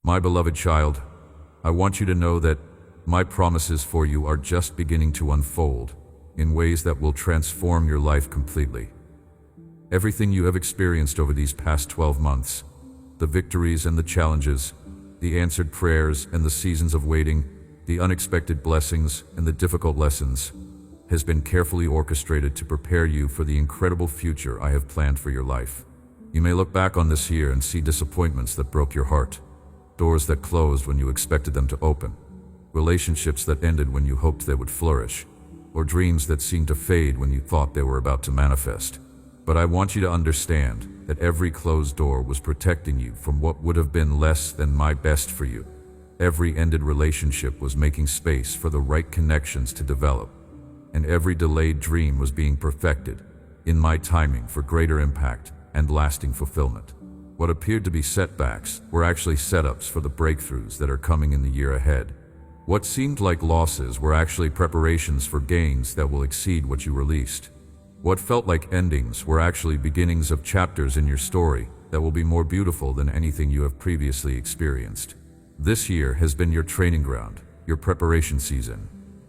My beloved child, I want you to know that my promises for you are just beginning to unfold in ways that will transform your life completely. Everything you have experienced over these past 12 months, the victories and the challenges, the answered prayers and the seasons of waiting, the unexpected blessings and the difficult lessons, has been carefully orchestrated to prepare you for the incredible future I have planned for your life. You may look back on this year and see disappointments that broke your heart, doors that closed when you expected them to open, relationships that ended when you hoped they would flourish, or dreams that seemed to fade when you thought they were about to manifest. But I want you to understand that every closed door was protecting you from what would have been less than my best for you. Every ended relationship was making space for the right connections to develop, and every delayed dream was being perfected in my timing for greater impact and lasting fulfillment. What appeared to be setbacks were actually setups for the breakthroughs that are coming in the year ahead. What seemed like losses were actually preparations for gains that will exceed what you released. What felt like endings were actually beginnings of chapters in your story that will be more beautiful than anything you have previously experienced. This year has been your training ground, your preparation season,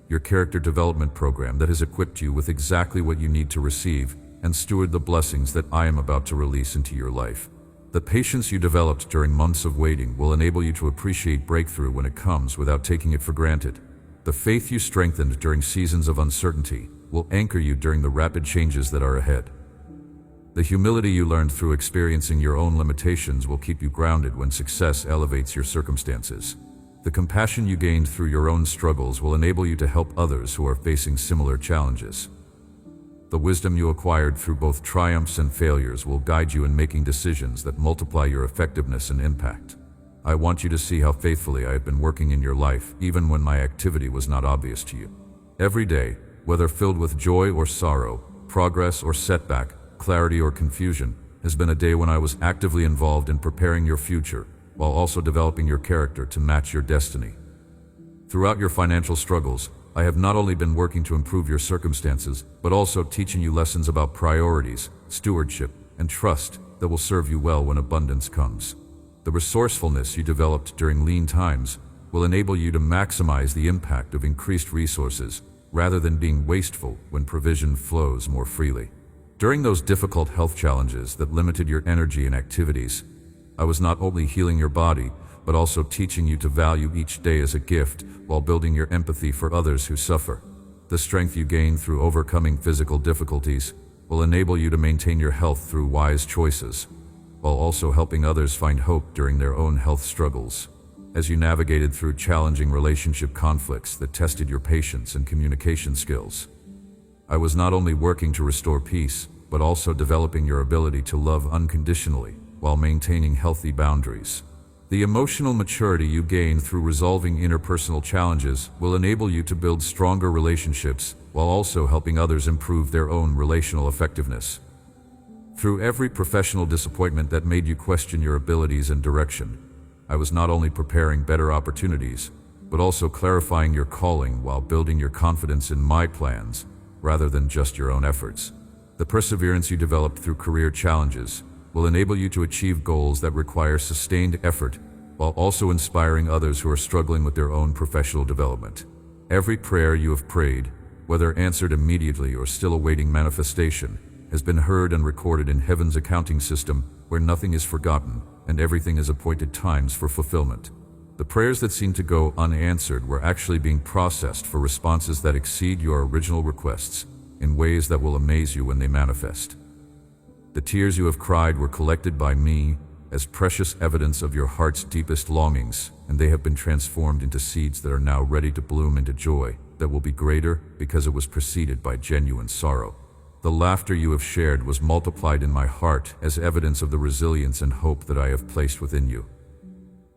your character development program that has equipped you with exactly what you need to receive and steward the blessings that I am about to release into your life. The patience you developed during months of waiting will enable you to appreciate breakthrough when it comes without taking it for granted. The faith you strengthened during seasons of uncertainty will anchor you during the rapid changes that are ahead. The humility you learned through experiencing your own limitations will keep you grounded when success elevates your circumstances. The compassion you gained through your own struggles will enable you to help others who are facing similar challenges. The wisdom you acquired through both triumphs and failures will guide you in making decisions that multiply your effectiveness and impact. I want you to see how faithfully I have been working in your life, even when my activity was not obvious to you. Every day, whether filled with joy or sorrow, progress or setback, clarity or confusion, has been a day when I was actively involved in preparing your future, while also developing your character to match your destiny. Throughout your financial struggles, I have not only been working to improve your circumstances, but also teaching you lessons about priorities, stewardship, and trust that will serve you well when abundance comes. The resourcefulness you developed during lean times will enable you to maximize the impact of increased resources rather than being wasteful when provision flows more freely. During those difficult health challenges that limited your energy and activities, I was not only healing your body, but also teaching you to value each day as a gift while building your empathy for others who suffer. The strength you gain through overcoming physical difficulties will enable you to maintain your health through wise choices, while also helping others find hope during their own health struggles. As you navigated through challenging relationship conflicts that tested your patience and communication skills, I was not only working to restore peace, but also developing your ability to love unconditionally while maintaining healthy boundaries. The emotional maturity you gain through resolving interpersonal challenges will enable you to build stronger relationships while also helping others improve their own relational effectiveness. Through every professional disappointment that made you question your abilities and direction, I was not only preparing better opportunities, but also clarifying your calling while building your confidence in my plans rather than just your own efforts. The perseverance you developed through career challenges will enable you to achieve goals that require sustained effort while also inspiring others who are struggling with their own professional development. Every prayer you have prayed, whether answered immediately or still awaiting manifestation, has been heard and recorded in heaven's accounting system where nothing is forgotten and everything is appointed times for fulfillment. The prayers that seemed to go unanswered were actually being processed for responses that exceed your original requests in ways that will amaze you when they manifest. The tears you have cried were collected by me as precious evidence of your heart's deepest longings, and they have been transformed into seeds that are now ready to bloom into joy that will be greater because it was preceded by genuine sorrow. The laughter you have shared was multiplied in my heart as evidence of the resilience and hope that I have placed within you.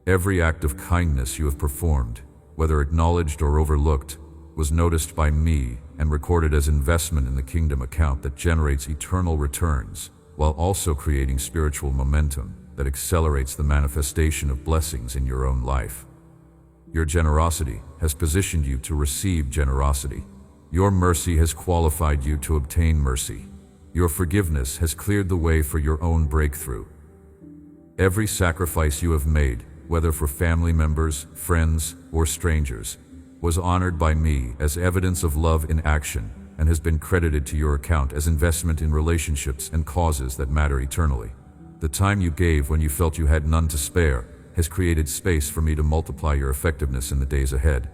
Every act of kindness you have performed, whether acknowledged or overlooked, was noticed by me and recorded as investment in the kingdom account that generates eternal returns, while also creating spiritual momentum that accelerates the manifestation of blessings in your own life. Your generosity has positioned you to receive generosity. Your mercy has qualified you to obtain mercy. Your forgiveness has cleared the way for your own breakthrough. Every sacrifice you have made whether for family members, friends, or strangers, was honored by me as evidence of love in action and has been credited to your account as investment in relationships and causes that matter eternally. The time you gave when you felt you had none to spare has created space for me to multiply your effectiveness in the days ahead.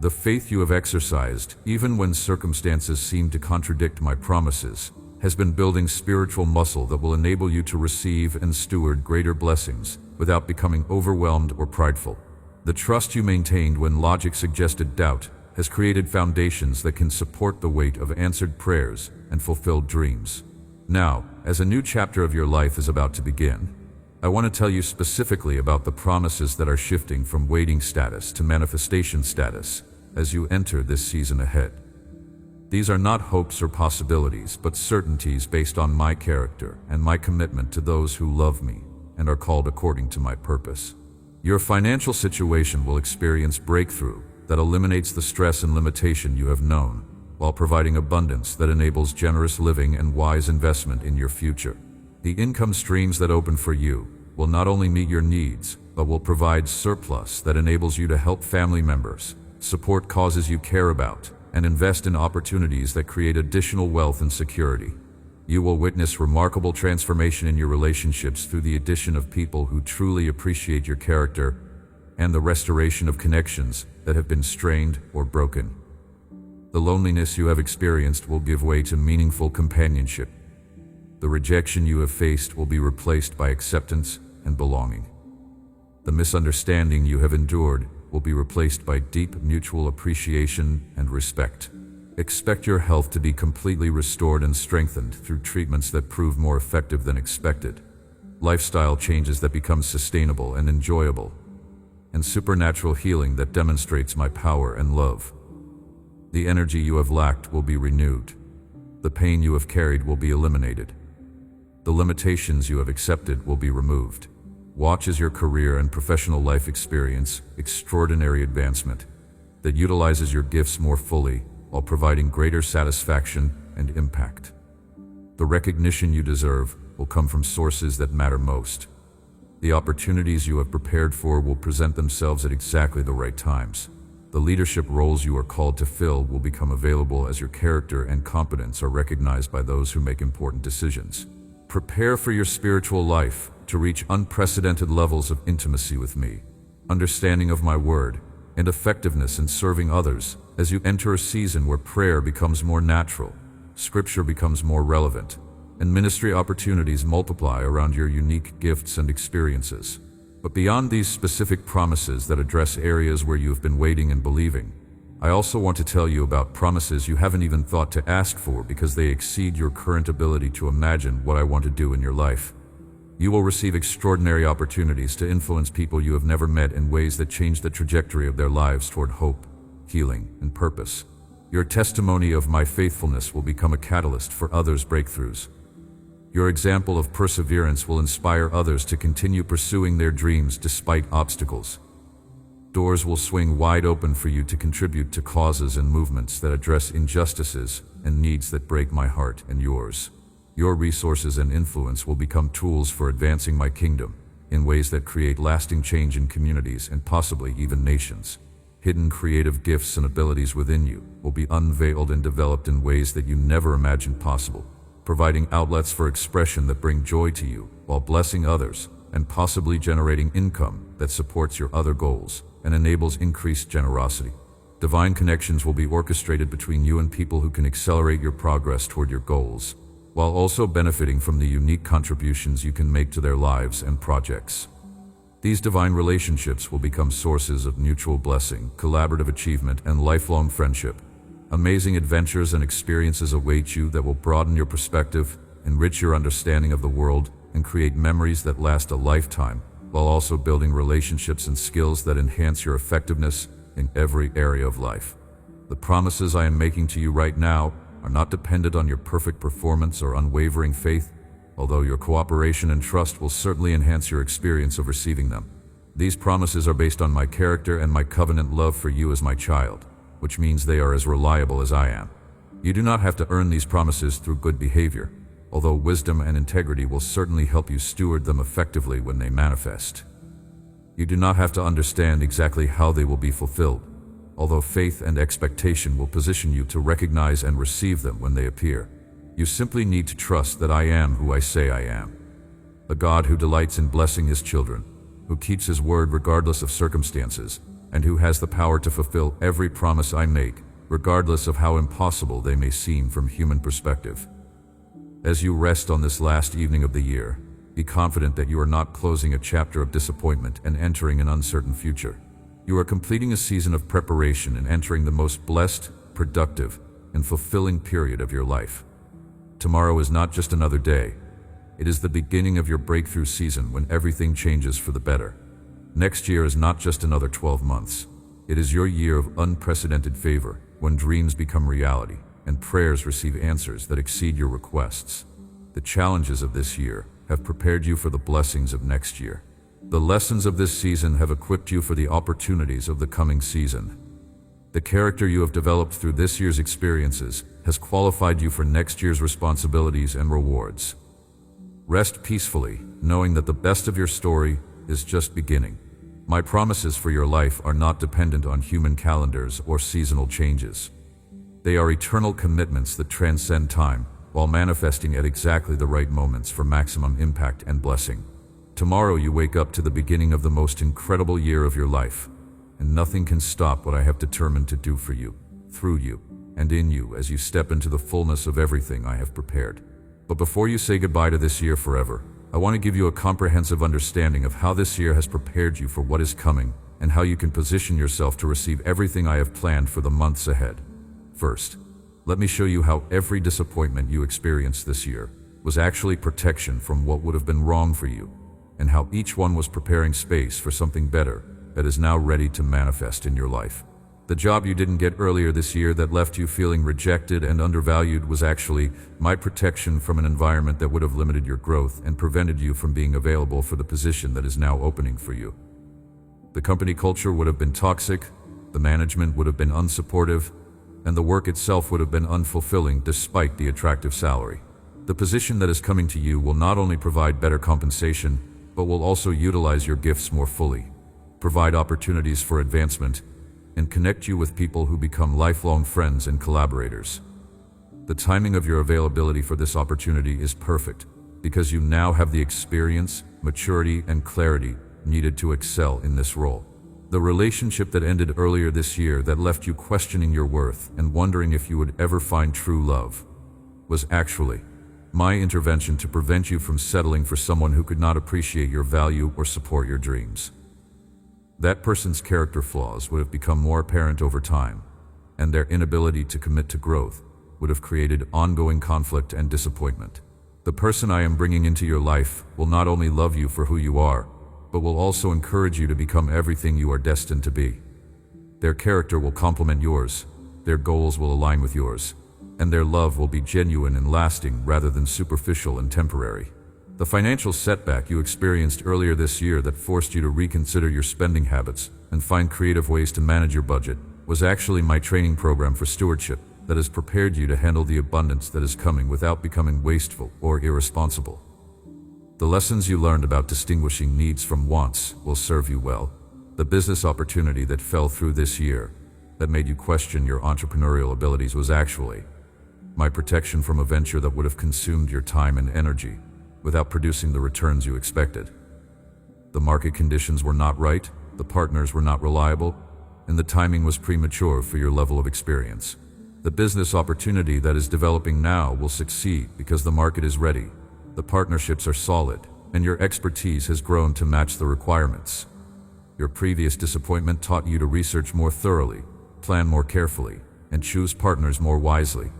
The faith you have exercised, even when circumstances seem to contradict my promises, has been building spiritual muscle that will enable you to receive and steward greater blessings without becoming overwhelmed or prideful. The trust you maintained when logic suggested doubt has created foundations that can support the weight of answered prayers and fulfilled dreams. Now, as a new chapter of your life is about to begin, I want to tell you specifically about the promises that are shifting from waiting status to manifestation status as you enter this season ahead. These are not hopes or possibilities, but certainties based on my character and my commitment to those who love me and are called according to my purpose. Your financial situation will experience breakthrough that eliminates the stress and limitation you have known, while providing abundance that enables generous living and wise investment in your future. The income streams that open for you will not only meet your needs, but will provide surplus that enables you to help family members, support causes you care about, and invest in opportunities that create additional wealth and security. You will witness remarkable transformation in your relationships through the addition of people who truly appreciate your character and the restoration of connections that have been strained or broken. The loneliness you have experienced will give way to meaningful companionship. The rejection you have faced will be replaced by acceptance and belonging. The misunderstanding you have endured will be replaced by deep mutual appreciation and respect. Expect your health to be completely restored and strengthened through treatments that prove more effective than expected, lifestyle changes that become sustainable and enjoyable, and supernatural healing that demonstrates my power and love. The energy you have lacked will be renewed. The pain you have carried will be eliminated. The limitations you have accepted will be removed. Watch as your career and professional life experience extraordinary advancement that utilizes your gifts more fully while providing greater satisfaction and impact. The recognition you deserve will come from sources that matter most. The opportunities you have prepared for will present themselves at exactly the right times. The leadership roles you are called to fill will become available as your character and competence are recognized by those who make important decisions. Prepare for your spiritual life to reach unprecedented levels of intimacy with me, understanding of my word, and effectiveness in serving others as you enter a season where prayer becomes more natural, scripture becomes more relevant, and ministry opportunities multiply around your unique gifts and experiences. But beyond these specific promises that address areas where you have been waiting and believing, I also want to tell you about promises you haven't even thought to ask for because they exceed your current ability to imagine what I want to do in your life. You will receive extraordinary opportunities to influence people you have never met in ways that change the trajectory of their lives toward hope, healing, and purpose. Your testimony of my faithfulness will become a catalyst for others' breakthroughs. Your example of perseverance will inspire others to continue pursuing their dreams despite obstacles. Doors will swing wide open for you to contribute to causes and movements that address injustices and needs that break my heart and yours. Your resources and influence will become tools for advancing my kingdom in ways that create lasting change in communities and possibly even nations. Hidden creative gifts and abilities within you will be unveiled and developed in ways that you never imagined possible, providing outlets for expression that bring joy to you while blessing others and possibly generating income that supports your other goals and enables increased generosity. Divine connections will be orchestrated between you and people who can accelerate your progress toward your goals, while also benefiting from the unique contributions you can make to their lives and projects. These divine relationships will become sources of mutual blessing, collaborative achievement, and lifelong friendship. Amazing adventures and experiences await you that will broaden your perspective, enrich your understanding of the world, and create memories that last a lifetime, while also building relationships and skills that enhance your effectiveness in every area of life. The promises I am making to you right now are not dependent on your perfect performance or unwavering faith, although your cooperation and trust will certainly enhance your experience of receiving them. These promises are based on my character and my covenant love for you as my child, which means they are as reliable as I am. You do not have to earn these promises through good behavior, although wisdom and integrity will certainly help you steward them effectively when they manifest. You do not have to understand exactly how they will be fulfilled, although faith and expectation will position you to recognize and receive them when they appear. You simply need to trust that I am who I say I am. A God who delights in blessing his children, who keeps his word regardless of circumstances, and who has the power to fulfill every promise I make, regardless of how impossible they may seem from human perspective. As you rest on this last evening of the year, be confident that you are not closing a chapter of disappointment and entering an uncertain future. You are completing a season of preparation and entering the most blessed, productive, and fulfilling period of your life. Tomorrow is not just another day. It is the beginning of your breakthrough season when everything changes for the better. Next year is not just another 12 months. It is your year of unprecedented favor, when dreams become reality and prayers receive answers that exceed your requests. The challenges of this year have prepared you for the blessings of next year. The lessons of this season have equipped you for the opportunities of the coming season. The character you have developed through this year's experiences has qualified you for next year's responsibilities and rewards. Rest peacefully, knowing that the best of your story is just beginning. My promises for your life are not dependent on human calendars or seasonal changes. They are eternal commitments that transcend time, while manifesting at exactly the right moments for maximum impact and blessing. Tomorrow you wake up to the beginning of the most incredible year of your life, and nothing can stop what I have determined to do for you, through you, and in you as you step into the fullness of everything I have prepared. But before you say goodbye to this year forever, I want to give you a comprehensive understanding of how this year has prepared you for what is coming and how you can position yourself to receive everything I have planned for the months ahead. First, let me show you how every disappointment you experienced this year was actually protection from what would have been wrong for you, and how each one was preparing space for something better that is now ready to manifest in your life. The job you didn't get earlier this year that left you feeling rejected and undervalued was actually my protection from an environment that would have limited your growth and prevented you from being available for the position that is now opening for you. The company culture would have been toxic, the management would have been unsupportive, and the work itself would have been unfulfilling despite the attractive salary. The position that is coming to you will not only provide better compensation, but will also utilize your gifts more fully, provide opportunities for advancement, and connect you with people who become lifelong friends and collaborators. The timing of your availability for this opportunity is perfect, because you now have the experience, maturity, and clarity needed to excel in this role. The relationship that ended earlier this year that left you questioning your worth and wondering if you would ever find true love was actually my intervention to prevent you from settling for someone who could not appreciate your value or support your dreams. That person's character flaws would have become more apparent over time, and their inability to commit to growth would have created ongoing conflict and disappointment. The person I am bringing into your life will not only love you for who you are, but will also encourage you to become everything you are destined to be. Their character will complement yours, their goals will align with yours, and their love will be genuine and lasting rather than superficial and temporary. The financial setback you experienced earlier this year that forced you to reconsider your spending habits and find creative ways to manage your budget was actually my training program for stewardship that has prepared you to handle the abundance that is coming without becoming wasteful or irresponsible. The lessons you learned about distinguishing needs from wants will serve you well. The business opportunity that fell through this year that made you question your entrepreneurial abilities was actually my protection from a venture that would have consumed your time and energy without producing the returns you expected. The market conditions were not right, the partners were not reliable, and the timing was premature for your level of experience. The business opportunity that is developing now will succeed because the market is ready, the partnerships are solid, and your expertise has grown to match the requirements. Your previous disappointment taught you to research more thoroughly, plan more carefully, and choose partners more wisely.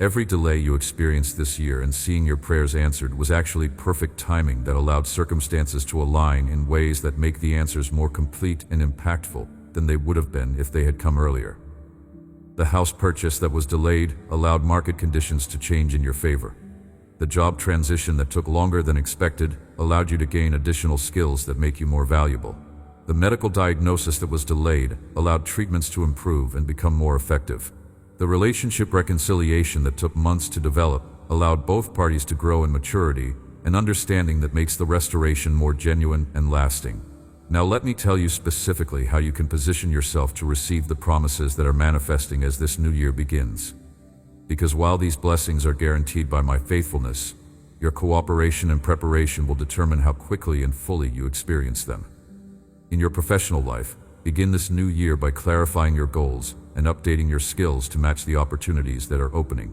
Every delay you experienced this year in seeing your prayers answered was actually perfect timing that allowed circumstances to align in ways that make the answers more complete and impactful than they would have been if they had come earlier. The house purchase that was delayed allowed market conditions to change in your favor. The job transition that took longer than expected allowed you to gain additional skills that make you more valuable. The medical diagnosis that was delayed allowed treatments to improve and become more effective. The relationship reconciliation that took months to develop allowed both parties to grow in maturity and understanding that makes the restoration more genuine and lasting. Now let me tell you specifically how you can position yourself to receive the promises that are manifesting as this new year begins. Because while these blessings are guaranteed by my faithfulness, your cooperation and preparation will determine how quickly and fully you experience them. In your professional life, begin this new year by clarifying your goals and updating your skills to match the opportunities that are opening.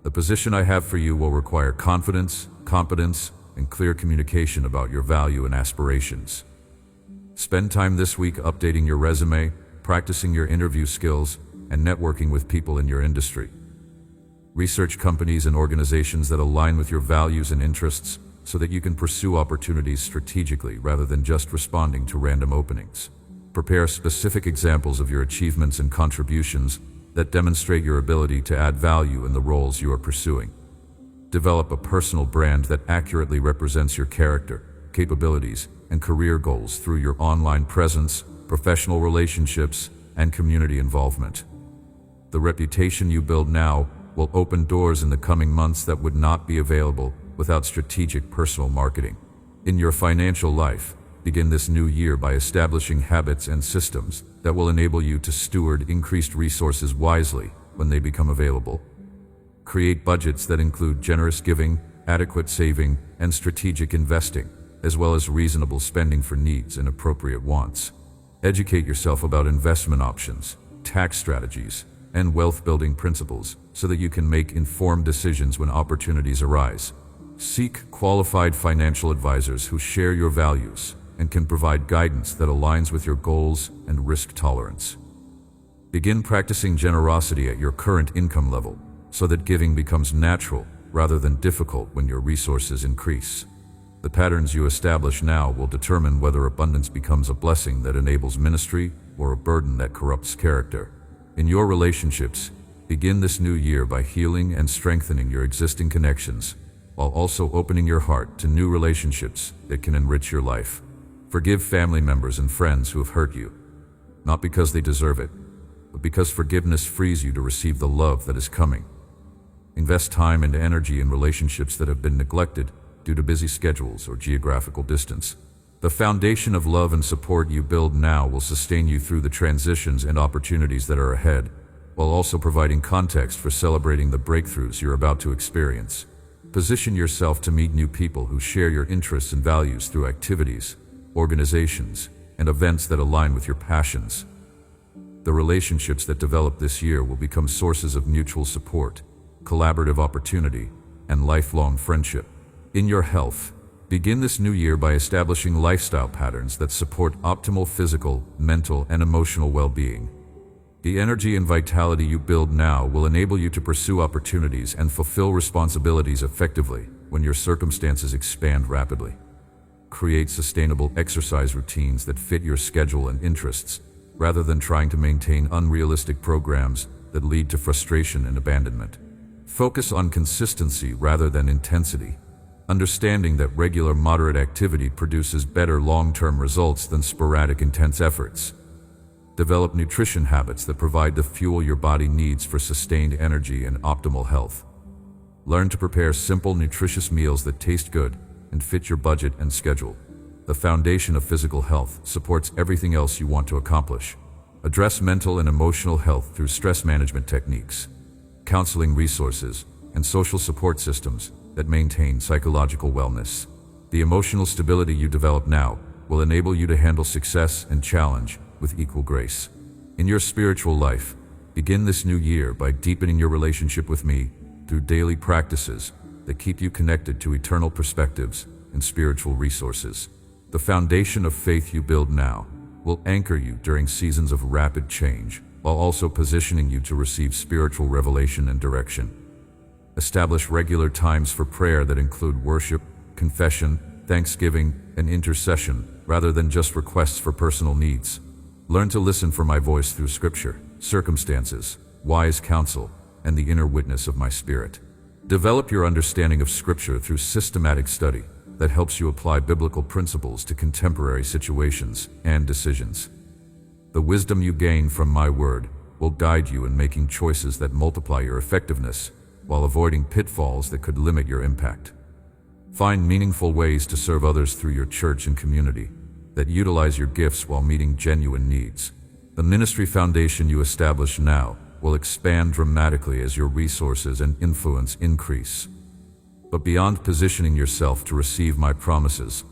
The position I have for you will require confidence, competence, and clear communication about your value and aspirations. Spend time this week updating your resume, practicing your interview skills, and networking with people in your industry. Research companies and organizations that align with your values and interests so that you can pursue opportunities strategically rather than just responding to random openings. Prepare specific examples of your achievements and contributions that demonstrate your ability to add value in the roles you are pursuing. Develop a personal brand that accurately represents your character, capabilities, and career goals through your online presence, professional relationships, and community involvement. The reputation you build now will open doors in the coming months that would not be available without strategic personal marketing. In your financial life, begin this new year by establishing habits and systems that will enable you to steward increased resources wisely when they become available. Create budgets that include generous giving, adequate saving, and strategic investing, as well as reasonable spending for needs and appropriate wants. Educate yourself about investment options, tax strategies, and wealth-building principles so that you can make informed decisions when opportunities arise. Seek qualified financial advisors who share your values and can provide guidance that aligns with your goals and risk tolerance. Begin practicing generosity at your current income level so that giving becomes natural rather than difficult when your resources increase. The patterns you establish now will determine whether abundance becomes a blessing that enables ministry or a burden that corrupts character. In your relationships, begin this new year by healing and strengthening your existing connections, while also opening your heart to new relationships that can enrich your life. Forgive family members and friends who have hurt you, not because they deserve it, but because forgiveness frees you to receive the love that is coming. Invest time and energy in relationships that have been neglected due to busy schedules or geographical distance. The foundation of love and support you build now will sustain you through the transitions and opportunities that are ahead, while also providing context for celebrating the breakthroughs you're about to experience. Position yourself to meet new people who share your interests and values through activities, organizations, and events that align with your passions. The relationships that develop this year will become sources of mutual support, collaborative opportunity, and lifelong friendship. In your health, begin this new year by establishing lifestyle patterns that support optimal physical, mental, and emotional well-being. The energy and vitality you build now will enable you to pursue opportunities and fulfill responsibilities effectively when your circumstances expand rapidly. Create sustainable exercise routines that fit your schedule and interests, rather than trying to maintain unrealistic programs that lead to frustration and abandonment. Focus on consistency rather than intensity, understanding that regular moderate activity produces better long-term results than sporadic intense efforts. Develop nutrition habits that provide the fuel your body needs for sustained energy and optimal health. Learn to prepare simple, nutritious meals that taste good and fit your budget and schedule. The foundation of physical health supports everything else you want to accomplish. Address mental and emotional health through stress management techniques, counseling resources, and social support systems that maintain psychological wellness. The emotional stability you develop now will enable you to handle success and challenge with equal grace. In your spiritual life, begin this new year by deepening your relationship with me through daily practices that keep you connected to eternal perspectives and spiritual resources. The foundation of faith you build now will anchor you during seasons of rapid change, while also positioning you to receive spiritual revelation and direction. Establish regular times for prayer that include worship, confession, thanksgiving, and intercession, rather than just requests for personal needs. Learn to listen for my voice through scripture, circumstances, wise counsel, and the inner witness of my spirit. Develop your understanding of scripture through systematic study that helps you apply biblical principles to contemporary situations and decisions. The wisdom you gain from my word will guide you in making choices that multiply your effectiveness while avoiding pitfalls that could limit your impact. Find meaningful ways to serve others through your church and community, that utilize your gifts while meeting genuine needs. The ministry foundation you establish now will expand dramatically as your resources and influence increase. But beyond positioning yourself to receive my promises,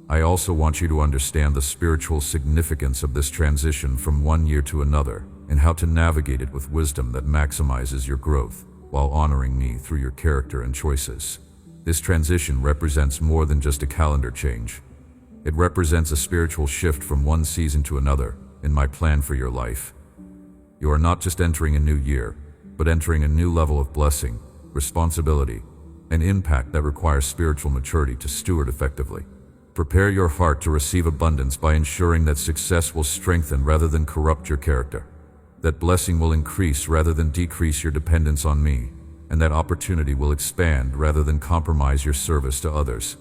I also want you to understand the spiritual significance of this transition from one year to another and how to navigate it with wisdom that maximizes your growth while honoring me through your character and choices. This transition represents more than just a calendar change. It represents a spiritual shift from one season to another in my plan for your life. You are not just entering a new year, but entering a new level of blessing, responsibility, and impact that requires spiritual maturity to steward effectively. Prepare your heart to receive abundance by ensuring that success will strengthen rather than corrupt your character, that blessing will increase rather than decrease your dependence on me, and that opportunity will expand rather than compromise your service to others.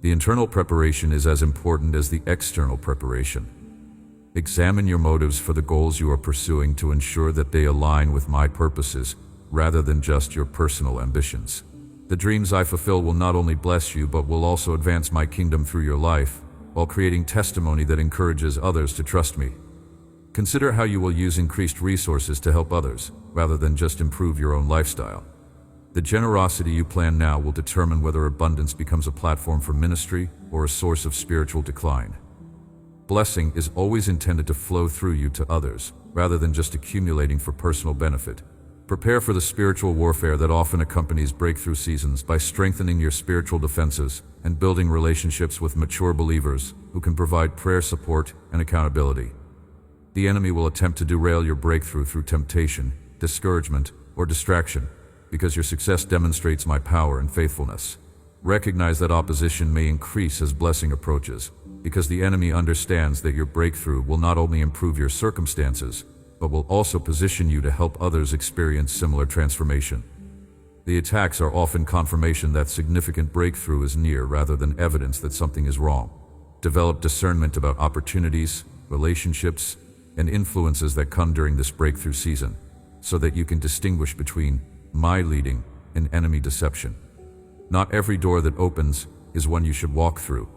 The internal preparation is as important as the external preparation. Examine your motives for the goals you are pursuing to ensure that they align with my purposes rather than just your personal ambitions. The dreams I fulfill will not only bless you but will also advance my kingdom through your life, while creating testimony that encourages others to trust me. Consider how you will use increased resources to help others, rather than just improve your own lifestyle. The generosity you plan now will determine whether abundance becomes a platform for ministry or a source of spiritual decline. Blessing is always intended to flow through you to others, rather than just accumulating for personal benefit. Prepare for the spiritual warfare that often accompanies breakthrough seasons by strengthening your spiritual defenses and building relationships with mature believers who can provide prayer support and accountability. The enemy will attempt to derail your breakthrough through temptation, discouragement, or distraction, because your success demonstrates my power and faithfulness. Recognize that opposition may increase as blessing approaches, because the enemy understands that your breakthrough will not only improve your circumstances, but will also position you to help others experience similar transformation. The attacks are often confirmation that significant breakthrough is near rather than evidence that something is wrong. Develop discernment about opportunities, relationships, and influences that come during this breakthrough season, so that you can distinguish between my leading and enemy deception. Not every door that opens is one you should walk through,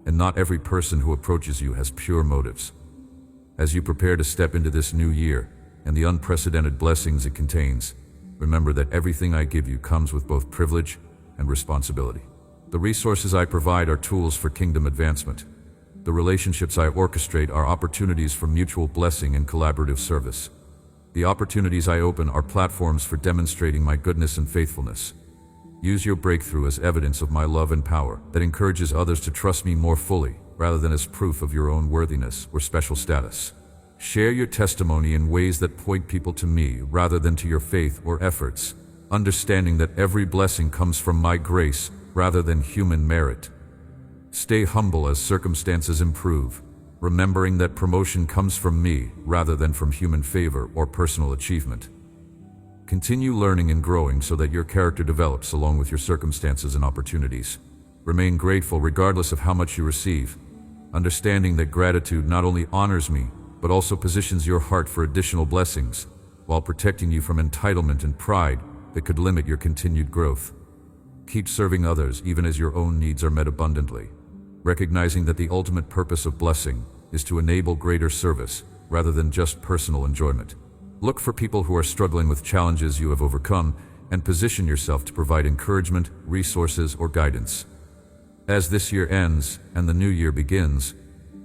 and not every person who approaches you has pure motives. As you prepare to step into this new year and the unprecedented blessings it contains, remember that everything I give you comes with both privilege and responsibility. The resources I provide are tools for kingdom advancement. The relationships I orchestrate are opportunities for mutual blessing and collaborative service. The opportunities I open are platforms for demonstrating my goodness and faithfulness. Use your breakthrough as evidence of my love and power that encourages others to trust me more fully, rather than as proof of your own worthiness or special status. Share your testimony in ways that point people to me rather than to your faith or efforts, understanding that every blessing comes from my grace rather than human merit. Stay humble as circumstances improve, remembering that promotion comes from me rather than from human favor or personal achievement. Continue learning and growing so that your character develops along with your circumstances and opportunities. Remain grateful regardless of how much you receive, understanding that gratitude not only honors me, but also positions your heart for additional blessings, while protecting you from entitlement and pride that could limit your continued growth. Keep serving others even as your own needs are met abundantly, recognizing that the ultimate purpose of blessing is to enable greater service rather than just personal enjoyment. Look for people who are struggling with challenges you have overcome and position yourself to provide encouragement, resources, or guidance. As this year ends and the new year begins,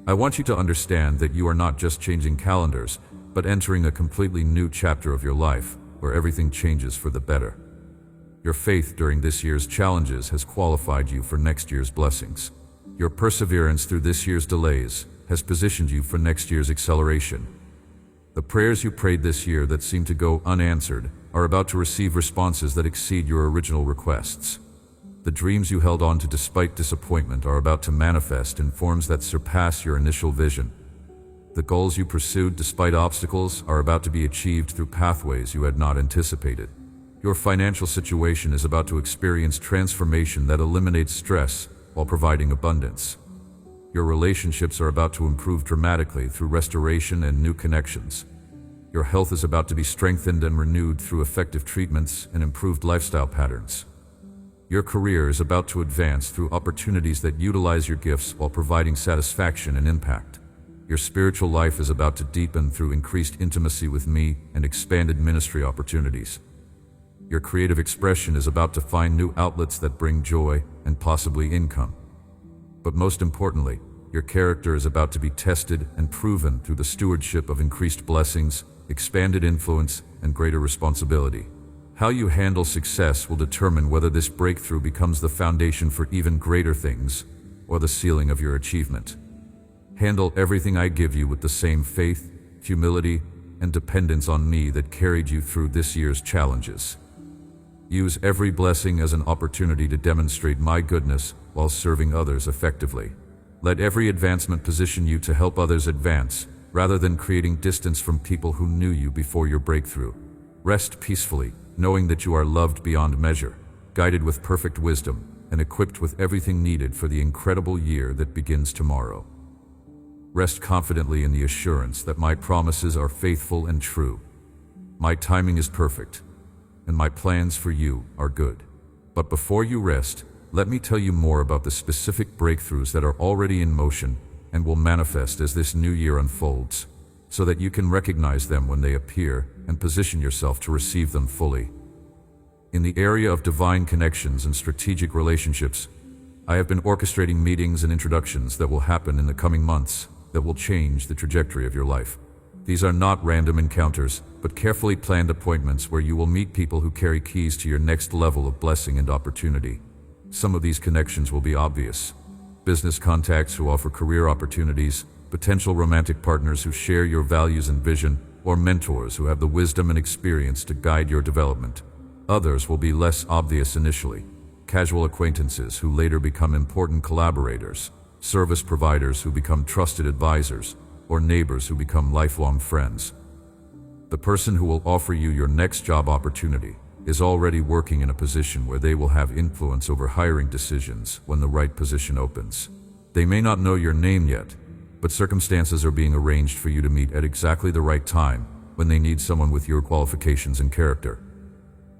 I want you to understand that you are not just changing calendars, but entering a completely new chapter of your life where everything changes for the better. Your faith during this year's challenges has qualified you for next year's blessings. Your perseverance through this year's delays has positioned you for next year's acceleration. The prayers you prayed this year that seemed to go unanswered are about to receive responses that exceed your original requests. The dreams you held on to despite disappointment are about to manifest in forms that surpass your initial vision. The goals you pursued despite obstacles are about to be achieved through pathways you had not anticipated. Your financial situation is about to experience transformation that eliminates stress while providing abundance. Your relationships are about to improve dramatically through restoration and new connections. Your health is about to be strengthened and renewed through effective treatments and improved lifestyle patterns. Your career is about to advance through opportunities that utilize your gifts while providing satisfaction and impact. Your spiritual life is about to deepen through increased intimacy with me and expanded ministry opportunities. Your creative expression is about to find new outlets that bring joy and possibly income. But most importantly, your character is about to be tested and proven through the stewardship of increased blessings, expanded influence, and greater responsibility. How you handle success will determine whether this breakthrough becomes the foundation for even greater things or the ceiling of your achievement. Handle everything I give you with the same faith, humility, and dependence on me that carried you through this year's challenges. Use every blessing as an opportunity to demonstrate my goodness while serving others effectively. Let every advancement position you to help others advance, rather than creating distance from people who knew you before your breakthrough. Rest peacefully, knowing that you are loved beyond measure, guided with perfect wisdom, and equipped with everything needed for the incredible year that begins tomorrow. Rest confidently in the assurance that my promises are faithful and true. My timing is perfect, and my plans for you are good. But before you rest, let me tell you more about the specific breakthroughs that are already in motion and will manifest as this new year unfolds, so that you can recognize them when they appear and position yourself to receive them fully. In the area of divine connections and strategic relationships, I have been orchestrating meetings and introductions that will happen in the coming months that will change the trajectory of your life. These are not random encounters, but carefully planned appointments where you will meet people who carry keys to your next level of blessing and opportunity. Some of these connections will be obvious: business contacts who offer career opportunities, potential romantic partners who share your values and vision, or mentors who have the wisdom and experience to guide your development. Others will be less obvious initially: casual acquaintances who later become important collaborators, service providers who become trusted advisors, or neighbors who become lifelong friends. The person who will offer you your next job opportunity is already working in a position where they will have influence over hiring decisions when the right position opens. They may not know your name yet, but circumstances are being arranged for you to meet at exactly the right time when they need someone with your qualifications and character.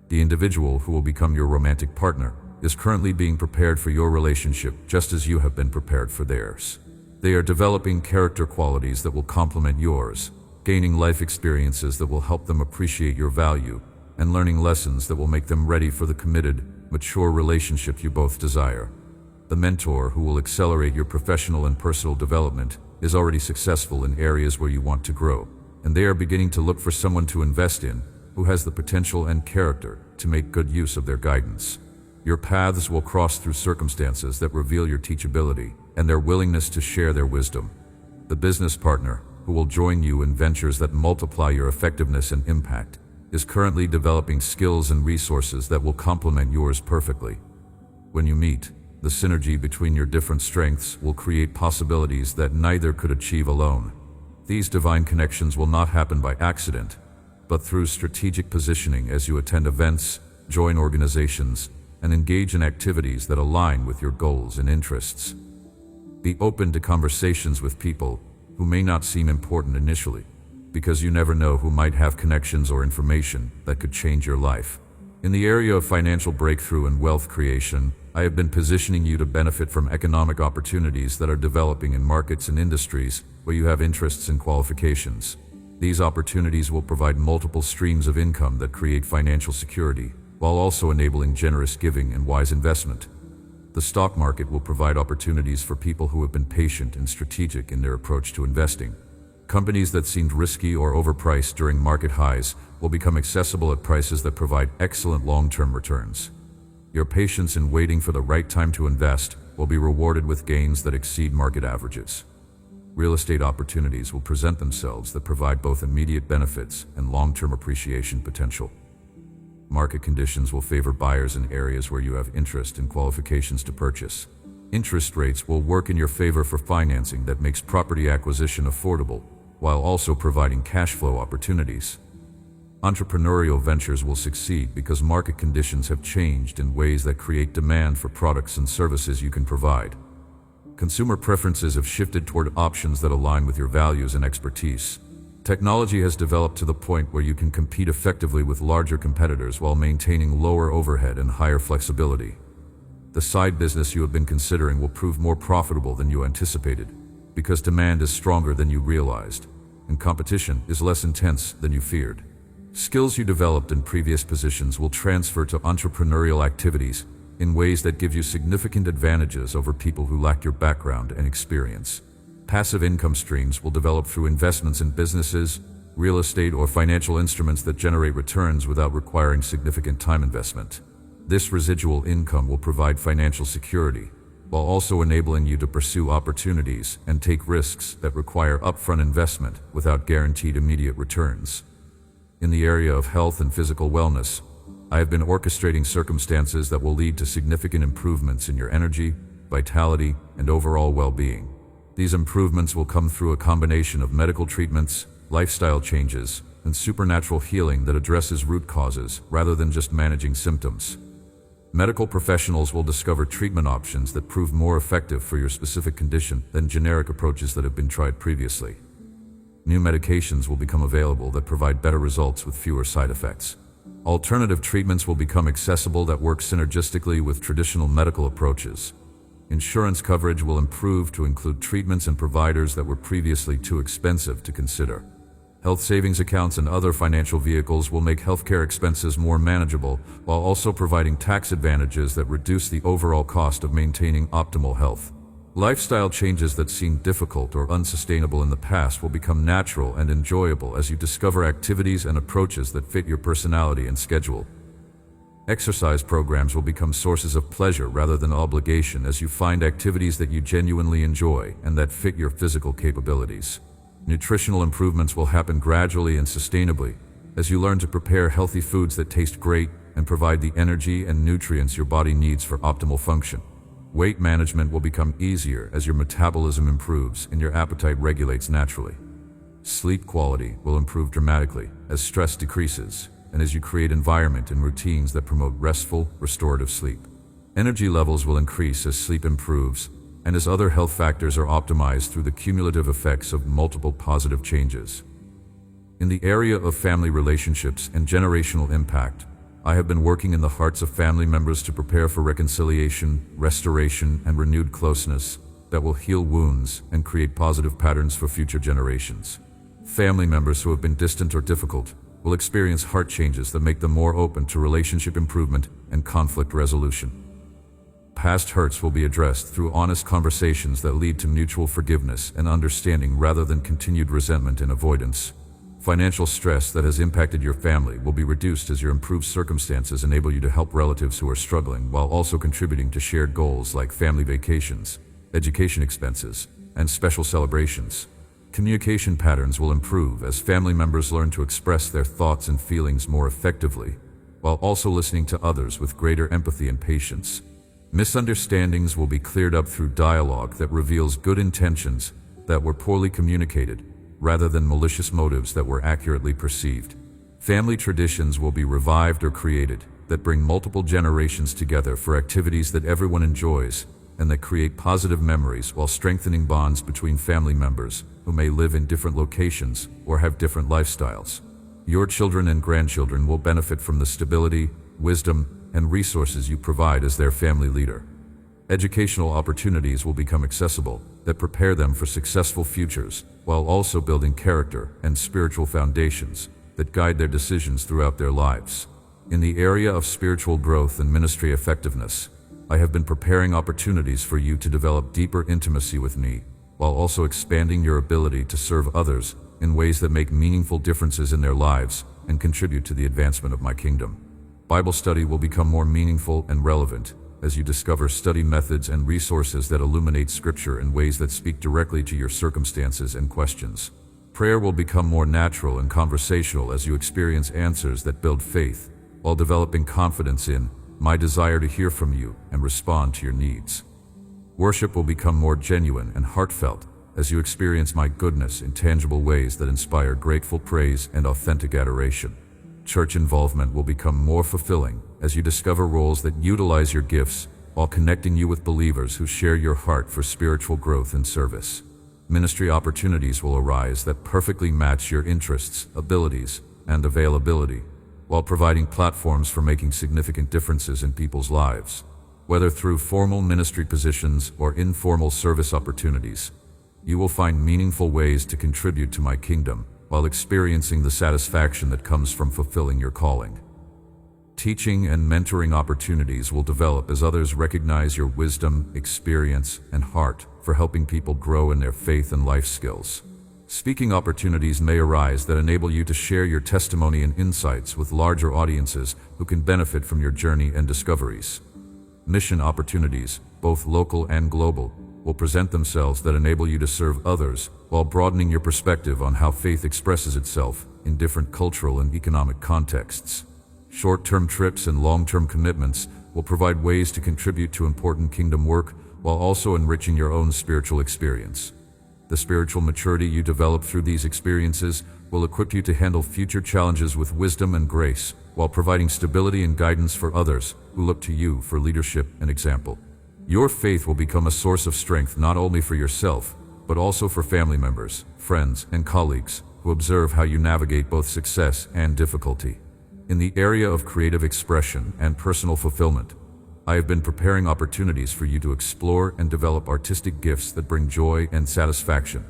The individual who will become your romantic partner is currently being prepared for your relationship just as you have been prepared for theirs. They are developing character qualities that will complement yours, gaining life experiences that will help them appreciate your value, and learning lessons that will make them ready for the committed, mature relationship you both desire. The mentor who will accelerate your professional and personal development is already successful in areas where you want to grow, and they are beginning to look for someone to invest in who has the potential and character to make good use of their guidance. Your paths will cross through circumstances that reveal your teachability and their willingness to share their wisdom. The business partner who will join you in ventures that multiply your effectiveness and impact is currently developing skills and resources that will complement yours perfectly. When you meet, the synergy between your different strengths will create possibilities that neither could achieve alone. These divine connections will not happen by accident, but through strategic positioning as you attend events, join organizations, and engage in activities that align with your goals and interests. Be open to conversations with people who may not seem important initially, because you never know who might have connections or information that could change your life. In the area of financial breakthrough and wealth creation, I have been positioning you to benefit from economic opportunities that are developing in markets and industries where you have interests and qualifications. These opportunities will provide multiple streams of income that create financial security, while also enabling generous giving and wise investment. The stock market will provide opportunities for people who have been patient and strategic in their approach to investing. Companies that seemed risky or overpriced during market highs will become accessible at prices that provide excellent long-term returns. Your patience in waiting for the right time to invest will be rewarded with gains that exceed market averages. Real estate opportunities will present themselves that provide both immediate benefits and long-term appreciation potential. Market conditions will favor buyers in areas where you have interest and qualifications to purchase. Interest rates will work in your favor for financing that makes property acquisition affordable, while also providing cash flow opportunities. Entrepreneurial ventures will succeed because market conditions have changed in ways that create demand for products and services you can provide. Consumer preferences have shifted toward options that align with your values and expertise. Technology has developed to the point where you can compete effectively with larger competitors while maintaining lower overhead and higher flexibility. the side business you have been considering will prove more profitable than you anticipated, because demand is stronger than you realized, and competition is less intense than you feared. Skills you developed in previous positions will transfer to entrepreneurial activities in ways that give you significant advantages over people who lack your background and experience. Passive income streams will develop through investments in businesses, real estate, or financial instruments that generate returns without requiring significant time investment. This residual income will provide financial security, while also enabling you to pursue opportunities and take risks that require upfront investment without guaranteed immediate returns. In the area of health and physical wellness, I have been orchestrating circumstances that will lead to significant improvements in your energy, vitality, and overall well-being. These improvements will come through a combination of medical treatments, lifestyle changes, and supernatural healing that addresses root causes rather than just managing symptoms. Medical professionals will discover treatment options that prove more effective for your specific condition than generic approaches that have been tried previously. New medications will become available that provide better results with fewer side effects. Alternative treatments will become accessible that work synergistically with traditional medical approaches. Insurance coverage will improve to include treatments and providers that were previously too expensive to consider. Health savings accounts and other financial vehicles will make healthcare expenses more manageable, while also providing tax advantages that reduce the overall cost of maintaining optimal health. Lifestyle changes that seemed difficult or unsustainable in the past will become natural and enjoyable as you discover activities and approaches that fit your personality and schedule. Exercise programs will become sources of pleasure rather than obligation as you find activities that you genuinely enjoy and that fit your physical capabilities. Nutritional improvements will happen gradually and sustainably as you learn to prepare healthy foods that taste great and provide the energy and nutrients your body needs for optimal function. Weight management will become easier as your metabolism improves and your appetite regulates naturally. Sleep quality will improve dramatically as stress decreases and as you create environment and routines that promote restful, restorative sleep. Energy levels will increase as sleep improves and as other health factors are optimized through the cumulative effects of multiple positive changes. In the area of family relationships and generational impact, I have been working in the hearts of family members to prepare for reconciliation, restoration, and renewed closeness that will heal wounds and create positive patterns for future generations. Family members who have been distant or difficult will experience heart changes that make them more open to relationship improvement and conflict resolution. Past hurts will be addressed through honest conversations that lead to mutual forgiveness and understanding rather than continued resentment and avoidance. Financial stress that has impacted your family will be reduced as your improved circumstances enable you to help relatives who are struggling while also contributing to shared goals like family vacations, education expenses, and special celebrations. Communication patterns will improve as family members learn to express their thoughts and feelings more effectively, while also listening to others with greater empathy and patience. Misunderstandings will be cleared up through dialogue that reveals good intentions that were poorly communicated, rather than malicious motives that were accurately perceived. Family traditions will be revived or created that bring multiple generations together for activities that everyone enjoys and that create positive memories while strengthening bonds between family members who may live in different locations or have different lifestyles. Your children and grandchildren will benefit from the stability, wisdom, and resources you provide as their family leader. Educational opportunities will become accessible that prepare them for successful futures, while also building character and spiritual foundations that guide their decisions throughout their lives. In the area of spiritual growth and ministry effectiveness, I have been preparing opportunities for you to develop deeper intimacy with me, while also expanding your ability to serve others in ways that make meaningful differences in their lives and contribute to the advancement of my kingdom. Bible study will become more meaningful and relevant as you discover study methods and resources that illuminate Scripture in ways that speak directly to your circumstances and questions. Prayer will become more natural and conversational as you experience answers that build faith, while developing confidence in my desire to hear from you and respond to your needs. Worship will become more genuine and heartfelt as you experience my goodness in tangible ways that inspire grateful praise and authentic adoration. Church involvement will become more fulfilling as you discover roles that utilize your gifts while connecting you with believers who share your heart for spiritual growth and service. Ministry opportunities will arise that perfectly match your interests, abilities, and availability, while providing platforms for making significant differences in people's lives. Whether through formal ministry positions or informal service opportunities, you will find meaningful ways to contribute to my kingdom while experiencing the satisfaction that comes from fulfilling your calling. Teaching and mentoring opportunities will develop as others recognize your wisdom, experience, and heart for helping people grow in their faith and life skills. Speaking opportunities may arise that enable you to share your testimony and insights with larger audiences who can benefit from your journey and discoveries. Mission opportunities, both local and global, will present themselves that enable you to serve others while broadening your perspective on how faith expresses itself in different cultural and economic contexts. Short-term trips and long-term commitments will provide ways to contribute to important kingdom work while also enriching your own spiritual experience. The spiritual maturity you develop through these experiences will equip you to handle future challenges with wisdom and grace, while providing stability and guidance for others who look to you for leadership and example. Your faith will become a source of strength not only for yourself, but also for family members, friends, and colleagues who observe how you navigate both success and difficulty. In the area of creative expression and personal fulfillment, I have been preparing opportunities for you to explore and develop artistic gifts that bring joy and satisfaction,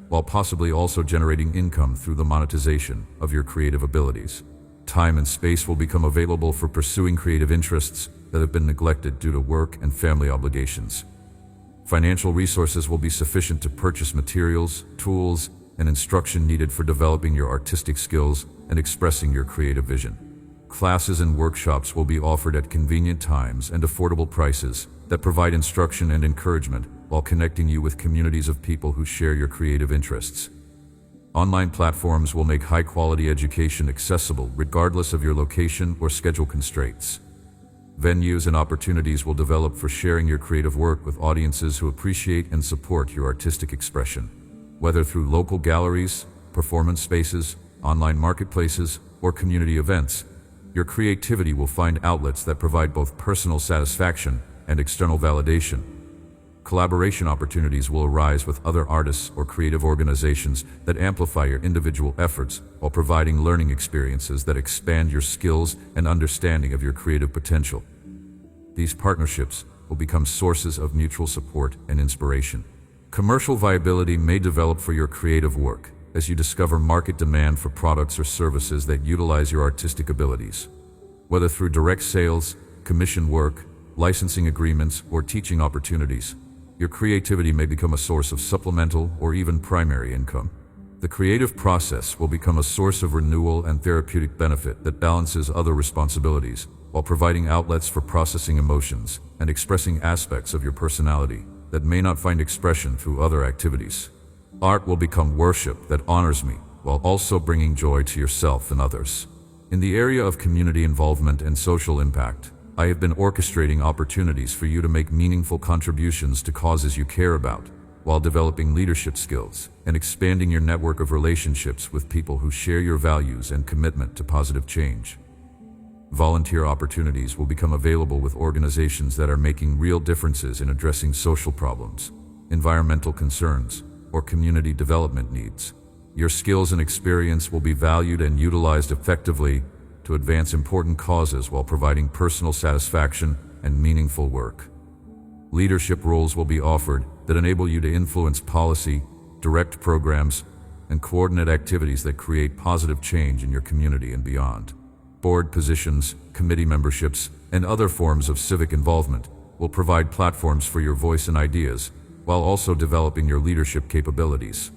while possibly also generating income through the monetization of your creative abilities. Time and space will become available for pursuing creative interests that have been neglected due to work and family obligations. Financial resources will be sufficient to purchase materials, tools, and instruction needed for developing your artistic skills and expressing your creative vision. Classes and workshops will be offered at convenient times and affordable prices that provide instruction and encouragement while connecting you with communities of people who share your creative interests. Online platforms will make high-quality education accessible regardless of your location or schedule constraints. Venues and opportunities will develop for sharing your creative work with audiences who appreciate and support your artistic expression. Whether through local galleries, performance spaces, online marketplaces, or community events, your creativity will find outlets that provide both personal satisfaction and external validation. Collaboration opportunities will arise with other artists or creative organizations that amplify your individual efforts while providing learning experiences that expand your skills and understanding of your creative potential. These partnerships will become sources of mutual support and inspiration. Commercial viability may develop for your creative work as you discover market demand for products or services that utilize your artistic abilities. Whether through direct sales, commission work, licensing agreements, or teaching opportunities, your creativity may become a source of supplemental or even primary income. The creative process will become a source of renewal and therapeutic benefit that balances other responsibilities while providing outlets for processing emotions and expressing aspects of your personality that may not find expression through other activities. Art will become worship that honors me while also bringing joy to yourself and others. In the area of community involvement and social impact, I have been orchestrating opportunities for you to make meaningful contributions to causes you care about, while developing leadership skills and expanding your network of relationships with people who share your values and commitment to positive change. Volunteer opportunities will become available with organizations that are making real differences in addressing social problems, environmental concerns, or community development needs. Your skills and experience will be valued and utilized effectively to advance important causes while providing personal satisfaction and meaningful work. Leadership roles will be offered that enable you to influence policy, direct programs, and coordinate activities that create positive change in your community and beyond. Board positions, committee memberships, and other forms of civic involvement will provide platforms for your voice and ideas, while also developing your leadership capabilities.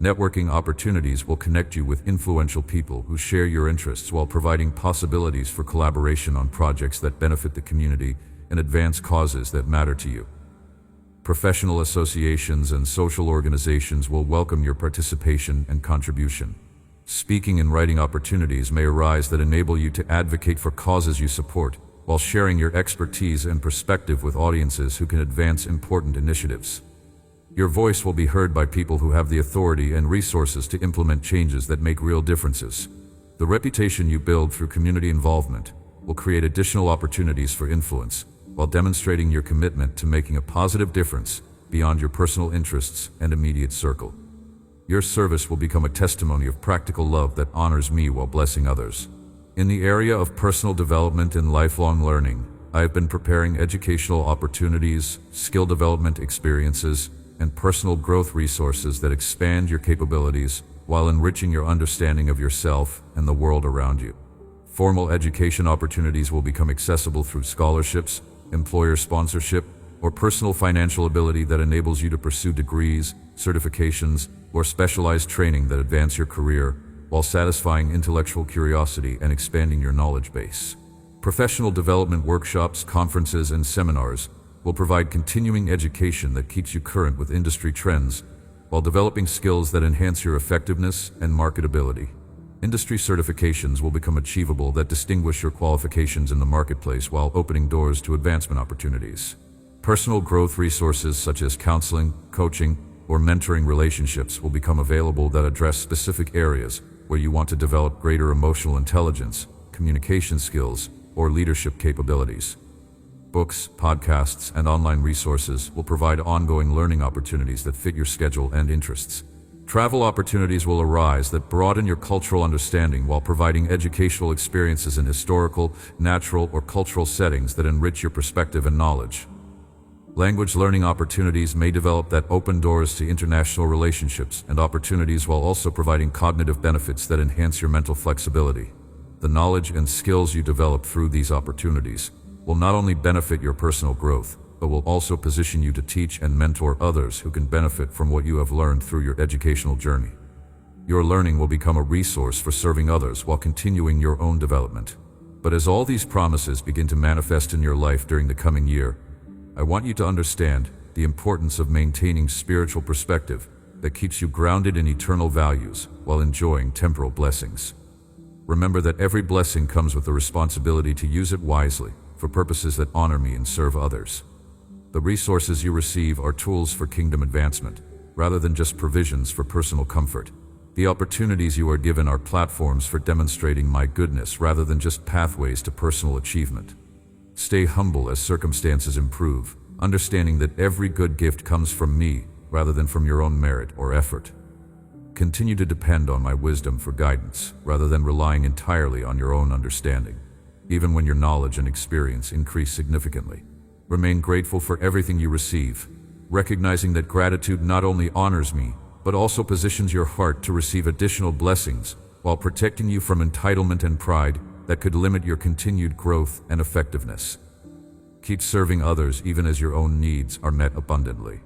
Networking opportunities will connect you with influential people who share your interests while providing possibilities for collaboration on projects that benefit the community and advance causes that matter to you. Professional associations and social organizations will welcome your participation and contribution. Speaking and writing opportunities may arise that enable you to advocate for causes you support, while sharing your expertise and perspective with audiences who can advance important initiatives. Your voice will be heard by people who have the authority and resources to implement changes that make real differences. The reputation you build through community involvement will create additional opportunities for influence, while demonstrating your commitment to making a positive difference beyond your personal interests and immediate circle. Your service will become a testimony of practical love that honors me while blessing others. In the area of personal development and lifelong learning, I have been preparing educational opportunities, skill development experiences, and personal growth resources that expand your capabilities while enriching your understanding of yourself and the world around you. Formal education opportunities will become accessible through scholarships, employer sponsorship, or personal financial ability that enables you to pursue degrees, certifications, or specialized training that advance your career while satisfying intellectual curiosity and expanding your knowledge base. Professional development workshops, conferences, and seminars will provide continuing education that keeps you current with industry trends while developing skills that enhance your effectiveness and marketability. Industry certifications will become achievable that distinguish your qualifications in the marketplace while opening doors to advancement opportunities. Personal growth resources such as counseling, coaching, or mentoring relationships will become available that address specific areas where you want to develop greater emotional intelligence, communication skills, or leadership capabilities. Books, podcasts, and online resources will provide ongoing learning opportunities that fit your schedule and interests. Travel opportunities will arise that broaden your cultural understanding while providing educational experiences in historical, natural, or cultural settings that enrich your perspective and knowledge. Language learning opportunities may develop that open doors to international relationships and opportunities while also providing cognitive benefits that enhance your mental flexibility. The knowledge and skills you develop through these opportunities will not only benefit your personal growth, but will also position you to teach and mentor others who can benefit from what you have learned through your educational journey. Your learning will become a resource for serving others while continuing your own development. But as all these promises begin to manifest in your life during the coming year, I want you to understand the importance of maintaining spiritual perspective that keeps you grounded in eternal values while enjoying temporal blessings. Remember that every blessing comes with the responsibility to use it wisely for purposes that honor me and serve others. The resources you receive are tools for kingdom advancement, rather than just provisions for personal comfort. The opportunities you are given are platforms for demonstrating my goodness rather than just pathways to personal achievement. Stay humble as circumstances improve, understanding that every good gift comes from me rather than from your own merit or effort. Continue to depend on my wisdom for guidance, rather than relying entirely on your own understanding. Even when your knowledge and experience increase significantly, remain grateful for everything you receive, recognizing that gratitude not only honors me, but also positions your heart to receive additional blessings while protecting you from entitlement and pride that could limit your continued growth and effectiveness. Keep serving others even as your own needs are met abundantly,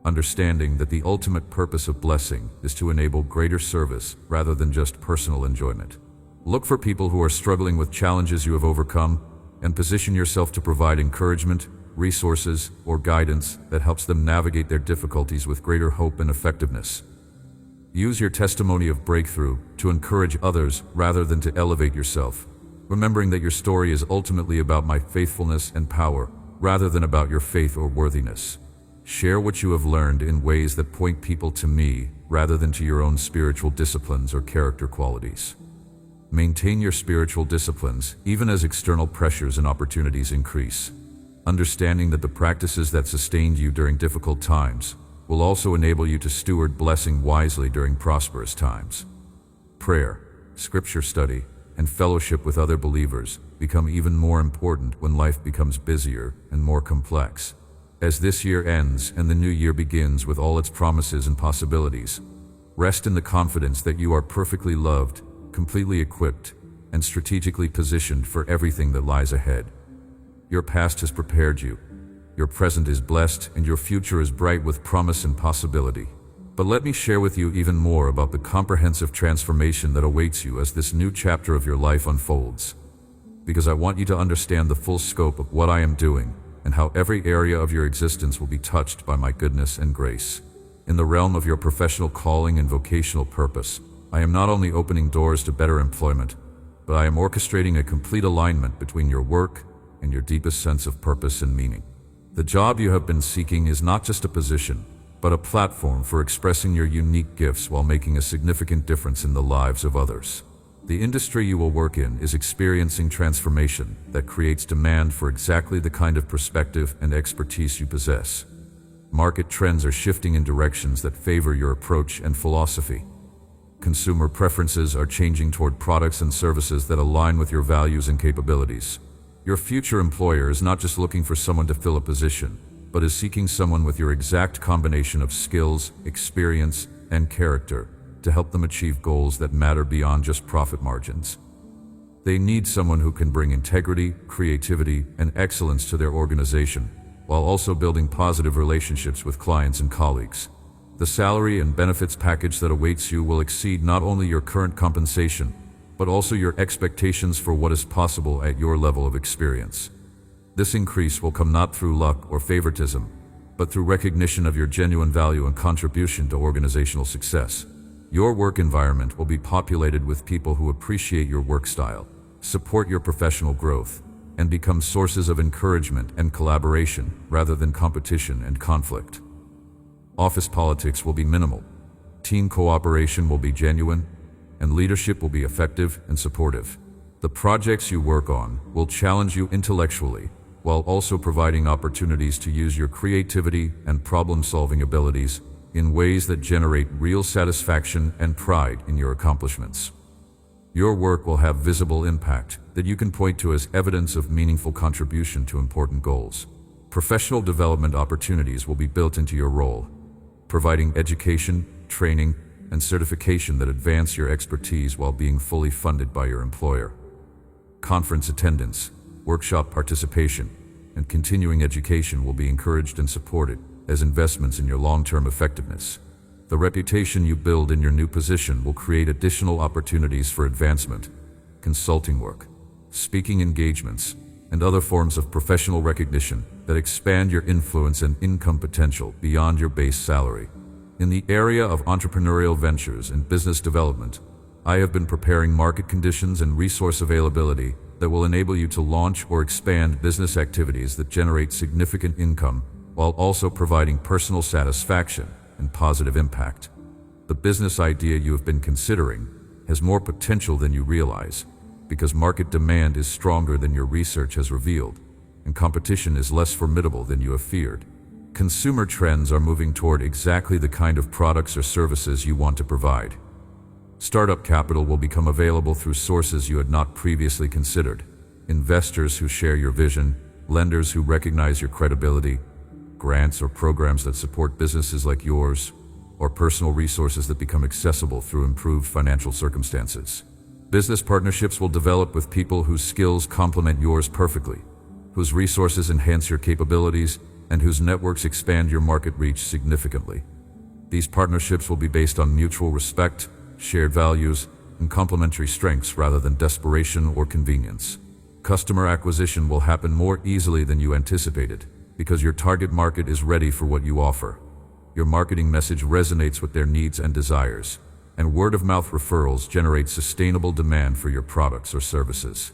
understanding that the ultimate purpose of blessing is to enable greater service rather than just personal enjoyment. Look for people who are struggling with challenges you have overcome and position yourself to provide encouragement, resources, or guidance that helps them navigate their difficulties with greater hope and effectiveness. Use your testimony of breakthrough to encourage others rather than to elevate yourself, remembering that your story is ultimately about my faithfulness and power rather than about your faith or worthiness. Share what you have learned in ways that point people to me rather than to your own spiritual disciplines or character qualities. Maintain your spiritual disciplines even as external pressures and opportunities increase, understanding that the practices that sustained you during difficult times will also enable you to steward blessing wisely during prosperous times. Prayer, scripture study, and fellowship with other believers become even more important when life becomes busier and more complex. As this year ends and the new year begins with all its promises and possibilities, rest in the confidence that you are perfectly loved, completely equipped, and strategically positioned for everything that lies ahead. Your past has prepared you, your present is blessed, and your future is bright with promise and possibility. But let me share with you even more about the comprehensive transformation that awaits you as this new chapter of your life unfolds. Because I want you to understand the full scope of what I am doing and how every area of your existence will be touched by my goodness and grace. In the realm of your professional calling and vocational purpose, I am not only opening doors to better employment, but I am orchestrating a complete alignment between your work and your deepest sense of purpose and meaning. The job you have been seeking is not just a position, but a platform for expressing your unique gifts while making a significant difference in the lives of others. The industry you will work in is experiencing transformation that creates demand for exactly the kind of perspective and expertise you possess. Market trends are shifting in directions that favor your approach and philosophy. Consumer preferences are changing toward products and services that align with your values and capabilities. Your future employer is not just looking for someone to fill a position, but is seeking someone with your exact combination of skills, experience, and character to help them achieve goals that matter beyond just profit margins. They need someone who can bring integrity, creativity, and excellence to their organization, while also building positive relationships with clients and colleagues. The salary and benefits package that awaits you will exceed not only your current compensation, but also your expectations for what is possible at your level of experience. This increase will come not through luck or favoritism, but through recognition of your genuine value and contribution to organizational success. Your work environment will be populated with people who appreciate your work style, support your professional growth, and become sources of encouragement and collaboration rather than competition and conflict. Office politics will be minimal. Team cooperation will be genuine, and leadership will be effective and supportive. The projects you work on will challenge you intellectually, while also providing opportunities to use your creativity and problem-solving abilities in ways that generate real satisfaction and pride in your accomplishments. Your work will have visible impact that you can point to as evidence of meaningful contribution to important goals. Professional development opportunities will be built into your role, providing education, training, and certification that advance your expertise while being fully funded by your employer. Conference attendance, workshop participation, and continuing education will be encouraged and supported as investments in your long-term effectiveness. The reputation you build in your new position will create additional opportunities for advancement, consulting work, speaking engagements, and other forms of professional recognition that expand your influence and income potential beyond your base salary. In the area of entrepreneurial ventures and business development, I have been preparing market conditions and resource availability that will enable you to launch or expand business activities that generate significant income while also providing personal satisfaction and positive impact. The business idea you have been considering has more potential than you realize, because market demand is stronger than your research has revealed, and competition is less formidable than you have feared. Consumer trends are moving toward exactly the kind of products or services you want to provide. Startup capital will become available through sources you had not previously considered. Investors who share your vision, lenders who recognize your credibility, grants or programs that support businesses like yours, or personal resources that become accessible through improved financial circumstances. Business partnerships will develop with people whose skills complement yours perfectly, whose resources enhance your capabilities, and whose networks expand your market reach significantly. These partnerships will be based on mutual respect, shared values, and complementary strengths rather than desperation or convenience. Customer acquisition will happen more easily than you anticipated, because your target market is ready for what you offer. Your marketing message resonates with their needs and desires, and word-of-mouth referrals generate sustainable demand for your products or services.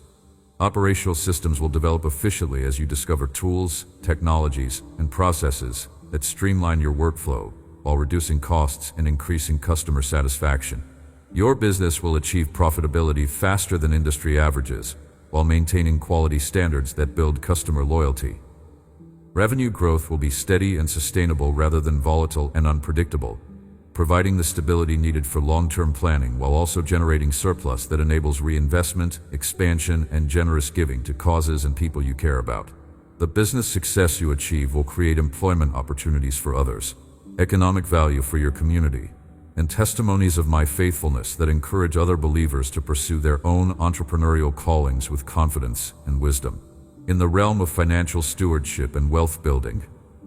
Operational systems will develop efficiently as you discover tools, technologies, and processes that streamline your workflow while reducing costs and increasing customer satisfaction. Your business will achieve profitability faster than industry averages while maintaining quality standards that build customer loyalty. Revenue growth will be steady and sustainable rather than volatile and unpredictable, providing the stability needed for long-term planning while also generating surplus that enables reinvestment, expansion, and generous giving to causes and people you care about. The business success you achieve will create employment opportunities for others, economic value for your community, and testimonies of my faithfulness that encourage other believers to pursue their own entrepreneurial callings with confidence and wisdom. In the realm of financial stewardship and wealth building,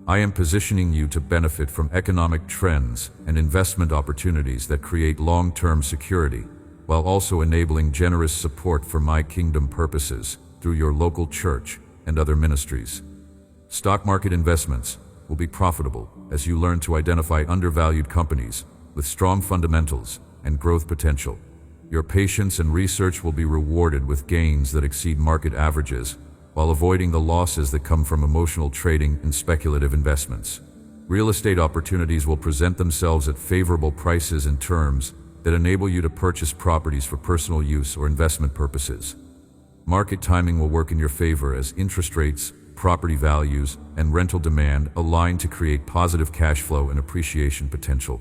I am positioning you to benefit from economic trends and investment opportunities that create long-term security, while also enabling generous support for my kingdom purposes through your local church and other ministries. Stock market investments will be profitable as you learn to identify undervalued companies with strong fundamentals and growth potential. Your patience and research will be rewarded with gains that exceed market averages, while avoiding the losses that come from emotional trading and speculative investments. Real estate opportunities will present themselves at favorable prices and terms that enable you to purchase properties for personal use or investment purposes. Market timing will work in your favor as interest rates, property values, and rental demand align to create positive cash flow and appreciation potential.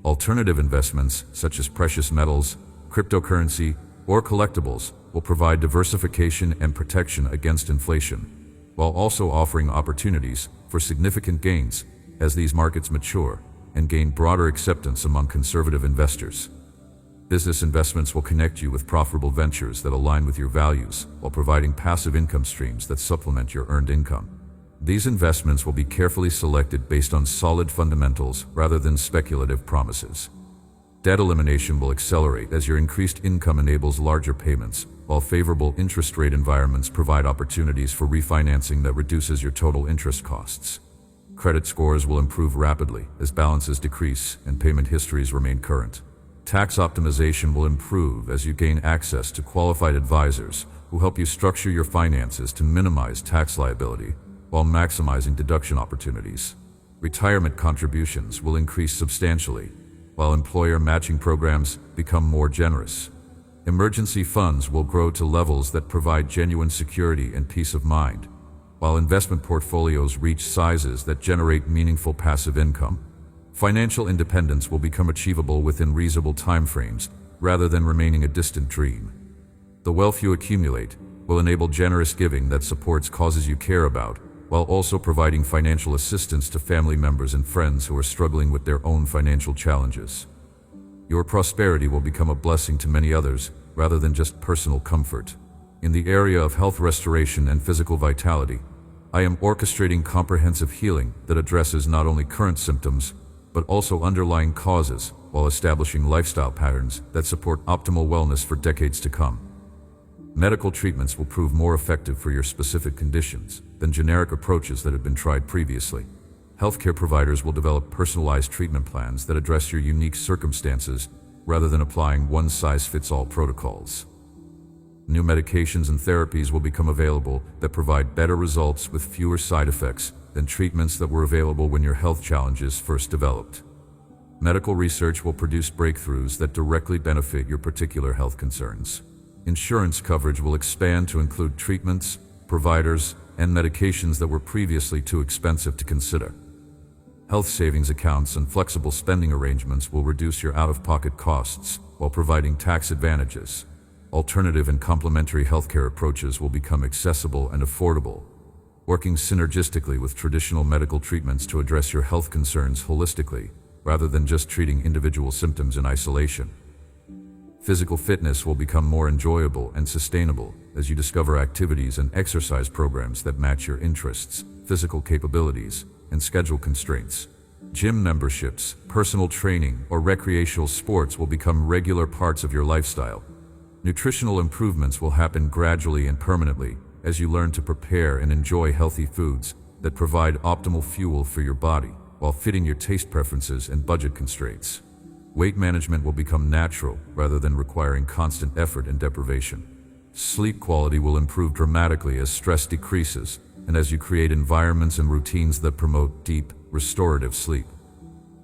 Alternative investments, such as precious metals, cryptocurrency, or collectibles, will provide diversification and protection against inflation, while also offering opportunities for significant gains as these markets mature and gain broader acceptance among conservative investors. Business investments will connect you with profitable ventures that align with your values while providing passive income streams that supplement your earned income. These investments will be carefully selected based on solid fundamentals rather than speculative promises. Debt elimination will accelerate as your increased income enables larger payments, while favorable interest rate environments provide opportunities for refinancing that reduces your total interest costs. Credit scores will improve rapidly as balances decrease and payment histories remain current. Tax optimization will improve as you gain access to qualified advisors who help you structure your finances to minimize tax liability while maximizing deduction opportunities. Retirement contributions will increase substantially, while employer matching programs become more generous. Emergency funds will grow to levels that provide genuine security and peace of mind, while investment portfolios reach sizes that generate meaningful passive income. Financial independence will become achievable within reasonable timeframes rather than remaining a distant dream. The wealth you accumulate will enable generous giving that supports causes you care about, while also providing financial assistance to family members and friends who are struggling with their own financial challenges. Your prosperity will become a blessing to many others rather than just personal comfort. In the area of health restoration and physical vitality, I am orchestrating comprehensive healing that addresses not only current symptoms, but also underlying causes, while establishing lifestyle patterns that support optimal wellness for decades to come. Medical treatments will prove more effective for your specific conditions than generic approaches that have been tried previously. Healthcare providers will develop personalized treatment plans that address your unique circumstances rather than applying one-size-fits-all protocols. New medications and therapies will become available that provide better results with fewer side effects than treatments that were available when your health challenges first developed. Medical research will produce breakthroughs that directly benefit your particular health concerns. Insurance coverage will expand to include treatments, providers, and medications that were previously too expensive to consider. Health savings accounts and flexible spending arrangements will reduce your out-of-pocket costs while providing tax advantages. Alternative and complementary healthcare approaches will become accessible and affordable, working synergistically with traditional medical treatments to address your health concerns holistically, rather than just treating individual symptoms in isolation. Physical fitness will become more enjoyable and sustainable as you discover activities and exercise programs that match your interests, physical capabilities, and schedule constraints. Gym memberships, personal training, or recreational sports will become regular parts of your lifestyle. Nutritional improvements will happen gradually and permanently as you learn to prepare and enjoy healthy foods that provide optimal fuel for your body while fitting your taste preferences and budget constraints. Weight management will become natural rather than requiring constant effort and deprivation. Sleep quality will improve dramatically as stress decreases and as you create environments and routines that promote deep, restorative sleep.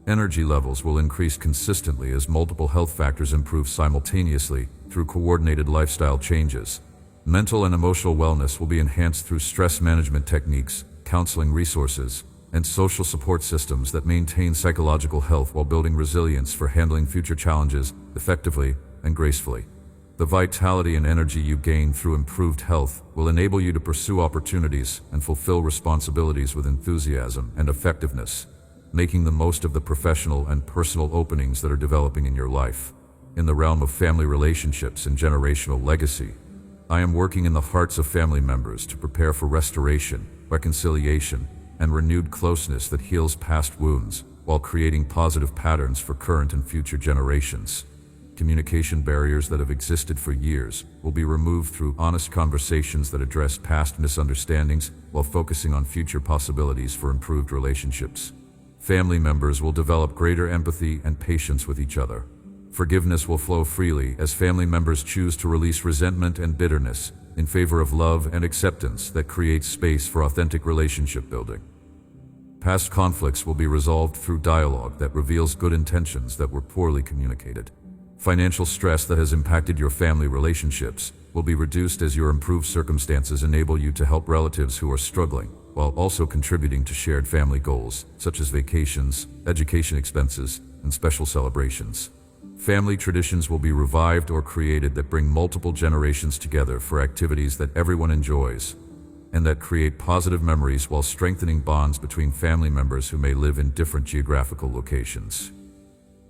Energy levels will increase consistently as multiple health factors improve simultaneously through coordinated lifestyle changes. Mental and emotional wellness will be enhanced through stress management techniques, counseling resources, and social support systems that maintain psychological health while building resilience for handling future challenges effectively and gracefully. The vitality and energy you gain through improved health will enable you to pursue opportunities and fulfill responsibilities with enthusiasm and effectiveness, making the most of the professional and personal openings that are developing in your life. In the realm of family relationships and generational legacy, I am working in the hearts of family members to prepare for restoration, reconciliation, and renewed closeness that heals past wounds while creating positive patterns for current and future generations. Communication barriers that have existed for years will be removed through honest conversations that address past misunderstandings while focusing on future possibilities for improved relationships. Family members will develop greater empathy and patience with each other. Forgiveness will flow freely as family members choose to release resentment and bitterness in favor of love and acceptance that creates space for authentic relationship building. Past conflicts will be resolved through dialogue that reveals good intentions that were poorly communicated. Financial stress that has impacted your family relationships will be reduced as your improved circumstances enable you to help relatives who are struggling, while also contributing to shared family goals, such as vacations, education expenses, and special celebrations. Family traditions will be revived or created that bring multiple generations together for activities that everyone enjoys, and that create positive memories while strengthening bonds between family members who may live in different geographical locations.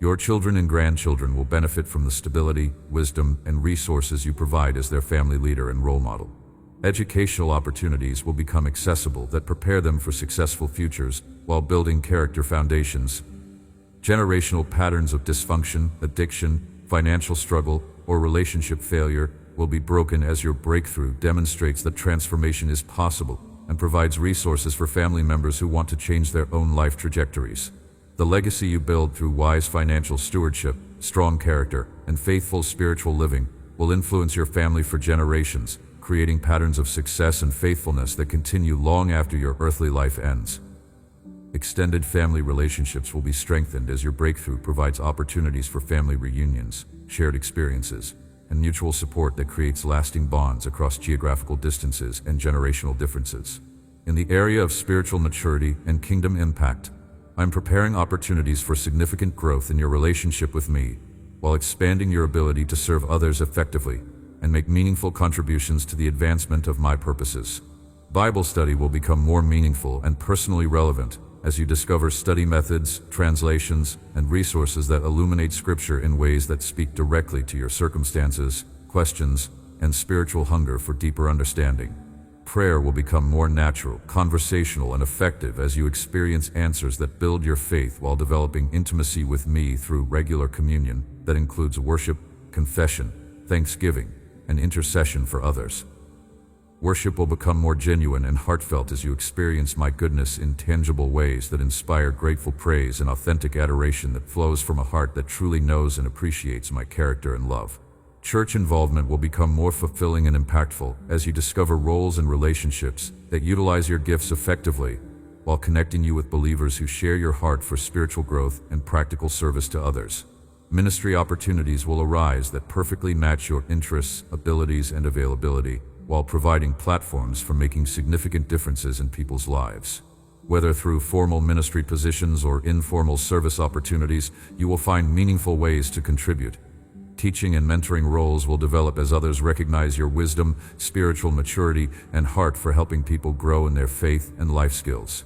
Your children and grandchildren will benefit from the stability, wisdom, and resources you provide as their family leader and role model. Educational opportunities will become accessible that prepare them for successful futures while building character foundations. Generational patterns of dysfunction, addiction, financial struggle, or relationship failure will be broken as your breakthrough demonstrates that transformation is possible and provides resources for family members who want to change their own life trajectories. The legacy you build through wise financial stewardship, strong character, and faithful spiritual living will influence your family for generations, creating patterns of success and faithfulness that continue long after your earthly life ends. Extended family relationships will be strengthened as your breakthrough provides opportunities for family reunions, shared experiences, and mutual support that creates lasting bonds across geographical distances and generational differences. In the area of spiritual maturity and kingdom impact, I'm preparing opportunities for significant growth in your relationship with me, while expanding your ability to serve others effectively and make meaningful contributions to the advancement of my purposes. Bible study will become more meaningful and personally relevant as you discover study methods, translations, and resources that illuminate Scripture in ways that speak directly to your circumstances, questions, and spiritual hunger for deeper understanding. Prayer will become more natural, conversational, and effective as you experience answers that build your faith while developing intimacy with me through regular communion that includes worship, confession, thanksgiving, and intercession for others. Worship will become more genuine and heartfelt as you experience my goodness in tangible ways that inspire grateful praise and authentic adoration that flows from a heart that truly knows and appreciates my character and love. Church involvement will become more fulfilling and impactful as you discover roles and relationships that utilize your gifts effectively while connecting you with believers who share your heart for spiritual growth and practical service to others. Ministry opportunities will arise that perfectly match your interests, abilities, and availability, while providing platforms for making significant differences in people's lives. Whether through formal ministry positions or informal service opportunities, you will find meaningful ways to contribute. Teaching and mentoring roles will develop as others recognize your wisdom, spiritual maturity, and heart for helping people grow in their faith and life skills.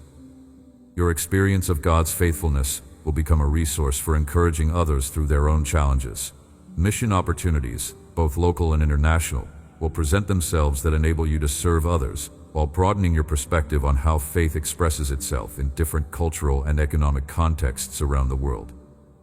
Your experience of God's faithfulness will become a resource for encouraging others through their own challenges. Mission opportunities, both local and international, will present themselves that enable you to serve others, while broadening your perspective on how faith expresses itself in different cultural and economic contexts around the world.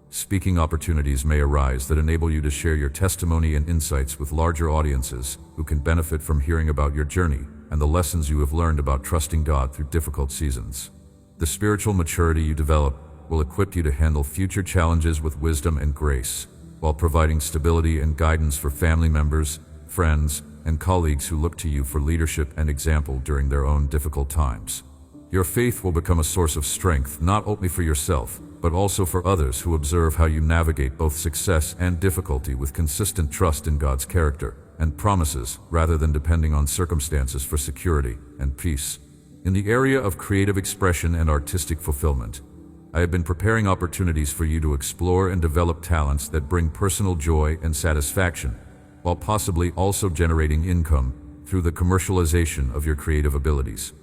Speaking opportunities may arise that enable you to share your testimony and insights with larger audiences who can benefit from hearing about your journey and the lessons you have learned about trusting God through difficult seasons. The spiritual maturity you develop will equip you to handle future challenges with wisdom and grace, while providing stability and guidance for family members, friends, and colleagues who look to you for leadership and example during their own difficult times. Your faith will become a source of strength not only for yourself, but also for others who observe how you navigate both success and difficulty with consistent trust in God's character and promises rather than depending on circumstances for security and peace. In the area of creative expression and artistic fulfillment, I have been preparing opportunities for you to explore and develop talents that bring personal joy and satisfaction, while possibly also generating income through the commercialization of your creative abilities.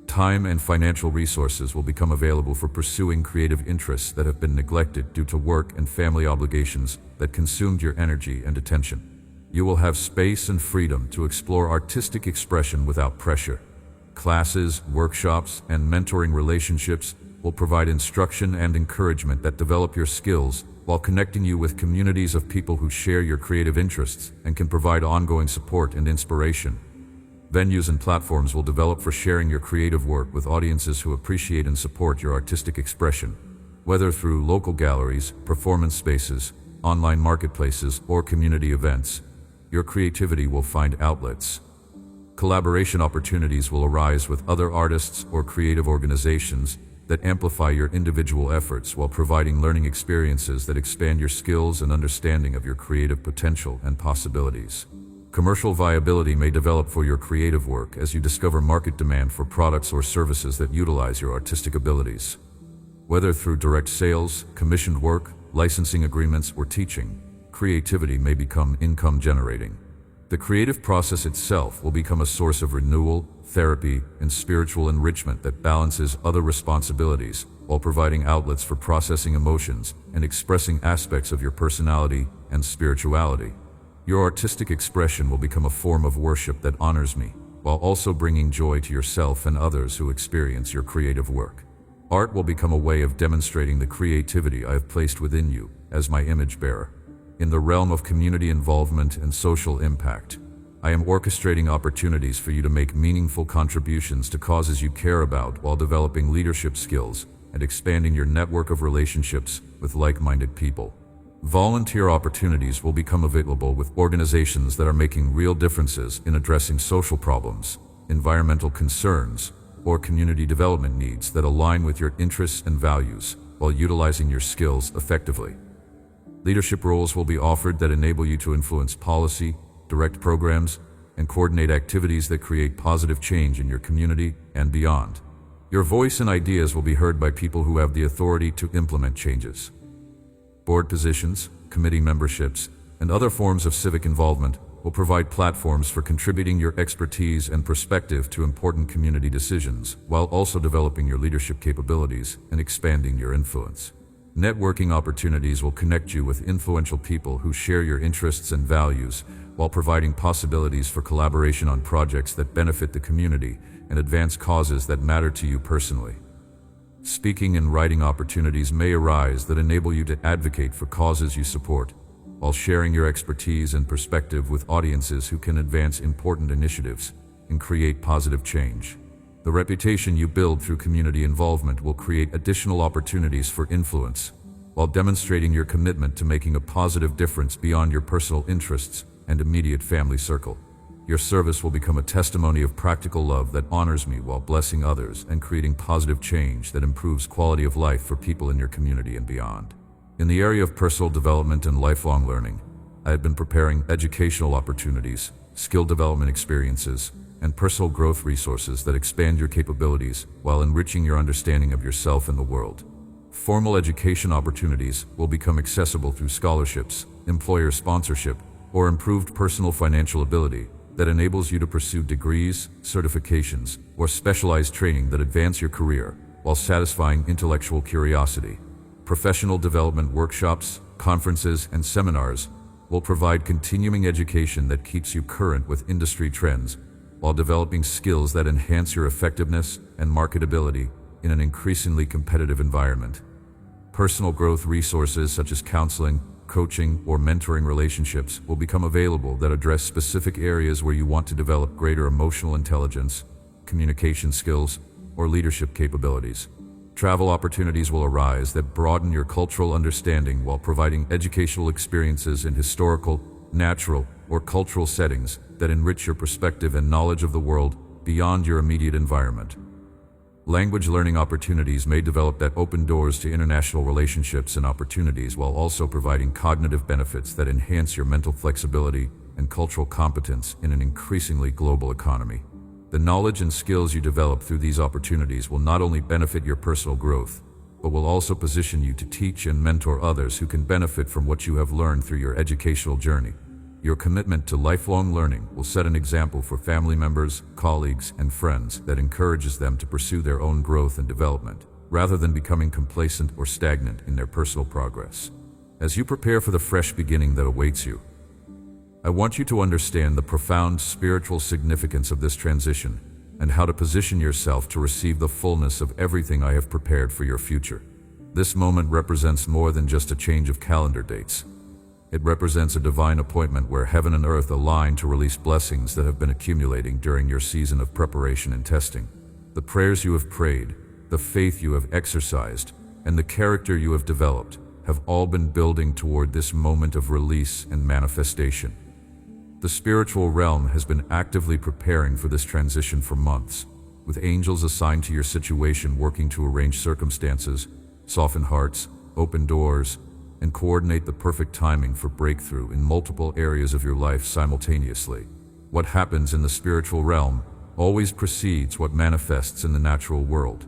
Time and financial resources will become available for pursuing creative interests that have been neglected due to work and family obligations that consumed your energy and attention. You will have space and freedom to explore artistic expression without pressure. Classes, workshops, and mentoring relationships will provide instruction and encouragement that develop your skills while connecting you with communities of people who share your creative interests and can provide ongoing support and inspiration. Venues and platforms will develop for sharing your creative work with audiences who appreciate and support your artistic expression. Whether through local galleries, performance spaces, online marketplaces, or community events, your creativity will find outlets. Collaboration opportunities will arise with other artists or creative organizations that amplify your individual efforts while providing learning experiences that expand your skills and understanding of your creative potential and possibilities. Commercial viability may develop for your creative work as you discover market demand for products or services that utilize your artistic abilities. Whether through direct sales, commissioned work, licensing agreements, or teaching, creativity may become income generating. The creative process itself will become a source of renewal, therapy, and spiritual enrichment that balances other responsibilities while providing outlets for processing emotions and expressing aspects of your personality and spirituality. Your artistic expression will become a form of worship that honors me, while also bringing joy to yourself and others who experience your creative work. Art will become a way of demonstrating the creativity I have placed within you as my image bearer. In the realm of community involvement and social impact, I am orchestrating opportunities for you to make meaningful contributions to causes you care about while developing leadership skills and expanding your network of relationships with like-minded people. Volunteer opportunities will become available with organizations that are making real differences in addressing social problems, environmental concerns, or community development needs that align with your interests and values while utilizing your skills effectively. Leadership roles will be offered that enable you to influence policy, direct programs, and coordinate activities that create positive change in your community and beyond. Your voice and ideas will be heard by people who have the authority to implement changes. Board positions, committee memberships, and other forms of civic involvement will provide platforms for contributing your expertise and perspective to important community decisions, while also developing your leadership capabilities and expanding your influence. Networking opportunities will connect you with influential people who share your interests and values, while providing possibilities for collaboration on projects that benefit the community and advance causes that matter to you personally. Speaking and writing opportunities may arise that enable you to advocate for causes you support, while sharing your expertise and perspective with audiences who can advance important initiatives and create positive change. The reputation you build through community involvement will create additional opportunities for influence, while demonstrating your commitment to making a positive difference beyond your personal interests and immediate family circle. Your service will become a testimony of practical love that honors me while blessing others and creating positive change that improves quality of life for people in your community and beyond. In the area of personal development and lifelong learning, I have been preparing educational opportunities, skill development experiences, and personal growth resources that expand your capabilities while enriching your understanding of yourself and the world. Formal education opportunities will become accessible through scholarships, employer sponsorship, or improved personal financial ability that enables you to pursue degrees, certifications, or specialized training that advance your career while satisfying intellectual curiosity. Professional development workshops, conferences, and seminars will provide continuing education that keeps you current with industry trends while developing skills that enhance your effectiveness and marketability in an increasingly competitive environment. Personal growth resources such as counseling, coaching, or mentoring relationships will become available that address specific areas where you want to develop greater emotional intelligence, communication skills, or leadership capabilities. Travel opportunities will arise that broaden your cultural understanding while providing educational experiences in historical, natural, or cultural settings that enrich your perspective and knowledge of the world beyond your immediate environment. Language learning opportunities may develop that open doors to international relationships and opportunities while also providing cognitive benefits that enhance your mental flexibility and cultural competence in an increasingly global economy. The knowledge and skills you develop through these opportunities will not only benefit your personal growth, but will also position you to teach and mentor others who can benefit from what you have learned through your educational journey. Your commitment to lifelong learning will set an example for family members, colleagues, and friends that encourages them to pursue their own growth and development, rather than becoming complacent or stagnant in their personal progress. As you prepare for the fresh beginning that awaits you, I want you to understand the profound spiritual significance of this transition and how to position yourself to receive the fullness of everything I have prepared for your future. This moment represents more than just a change of calendar dates. It represents a divine appointment where heaven and earth align to release blessings that have been accumulating during your season of preparation and testing. The prayers you have prayed, the faith you have exercised, and the character you have developed have all been building toward this moment of release and manifestation. The spiritual realm has been actively preparing for this transition for months, with angels assigned to your situation working to arrange circumstances, soften hearts, open doors, and coordinate the perfect timing for breakthrough in multiple areas of your life simultaneously. What happens in the spiritual realm always precedes what manifests in the natural world.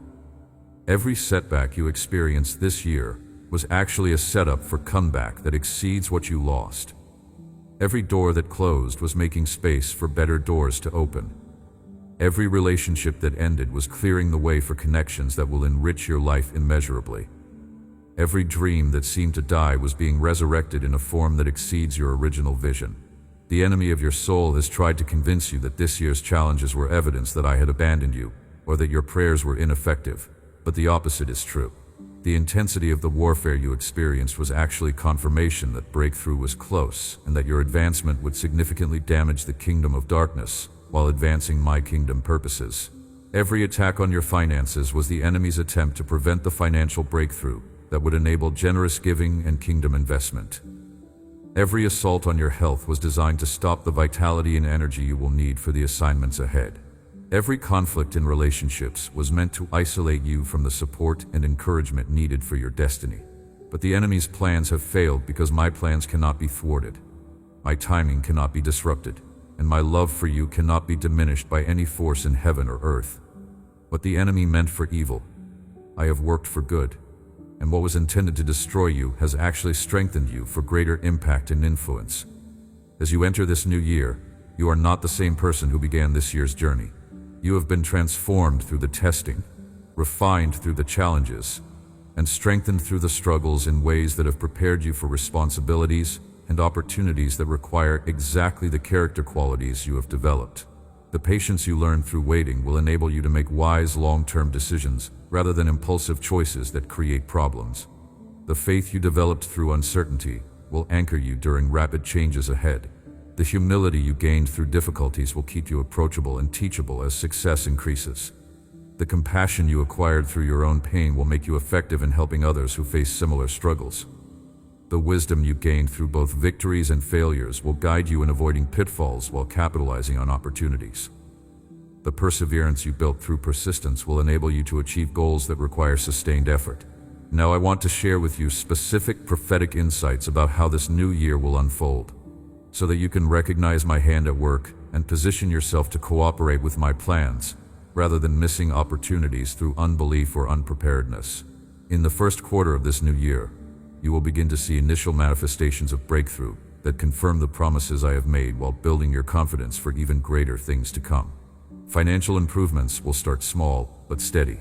Every setback you experience this year was actually a setup for comeback that exceeds what you lost. Every door that closed was making space for better doors to open. Every relationship that ended was clearing the way for connections that will enrich your life immeasurably. Every dream that seemed to die was being resurrected in a form that exceeds your original vision. The enemy of your soul has tried to convince you that this year's challenges were evidence that I had abandoned you, or that your prayers were ineffective, but the opposite is true. The intensity of the warfare you experienced was actually confirmation that breakthrough was close, and that your advancement would significantly damage the kingdom of darkness, while advancing my kingdom purposes. Every attack on your finances was the enemy's attempt to prevent the financial breakthrough that would enable generous giving and kingdom investment. Every assault on your health was designed to stop the vitality and energy you will need for the assignments ahead. Every conflict in relationships was meant to isolate you from the support and encouragement needed for your destiny. But the enemy's plans have failed because my plans cannot be thwarted. My timing cannot be disrupted, and my love for you cannot be diminished by any force in heaven or earth. What the enemy meant for evil, I have worked for good, and what was intended to destroy you has actually strengthened you for greater impact and influence. As you enter this new year, you are not the same person who began this year's journey. You have been transformed through the testing, refined through the challenges, and strengthened through the struggles in ways that have prepared you for responsibilities and opportunities that require exactly the character qualities you have developed. The patience you learn through waiting will enable you to make wise long-term decisions rather than impulsive choices that create problems. The faith you developed through uncertainty will anchor you during rapid changes ahead. The humility you gained through difficulties will keep you approachable and teachable as success increases. The compassion you acquired through your own pain will make you effective in helping others who face similar struggles. The wisdom you gained through both victories and failures will guide you in avoiding pitfalls while capitalizing on opportunities. The perseverance you built through persistence will enable you to achieve goals that require sustained effort. Now I want to share with you specific prophetic insights about how this new year will unfold, so that you can recognize my hand at work and position yourself to cooperate with my plans, rather than missing opportunities through unbelief or unpreparedness. In the first quarter of this new year, you will begin to see initial manifestations of breakthrough that confirm the promises I have made while building your confidence for even greater things to come. Financial improvements will start small but steady,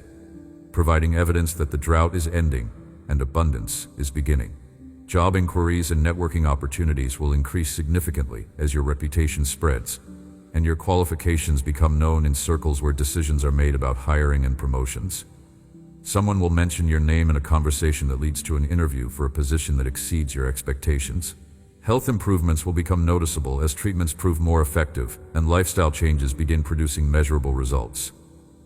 providing evidence that the drought is ending and abundance is beginning. Job inquiries and networking opportunities will increase significantly as your reputation spreads, and your qualifications become known in circles where decisions are made about hiring and promotions. Someone will mention your name in a conversation that leads to an interview for a position that exceeds your expectations. Health improvements will become noticeable as treatments prove more effective and lifestyle changes begin producing measurable results.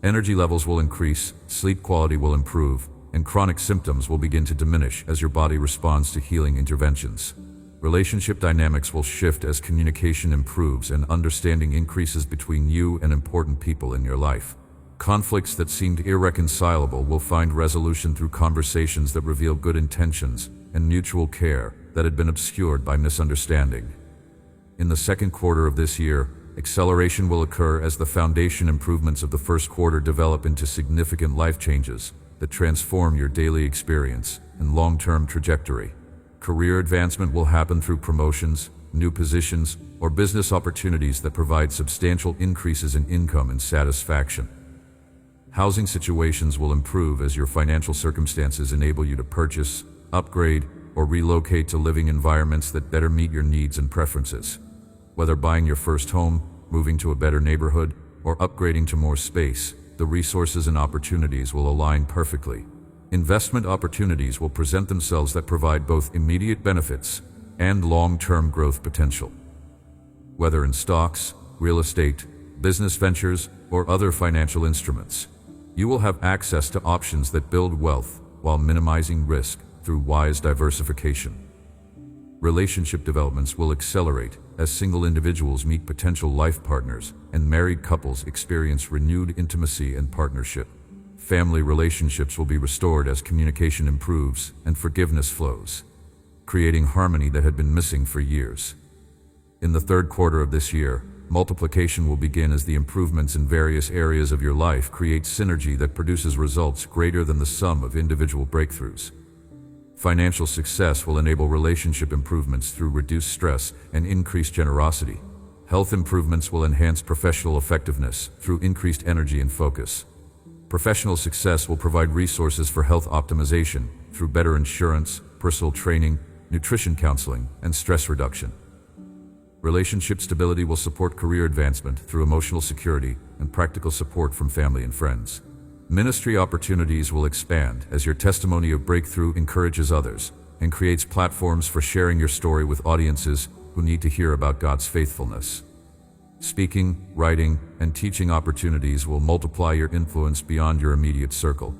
Energy levels will increase, sleep quality will improve, and chronic symptoms will begin to diminish as your body responds to healing interventions. Relationship dynamics will shift as communication improves and understanding increases between you and important people in your life. Conflicts that seemed irreconcilable will find resolution through conversations that reveal good intentions and mutual care that had been obscured by misunderstanding. In the second quarter of this year, acceleration will occur as the foundation improvements of the first quarter develop into significant life changes that transform your daily experience and long-term trajectory. Career advancement will happen through promotions, new positions, or business opportunities that provide substantial increases in income and satisfaction. Housing situations will improve as your financial circumstances enable you to purchase, upgrade, or relocate to living environments that better meet your needs and preferences. Whether buying your first home, moving to a better neighborhood, or upgrading to more space, the resources and opportunities will align perfectly. Investment opportunities will present themselves that provide both immediate benefits and long-term growth potential. Whether in stocks, real estate, business ventures, or other financial instruments, you will have access to options that build wealth while minimizing risk through wise diversification. Relationship developments will accelerate as single individuals meet potential life partners and married couples experience renewed intimacy and partnership. Family relationships will be restored as communication improves and forgiveness flows, creating harmony that had been missing for years. In the third quarter of this year, multiplication will begin as the improvements in various areas of your life create synergy that produces results greater than the sum of individual breakthroughs. Financial success will enable relationship improvements through reduced stress and increased generosity. Health improvements will enhance professional effectiveness through increased energy and focus. Professional success will provide resources for health optimization through better insurance, personal training, nutrition counseling, and stress reduction. Relationship stability will support career advancement through emotional security and practical support from family and friends. Ministry opportunities will expand as your testimony of breakthrough encourages others and creates platforms for sharing your story with audiences who need to hear about God's faithfulness. Speaking, writing, and teaching opportunities will multiply your influence beyond your immediate circle.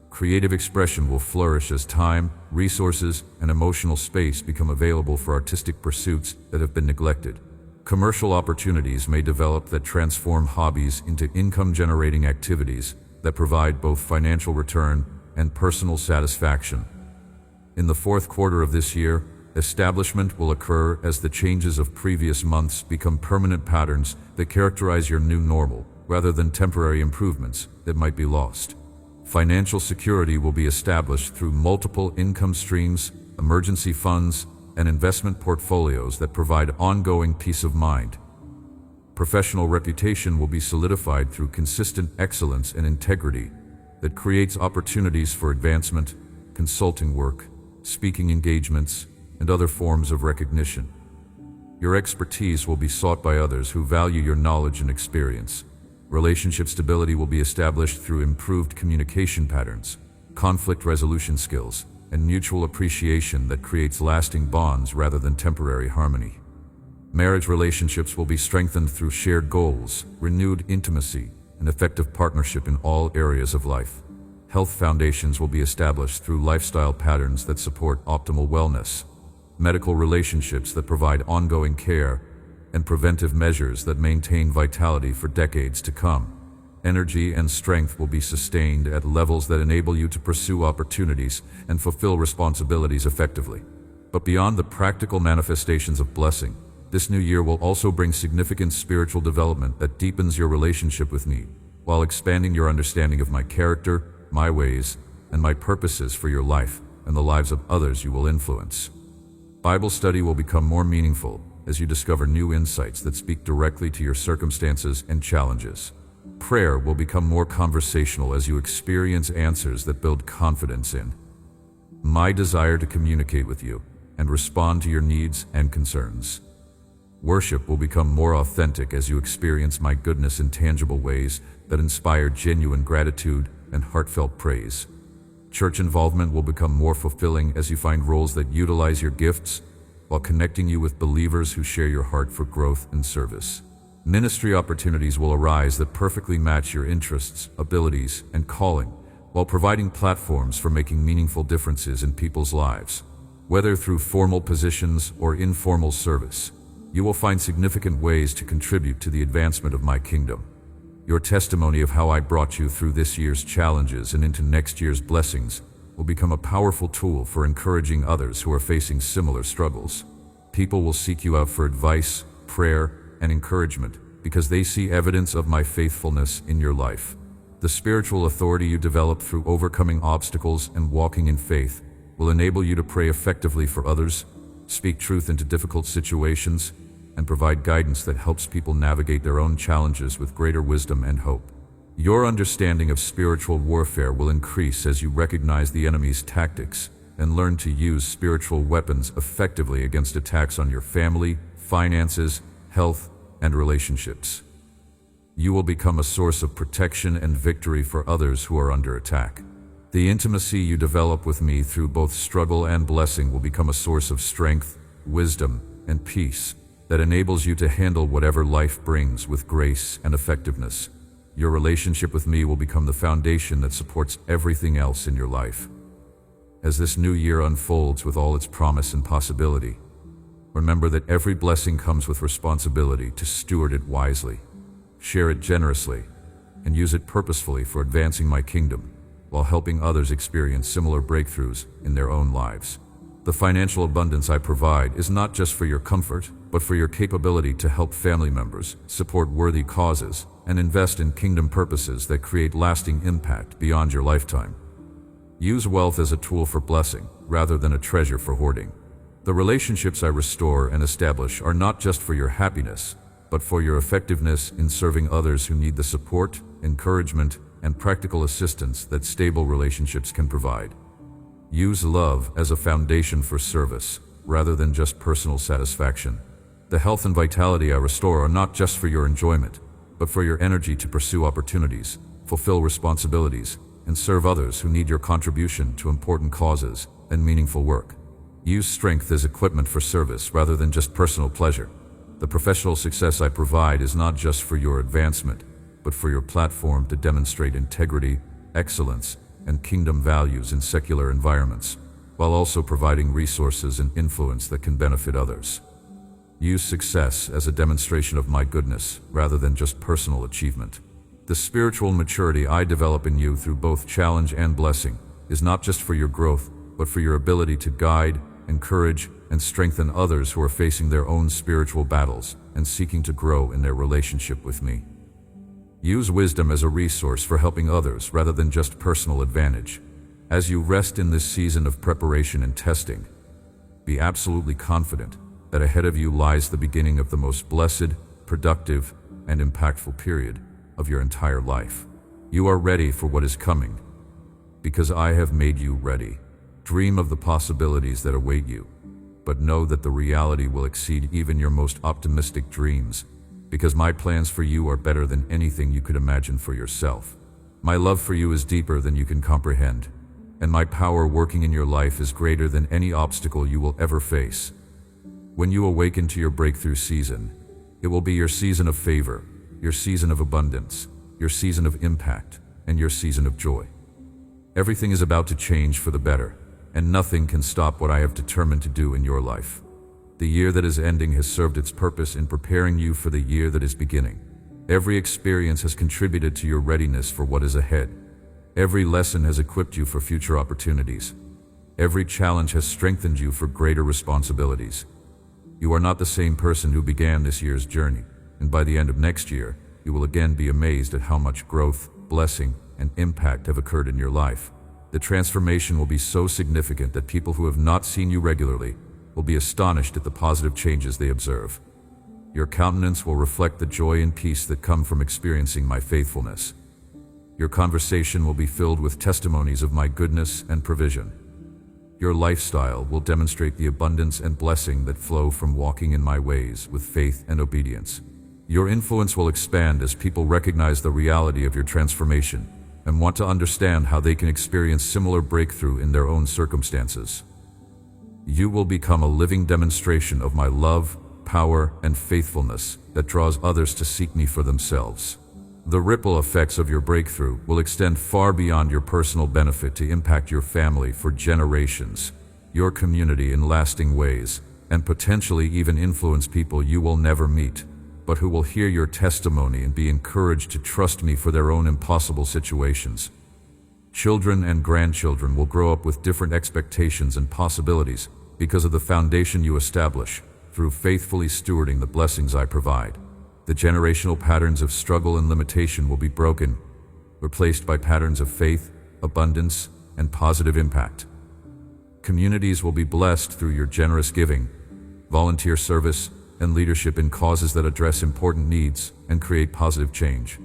Creative expression will flourish as time, resources, and emotional space become available for artistic pursuits that have been neglected. Commercial opportunities may develop that transform hobbies into income-generating activities that provide both financial return and personal satisfaction. In the fourth quarter of this year, establishment will occur as the changes of previous months become permanent patterns that characterize your new normal, rather than temporary improvements that might be lost. Financial security will be established through multiple income streams, emergency funds, and investment portfolios that provide ongoing peace of mind. Professional reputation will be solidified through consistent excellence and integrity that creates opportunities for advancement, consulting work, speaking engagements, and other forms of recognition. Your expertise will be sought by others who value your knowledge and experience. Relationship stability will be established through improved communication patterns, conflict resolution skills, and mutual appreciation that creates lasting bonds rather than temporary harmony. Marriage relationships will be strengthened through shared goals, renewed intimacy, and effective partnership in all areas of life. Health foundations will be established through lifestyle patterns that support optimal wellness, medical relationships that provide ongoing care, and preventive measures that maintain vitality for decades to come. Energy and strength will be sustained at levels that enable you to pursue opportunities and fulfill responsibilities effectively. But beyond the practical manifestations of blessing, this new year will also bring significant spiritual development that deepens your relationship with me, while expanding your understanding of my character, my ways, and my purposes for your life and the lives of others you will influence. Bible study will become more meaningful as you discover new insights that speak directly to your circumstances and challenges. Prayer will become more conversational as you experience answers that build confidence in my desire to communicate with you and respond to your needs and concerns. Worship will become more authentic as you experience my goodness in tangible ways that inspire genuine gratitude and heartfelt praise. Church involvement will become more fulfilling as you find roles that utilize your gifts while connecting you with believers who share your heart for growth and service. Ministry opportunities will arise that perfectly match your interests, abilities, and calling, while providing platforms for making meaningful differences in people's lives. Whether through formal positions or informal service, you will find significant ways to contribute to the advancement of my kingdom. Your testimony of how I brought you through this year's challenges and into next year's blessings will become a powerful tool for encouraging others who are facing similar struggles. People will seek you out for advice, prayer, and encouragement because they see evidence of my faithfulness in your life. The spiritual authority you develop through overcoming obstacles and walking in faith will enable you to pray effectively for others, speak truth into difficult situations, and provide guidance that helps people navigate their own challenges with greater wisdom and hope. Your understanding of spiritual warfare will increase as you recognize the enemy's tactics and learn to use spiritual weapons effectively against attacks on your family, finances, health, and relationships. You will become a source of protection and victory for others who are under attack. The intimacy you develop with me through both struggle and blessing will become a source of strength, wisdom, and peace that enables you to handle whatever life brings with grace and effectiveness. Your relationship with me will become the foundation that supports everything else in your life. As this new year unfolds with all its promise and possibility, remember that every blessing comes with responsibility to steward it wisely, share it generously, and use it purposefully for advancing my kingdom, while helping others experience similar breakthroughs in their own lives. The financial abundance I provide is not just for your comfort, but for your capability to help family members, support worthy causes, and invest in kingdom purposes that create lasting impact beyond your lifetime. Use wealth as a tool for blessing, rather than a treasure for hoarding. The relationships I restore and establish are not just for your happiness, but for your effectiveness in serving others who need the support, encouragement, and practical assistance that stable relationships can provide. Use love as a foundation for service, rather than just personal satisfaction. The health and vitality I restore are not just for your enjoyment, but for your energy to pursue opportunities, fulfill responsibilities, and serve others who need your contribution to important causes and meaningful work. Use strength as equipment for service rather than just personal pleasure. The professional success I provide is not just for your advancement, but for your platform to demonstrate integrity, excellence, and kingdom values in secular environments, while also providing resources and influence that can benefit others. Use success as a demonstration of my goodness rather than just personal achievement. The spiritual maturity I develop in you through both challenge and blessing is not just for your growth, but for your ability to guide, encourage, and strengthen others who are facing their own spiritual battles and seeking to grow in their relationship with me. Use wisdom as a resource for helping others rather than just personal advantage. As you rest in this season of preparation and testing, be absolutely confident that ahead of you lies the beginning of the most blessed, productive, and impactful period of your entire life. You are ready for what is coming, because I have made you ready. Dream of the possibilities that await you, but know that the reality will exceed even your most optimistic dreams, because my plans for you are better than anything you could imagine for yourself. My love for you is deeper than you can comprehend, and my power working in your life is greater than any obstacle you will ever face. When you awaken to your breakthrough season, it will be your season of favor, your season of abundance, your season of impact, and your season of joy. Everything is about to change for the better, and nothing can stop what I have determined to do in your life. The year that is ending has served its purpose in preparing you for the year that is beginning. Every experience has contributed to your readiness for what is ahead. Every lesson has equipped you for future opportunities. Every challenge has strengthened you for greater responsibilities. You are not the same person who began this year's journey, and by the end of next year, you will again be amazed at how much growth, blessing, and impact have occurred in your life. The transformation will be so significant that people who have not seen you regularly will be astonished at the positive changes they observe. Your countenance will reflect the joy and peace that come from experiencing my faithfulness. Your conversation will be filled with testimonies of my goodness and provision. Your lifestyle will demonstrate the abundance and blessing that flow from walking in my ways with faith and obedience. Your influence will expand as people recognize the reality of your transformation and want to understand how they can experience similar breakthrough in their own circumstances. You will become a living demonstration of my love, power, and faithfulness that draws others to seek me for themselves. The ripple effects of your breakthrough will extend far beyond your personal benefit to impact your family for generations, your community in lasting ways, and potentially even influence people you will never meet, but who will hear your testimony and be encouraged to trust me for their own impossible situations. Children and grandchildren will grow up with different expectations and possibilities because of the foundation you establish through faithfully stewarding the blessings I provide. The generational patterns of struggle and limitation will be broken, replaced by patterns of faith, abundance, and positive impact. Communities will be blessed through your generous giving, volunteer service, and leadership in causes that address important needs and create positive change.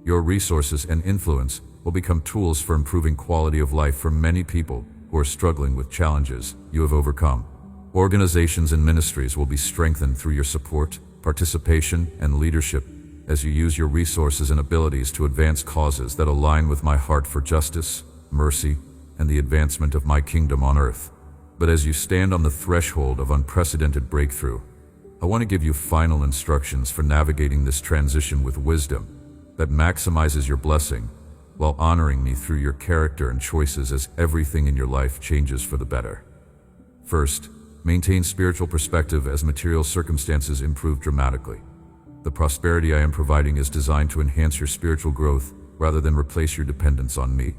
Your resources and influence will become tools for improving quality of life for many people who are struggling with challenges you have overcome. Organizations and ministries will be strengthened through your support, participation, and leadership as you use your resources and abilities to advance causes that align with my heart for justice, mercy, and the advancement of my kingdom on earth. But as you stand on the threshold of unprecedented breakthrough, I want to give you final instructions for navigating this transition with wisdom that maximizes your blessing while honoring me through your character and choices as everything in your life changes for the better. First, maintain spiritual perspective as material circumstances improve dramatically. The prosperity I am providing is designed to enhance your spiritual growth rather than replace your dependence on me.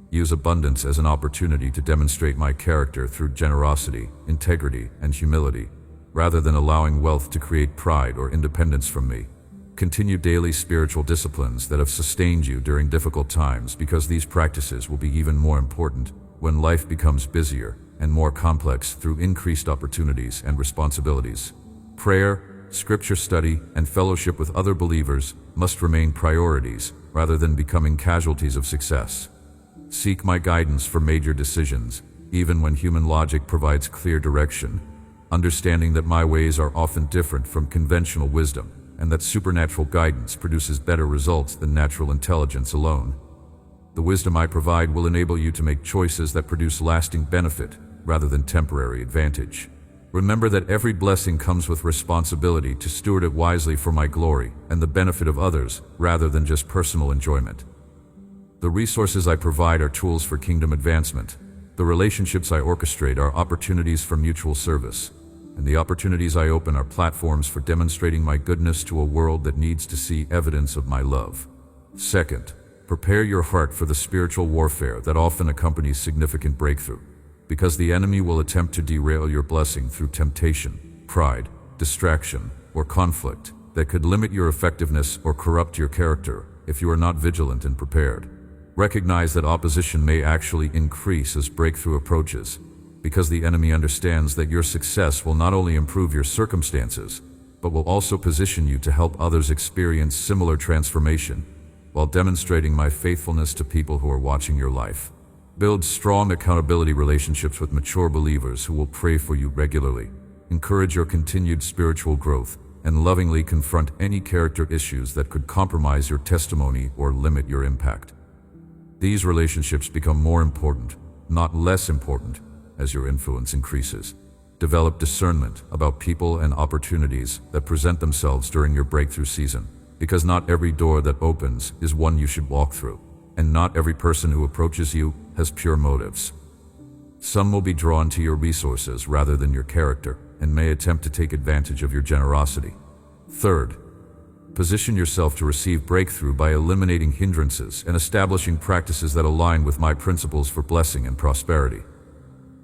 Use abundance as an opportunity to demonstrate my character through generosity, integrity, and humility, rather than allowing wealth to create pride or independence from me. Continue daily spiritual disciplines that have sustained you during difficult times, because these practices will be even more important when life becomes busier and more complex through increased opportunities and responsibilities. Prayer, scripture study, and fellowship with other believers must remain priorities rather than becoming casualties of success. Seek my guidance for major decisions, even when human logic provides clear direction, understanding that my ways are often different from conventional wisdom, and that supernatural guidance produces better results than natural intelligence alone. The wisdom I provide will enable you to make choices that produce lasting benefit rather than temporary advantage. Remember that every blessing comes with responsibility to steward it wisely for my glory and the benefit of others rather than just personal enjoyment. The resources I provide are tools for kingdom advancement. The relationships I orchestrate are opportunities for mutual service, and the opportunities I open are platforms for demonstrating my goodness to a world that needs to see evidence of my love. Second, prepare your heart for the spiritual warfare that often accompanies significant breakthrough, because the enemy will attempt to derail your blessing through temptation, pride, distraction, or conflict that could limit your effectiveness or corrupt your character if you are not vigilant and prepared. Recognize that opposition may actually increase as breakthrough approaches, because the enemy understands that your success will not only improve your circumstances, but will also position you to help others experience similar transformation, while demonstrating my faithfulness to people who are watching your life. Build strong accountability relationships with mature believers who will pray for you regularly. Encourage your continued spiritual growth, and lovingly confront any character issues that could compromise your testimony or limit your impact. These relationships become more important, not less important, as your influence increases. Develop discernment about people and opportunities that present themselves during your breakthrough season, because not every door that opens is one you should walk through, and not every person who approaches you has pure motives. Some will be drawn to your resources rather than your character, and may attempt to take advantage of your generosity. Third, position yourself to receive breakthrough by eliminating hindrances and establishing practices that align with my principles for blessing and prosperity.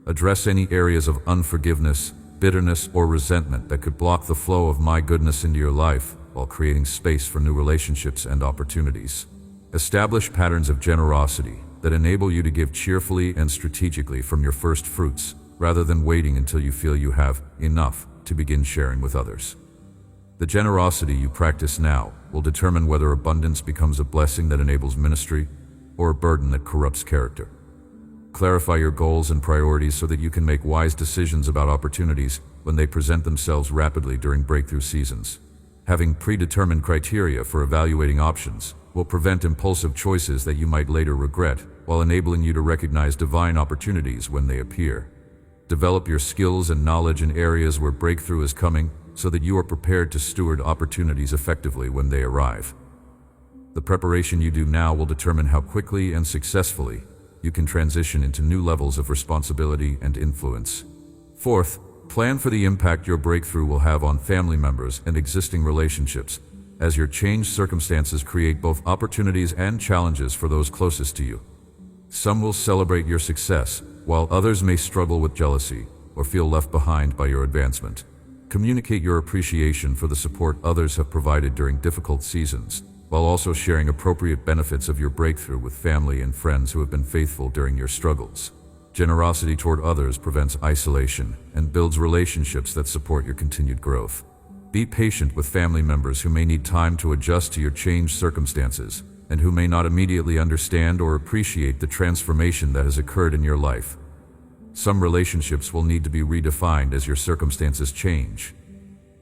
Address any areas of unforgiveness, bitterness, or resentment that could block the flow of my goodness into your life, while creating space for new relationships and opportunities. Establish patterns of generosity that enable you to give cheerfully and strategically from your first fruits, rather than waiting until you feel you have enough to begin sharing with others. The generosity you practice now will determine whether abundance becomes a blessing that enables ministry or a burden that corrupts character. Clarify your goals and priorities so that you can make wise decisions about opportunities when they present themselves rapidly during breakthrough seasons. Having predetermined criteria for evaluating options will prevent impulsive choices that you might later regret, while enabling you to recognize divine opportunities when they appear. Develop your skills and knowledge in areas where breakthrough is coming, so that you are prepared to steward opportunities effectively when they arrive. The preparation you do now will determine how quickly and successfully you can transition into new levels of responsibility and influence. Fourth, plan for the impact your breakthrough will have on family members and existing relationships, as your changed circumstances create both opportunities and challenges for those closest to you. Some will celebrate your success, while others may struggle with jealousy or feel left behind by your advancement. Communicate your appreciation for the support others have provided during difficult seasons, while also sharing appropriate benefits of your breakthrough with family and friends who have been faithful during your struggles. Generosity toward others prevents isolation and builds relationships that support your continued growth. Be patient with family members who may need time to adjust to your changed circumstances, and who may not immediately understand or appreciate the transformation that has occurred in your life. Some relationships will need to be redefined as your circumstances change,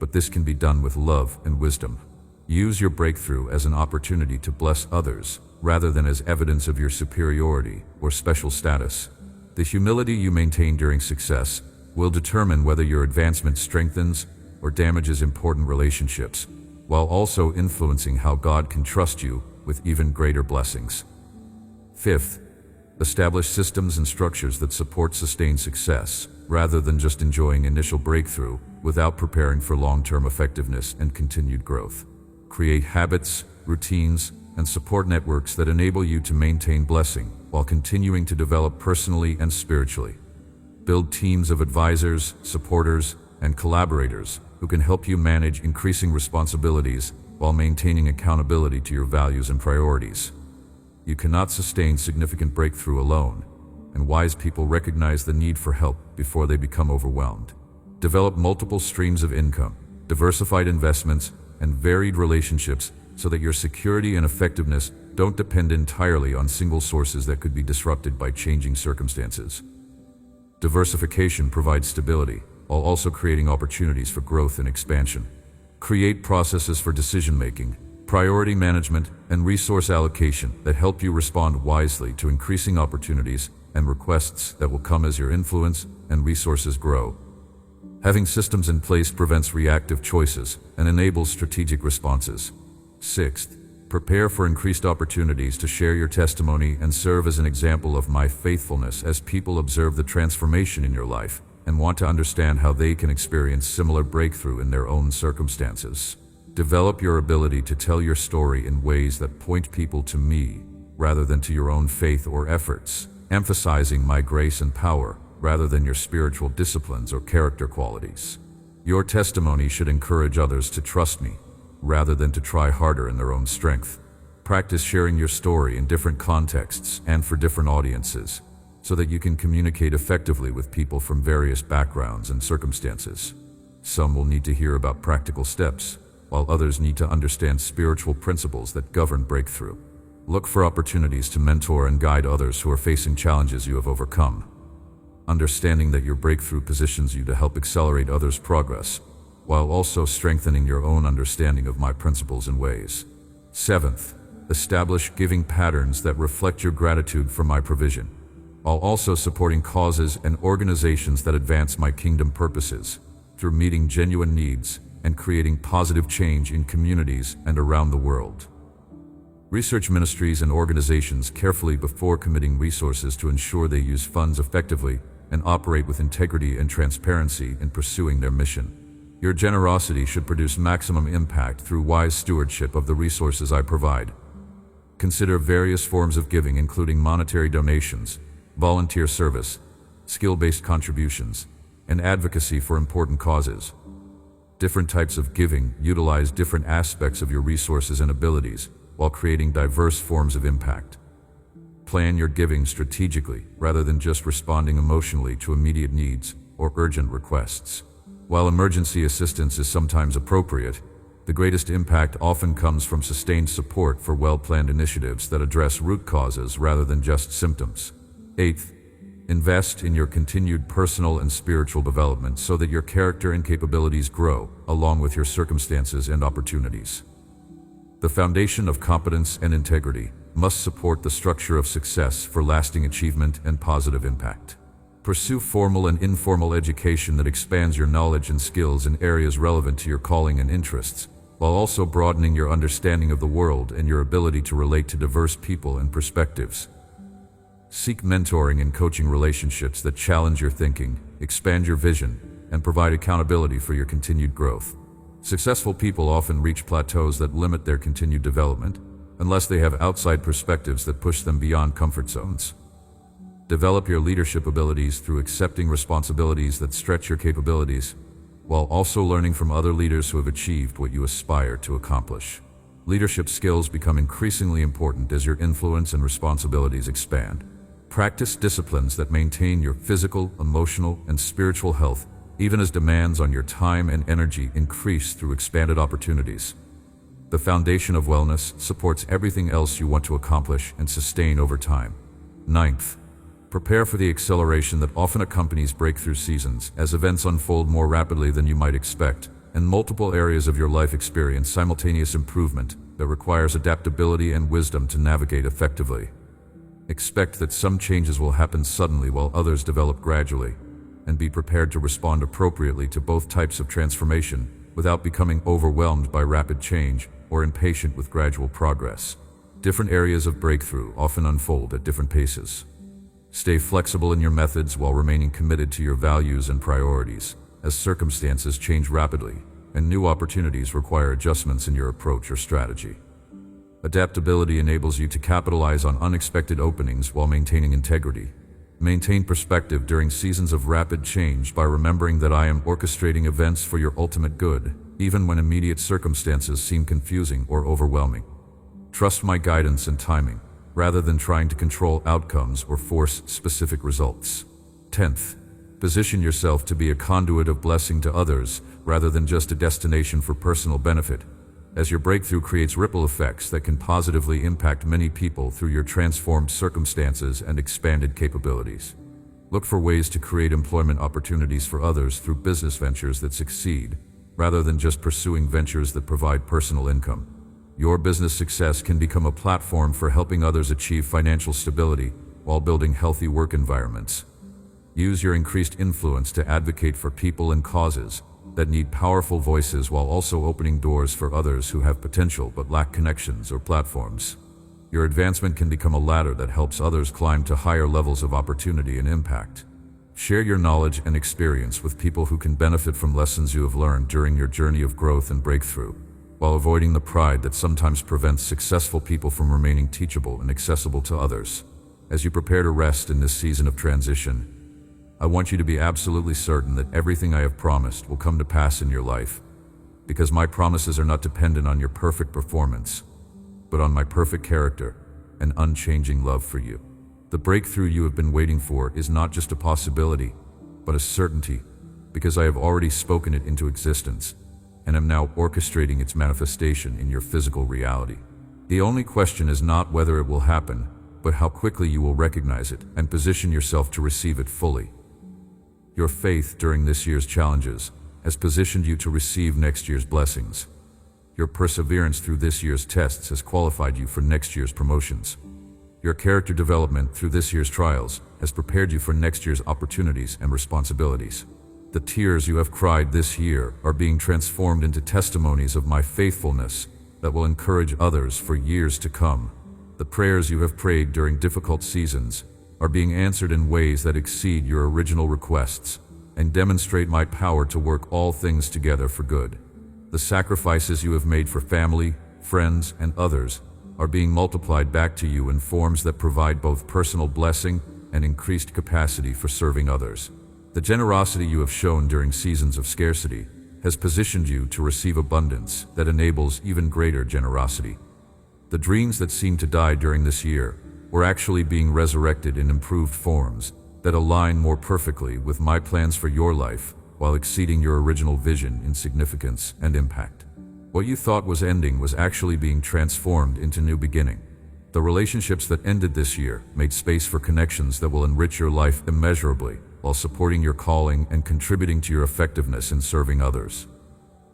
but this can be done with love and wisdom. Use your breakthrough as an opportunity to bless others, rather than as evidence of your superiority or special status. The humility you maintain during success will determine whether your advancement strengthens or damages important relationships, while also influencing how God can trust you with even greater blessings. Fifth, establish systems and structures that support sustained success, rather than just enjoying initial breakthrough without preparing for long-term effectiveness and continued growth. Create habits, routines, and support networks that enable you to maintain blessing while continuing to develop personally and spiritually. Build teams of advisors, supporters, and collaborators who who can help you manage increasing responsibilities while maintaining accountability to your values and priorities. You cannot sustain significant breakthrough alone, and wise people recognize the need for help before they become overwhelmed. Develop multiple streams of income, diversified investments, and varied relationships so that your security and effectiveness don't depend entirely on single sources that could be disrupted by changing circumstances. Diversification provides stability, while also creating opportunities for growth and expansion. Create processes for decision-making, priority management, and resource allocation that help you respond wisely to increasing opportunities and requests that will come as your influence and resources grow. Having systems in place prevents reactive choices and enables strategic responses. Sixth, prepare for increased opportunities to share your testimony and serve as an example of my faithfulness as people observe the transformation in your life and want to understand how they can experience similar breakthrough in their own circumstances. Develop your ability to tell your story in ways that point people to me rather than to your own faith or efforts, emphasizing my grace and power rather than your spiritual disciplines or character qualities. Your testimony should encourage others to trust me rather than to try harder in their own strength. Practice sharing your story in different contexts and for different audiences so that you can communicate effectively with people from various backgrounds and circumstances. Some will need to hear about practical steps, while others need to understand spiritual principles that govern breakthrough. Look for opportunities to mentor and guide others who are facing challenges you have overcome, understanding that your breakthrough positions you to help accelerate others' progress, while also strengthening your own understanding of my principles and ways. Seventh, establish giving patterns that reflect your gratitude for my provision, while also supporting causes and organizations that advance my kingdom purposes through meeting genuine needs and creating positive change in communities and around the world. Research ministries and organizations carefully before committing resources to ensure they use funds effectively and operate with integrity and transparency in pursuing their mission. Your generosity should produce maximum impact through wise stewardship of the resources I provide. Consider various forms of giving, including monetary donations, volunteer service, skill-based contributions, and advocacy for important causes. Different types of giving utilize different aspects of your resources and abilities while creating diverse forms of impact. Plan your giving strategically rather than just responding emotionally to immediate needs or urgent requests. While emergency assistance is sometimes appropriate, the greatest impact often comes from sustained support for well-planned initiatives that address root causes rather than just symptoms. Eighth, invest in your continued personal and spiritual development so that your character and capabilities grow along with your circumstances and opportunities. The foundation of competence and integrity must support the structure of success for lasting achievement and positive impact. Pursue formal and informal education that expands your knowledge and skills in areas relevant to your calling and interests, while also broadening your understanding of the world and your ability to relate to diverse people and perspectives. Seek mentoring and coaching relationships that challenge your thinking, expand your vision, and provide accountability for your continued growth. Successful people often reach plateaus that limit their continued development, unless they have outside perspectives that push them beyond comfort zones. Develop your leadership abilities through accepting responsibilities that stretch your capabilities, while also learning from other leaders who have achieved what you aspire to accomplish. Leadership skills become increasingly important as your influence and responsibilities expand. Practice disciplines that maintain your physical, emotional, and spiritual health, even as demands on your time and energy increase through expanded opportunities. The foundation of wellness supports everything else you want to accomplish and sustain over time. Ninth, prepare for the acceleration that often accompanies breakthrough seasons as events unfold more rapidly than you might expect, and multiple areas of your life experience simultaneous improvement that requires adaptability and wisdom to navigate effectively. Expect that some changes will happen suddenly while others develop gradually, and be prepared to respond appropriately to both types of transformation without becoming overwhelmed by rapid change or impatient with gradual progress. Different areas of breakthrough often unfold at different paces. Stay flexible in your methods while remaining committed to your values and priorities, as circumstances change rapidly and new opportunities require adjustments in your approach or strategy. Adaptability enables you to capitalize on unexpected openings while maintaining integrity, Maintain perspective during seasons of rapid change by remembering that I am orchestrating events for your ultimate good, even when immediate circumstances seem confusing or overwhelming. Trust my guidance and timing, rather than trying to control outcomes or force specific results. 10th, position yourself to be a conduit of blessing to others, rather than just a destination for personal benefit, as your breakthrough creates ripple effects that can positively impact many people through your transformed circumstances and expanded capabilities. Look for ways to create employment opportunities for others through business ventures that succeed, rather than just pursuing ventures that provide personal income. Your business success can become a platform for helping others achieve financial stability while building healthy work environments. Use your increased influence to advocate for people and causes that need powerful voices, while also opening doors for others who have potential but lack connections or platforms. Your advancement can become a ladder that helps others climb to higher levels of opportunity and impact. Share your knowledge and experience with people who can benefit from lessons you have learned during your journey of growth and breakthrough, while avoiding the pride that sometimes prevents successful people from remaining teachable and accessible to others. As you prepare to rest in this season of transition, I want you to be absolutely certain that everything I have promised will come to pass in your life, because my promises are not dependent on your perfect performance, but on my perfect character and unchanging love for you. The breakthrough you have been waiting for is not just a possibility, but a certainty, because I have already spoken it into existence and am now orchestrating its manifestation in your physical reality. The only question is not whether it will happen, but how quickly you will recognize it and position yourself to receive it fully. Your faith during this year's challenges has positioned you to receive next year's blessings. Your perseverance through this year's tests has qualified you for next year's promotions. Your character development through this year's trials has prepared you for next year's opportunities and responsibilities. The tears you have cried this year are being transformed into testimonies of my faithfulness that will encourage others for years to come. The prayers you have prayed during difficult seasons are being answered in ways that exceed your original requests and demonstrate my power to work all things together for good. The sacrifices you have made for family, friends, and others are being multiplied back to you in forms that provide both personal blessing and increased capacity for serving others. The generosity you have shown during seasons of scarcity has positioned you to receive abundance that enables even greater generosity. The dreams that seemed to die during this year were actually being resurrected in improved forms that align more perfectly with my plans for your life, while exceeding your original vision in significance and impact. What you thought was ending was actually being transformed into new beginning. The relationships that ended this year made space for connections that will enrich your life immeasurably, while supporting your calling and contributing to your effectiveness in serving others.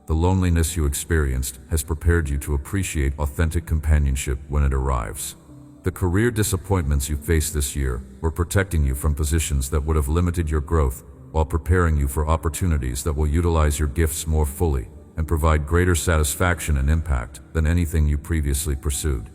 The loneliness you experienced has prepared you to appreciate authentic companionship when it arrives. The career disappointments you faced this year were protecting you from positions that would have limited your growth, while preparing you for opportunities that will utilize your gifts more fully and provide greater satisfaction and impact than anything you previously pursued.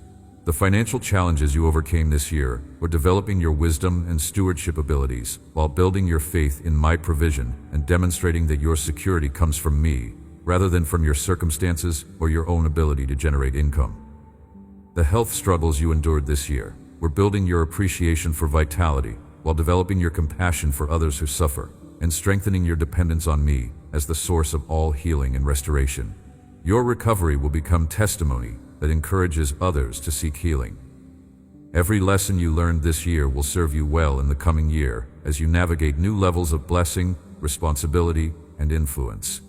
The financial challenges you overcame this year were developing your wisdom and stewardship abilities, while building your faith in my provision and demonstrating that your security comes from me, rather than from your circumstances or your own ability to generate income. The health struggles you endured this year were building your appreciation for vitality, while developing your compassion for others who suffer, and strengthening your dependence on me as the source of all healing and restoration. Your recovery will become testimony that encourages others to seek healing. Every lesson you learned this year will serve you well in the coming year as you navigate new levels of blessing, responsibility, and influence.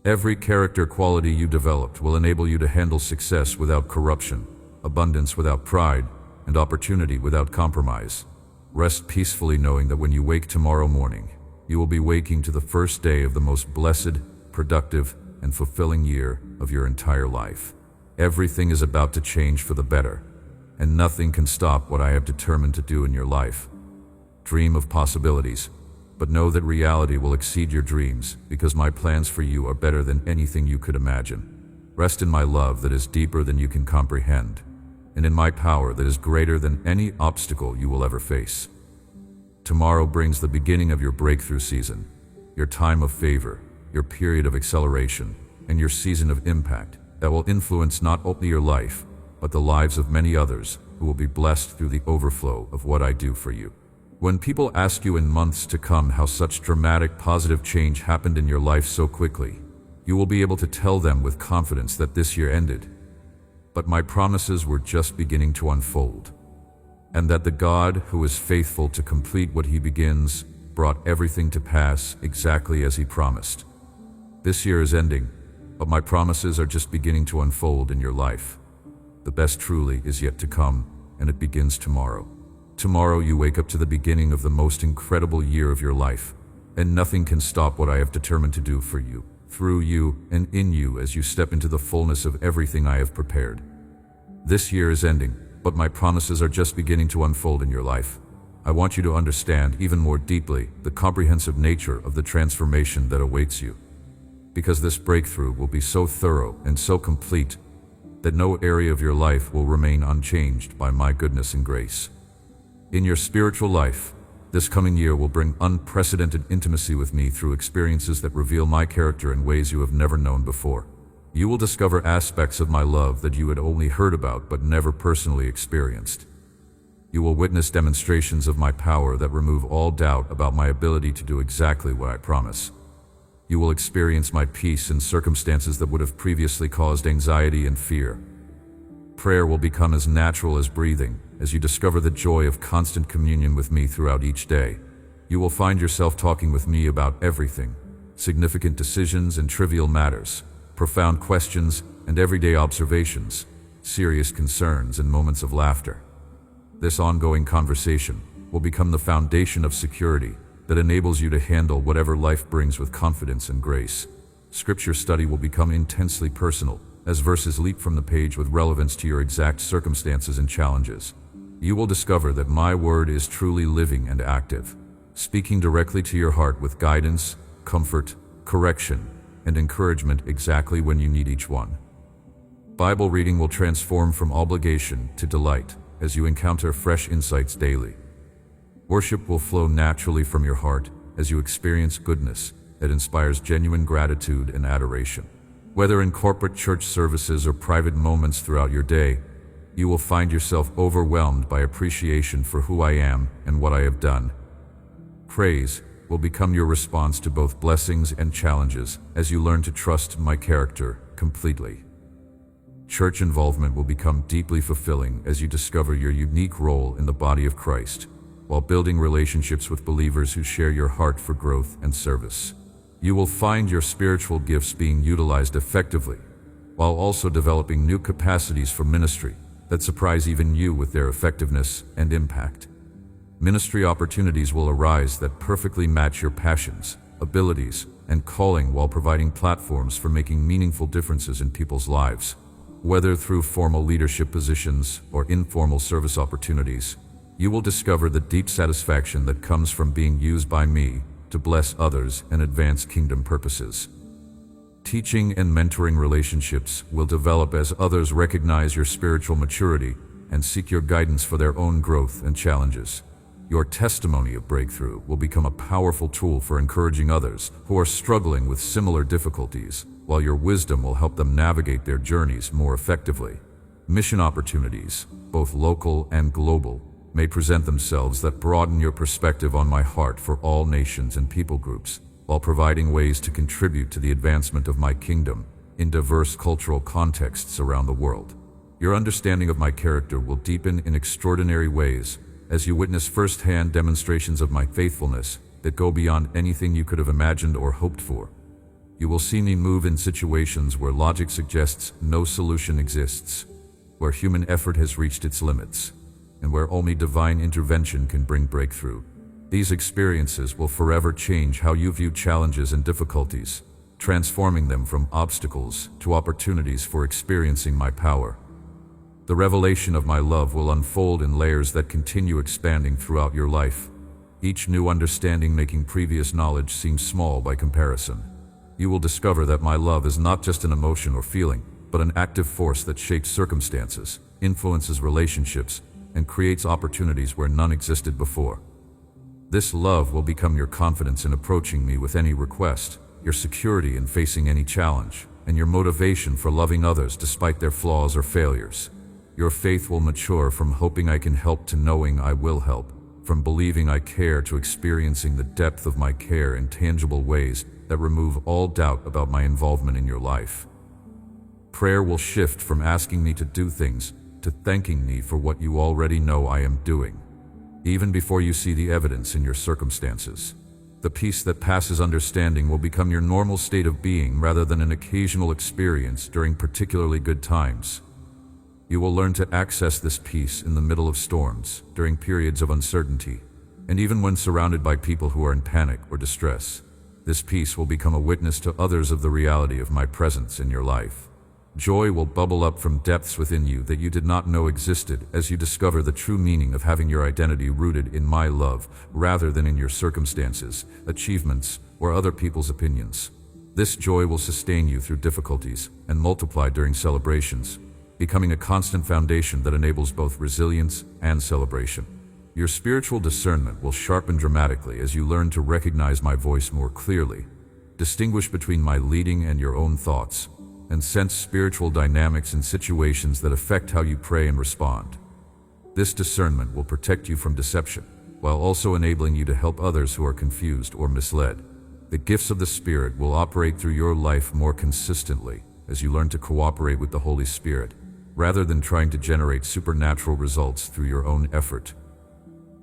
Every character quality you developed will enable you to handle success without corruption, abundance without pride, and opportunity without compromise. Rest peacefully knowing that when you wake tomorrow morning, you will be waking to the first day of the most blessed, productive, and fulfilling year of your entire life. Everything is about to change for the better, and nothing can stop what I have determined to do in your life. Dream of possibilities, but know that reality will exceed your dreams, because my plans for you are better than anything you could imagine. Rest in my love that is deeper than you can comprehend, and in my power that is greater than any obstacle you will ever face. Tomorrow brings the beginning of your breakthrough season, your time of favor, your period of acceleration, and your season of impact that will influence not only your life, but the lives of many others who will be blessed through the overflow of what I do for you. When people ask you in months to come how such dramatic positive change happened in your life so quickly, you will be able to tell them with confidence that this year ended, but my promises were just beginning to unfold, and that the God who is faithful to complete what he begins brought everything to pass exactly as he promised. This year is ending, but my promises are just beginning to unfold in your life. The best truly is yet to come, and it begins tomorrow. Tomorrow you wake up to the beginning of the most incredible year of your life, and nothing can stop what I have determined to do for you, through you, and in you as you step into the fullness of everything I have prepared. This year is ending, but my promises are just beginning to unfold in your life. I want you to understand even more deeply the comprehensive nature of the transformation that awaits you, because this breakthrough will be so thorough and so complete that no area of your life will remain unchanged by my goodness and grace. In your spiritual life, this coming year will bring unprecedented intimacy with me through experiences that reveal my character in ways you have never known before. You will discover aspects of my love that you had only heard about but never personally experienced. You will witness demonstrations of my power that remove all doubt about my ability to do exactly what I promise. You will experience my peace in circumstances that would have previously caused anxiety and fear. Prayer will become as natural as breathing as you discover the joy of constant communion with me throughout each day. You will find yourself talking with me about everything, significant decisions and trivial matters, profound questions and everyday observations, serious concerns and moments of laughter. This ongoing conversation will become the foundation of security that enables you to handle whatever life brings with confidence and grace. Scripture study will become intensely personal, as verses leap from the page with relevance to your exact circumstances and challenges. You will discover that my word is truly living and active, speaking directly to your heart with guidance, comfort, correction, and encouragement exactly when you need each one. Bible reading will transform from obligation to delight as you encounter fresh insights daily. Worship will flow naturally from your heart as you experience goodness that inspires genuine gratitude and adoration. Whether in corporate church services or private moments throughout your day, you will find yourself overwhelmed by appreciation for who I am and what I have done. Praise will become your response to both blessings and challenges as you learn to trust my character completely. Church involvement will become deeply fulfilling as you discover your unique role in the body of Christ, while building relationships with believers who share your heart for growth and service. You will find your spiritual gifts being utilized effectively, while also developing new capacities for ministry that surprise even you with their effectiveness and impact. Ministry opportunities will arise that perfectly match your passions, abilities, and calling while providing platforms for making meaningful differences in people's lives. Whether through formal leadership positions or informal service opportunities, you will discover the deep satisfaction that comes from being used by me to bless others and advance kingdom purposes. Teaching and mentoring relationships will develop as others recognize your spiritual maturity and seek your guidance for their own growth and challenges. Your testimony of breakthrough will become a powerful tool for encouraging others who are struggling with similar difficulties, while your wisdom will help them navigate their journeys more effectively. Mission opportunities, both local and global, may present themselves that broaden your perspective on my heart for all nations and people groups, while providing ways to contribute to the advancement of my kingdom in diverse cultural contexts around the world. Your understanding of my character will deepen in extraordinary ways as you witness firsthand demonstrations of my faithfulness that go beyond anything you could have imagined or hoped for. You will see me move in situations where logic suggests no solution exists, where human effort has reached its limits, and where only divine intervention can bring breakthrough. These experiences will forever change how you view challenges and difficulties, transforming them from obstacles to opportunities for experiencing my power. The revelation of my love will unfold in layers that continue expanding throughout your life, each new understanding making previous knowledge seem small by comparison. You will discover that my love is not just an emotion or feeling, but an active force that shapes circumstances, influences relationships, and creates opportunities where none existed before. This love will become your confidence in approaching me with any request, your security in facing any challenge, and your motivation for loving others despite their flaws or failures. Your faith will mature from hoping I can help to knowing I will help, from believing I care to experiencing the depth of my care in tangible ways that remove all doubt about my involvement in your life. Prayer will shift from asking me to do things to thanking me for what you already know I am doing, even before you see the evidence in your circumstances. The peace that passes understanding will become your normal state of being rather than an occasional experience during particularly good times. You will learn to access this peace in the middle of storms, during periods of uncertainty, and even when surrounded by people who are in panic or distress. This peace will become a witness to others of the reality of my presence in your life. Joy will bubble up from depths within you that you did not know existed as you discover the true meaning of having your identity rooted in my love rather than in your circumstances, achievements, or other people's opinions. This joy will sustain you through difficulties and multiply during celebrations, becoming a constant foundation that enables both resilience and celebration. Your spiritual discernment will sharpen dramatically as you learn to recognize my voice more clearly, distinguish between my leading and your own thoughts, and sense spiritual dynamics in situations that affect how you pray and respond. This discernment will protect you from deception, while also enabling you to help others who are confused or misled. The gifts of the Spirit will operate through your life more consistently as you learn to cooperate with the Holy Spirit, rather than trying to generate supernatural results through your own effort.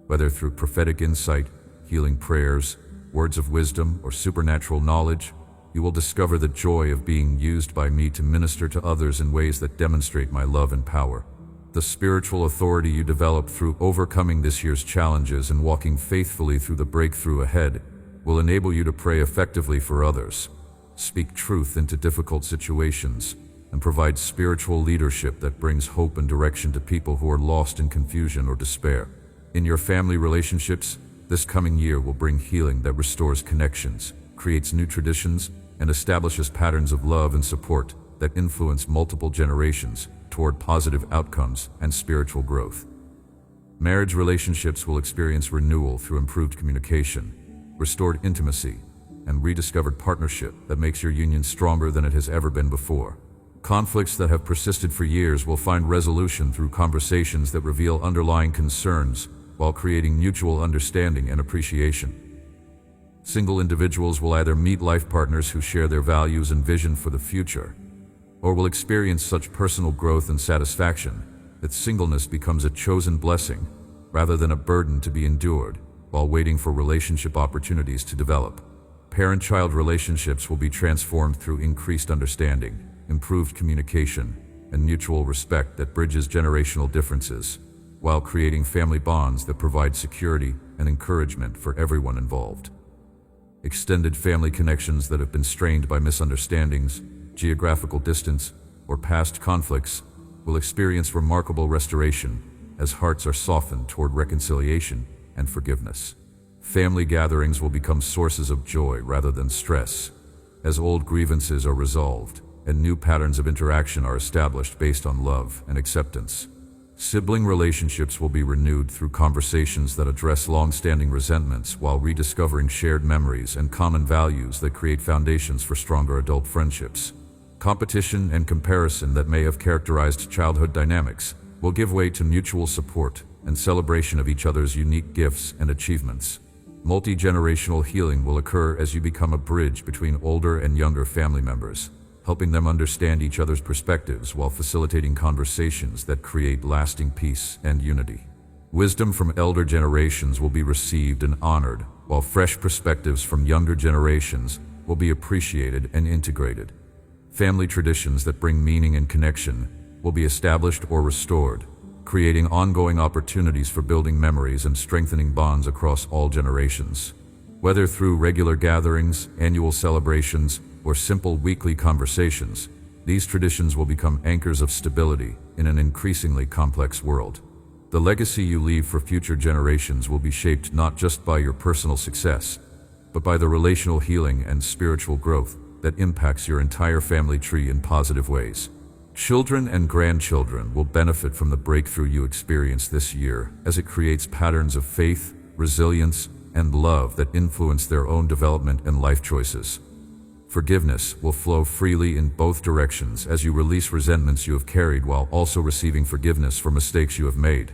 Whether through prophetic insight, healing prayers, words of wisdom, or supernatural knowledge, you will discover the joy of being used by me to minister to others in ways that demonstrate my love and power. The spiritual authority you develop through overcoming this year's challenges and walking faithfully through the breakthrough ahead will enable you to pray effectively for others, speak truth into difficult situations, and provide spiritual leadership that brings hope and direction to people who are lost in confusion or despair. In your family relationships, this coming year will bring healing that restores connections, creates new traditions, and establishes patterns of love and support that influence multiple generations toward positive outcomes and spiritual growth. Marriage relationships will experience renewal through improved communication, restored intimacy, and rediscovered partnership that makes your union stronger than it has ever been before. Conflicts that have persisted for years will find resolution through conversations that reveal underlying concerns while creating mutual understanding and appreciation. Single individuals will either meet life partners who share their values and vision for the future, or will experience such personal growth and satisfaction that singleness becomes a chosen blessing rather than a burden to be endured while waiting for relationship opportunities to develop. Parent-child relationships will be transformed through increased understanding, improved communication, and mutual respect that bridges generational differences, while creating family bonds that provide security and encouragement for everyone involved. Extended family connections that have been strained by misunderstandings, geographical distance, or past conflicts will experience remarkable restoration as hearts are softened toward reconciliation and forgiveness. Family gatherings will become sources of joy rather than stress, as old grievances are resolved and new patterns of interaction are established based on love and acceptance. Sibling relationships will be renewed through conversations that address long-standing resentments while rediscovering shared memories and common values that create foundations for stronger adult friendships. Competition and comparison that may have characterized childhood dynamics will give way to mutual support and celebration of each other's unique gifts and achievements. Multi-generational healing will occur as you become a bridge between older and younger family members, helping them understand each other's perspectives while facilitating conversations that create lasting peace and unity. Wisdom from elder generations will be received and honored, while fresh perspectives from younger generations will be appreciated and integrated. Family traditions that bring meaning and connection will be established or restored, creating ongoing opportunities for building memories and strengthening bonds across all generations. Whether through regular gatherings, annual celebrations, or simple weekly conversations, these traditions will become anchors of stability in an increasingly complex world. The legacy you leave for future generations will be shaped not just by your personal success, but by the relational healing and spiritual growth that impacts your entire family tree in positive ways. Children and grandchildren will benefit from the breakthrough you experience this year as it creates patterns of faith, resilience, and love that influence their own development and life choices. Forgiveness will flow freely in both directions as you release resentments you have carried while also receiving forgiveness for mistakes you have made.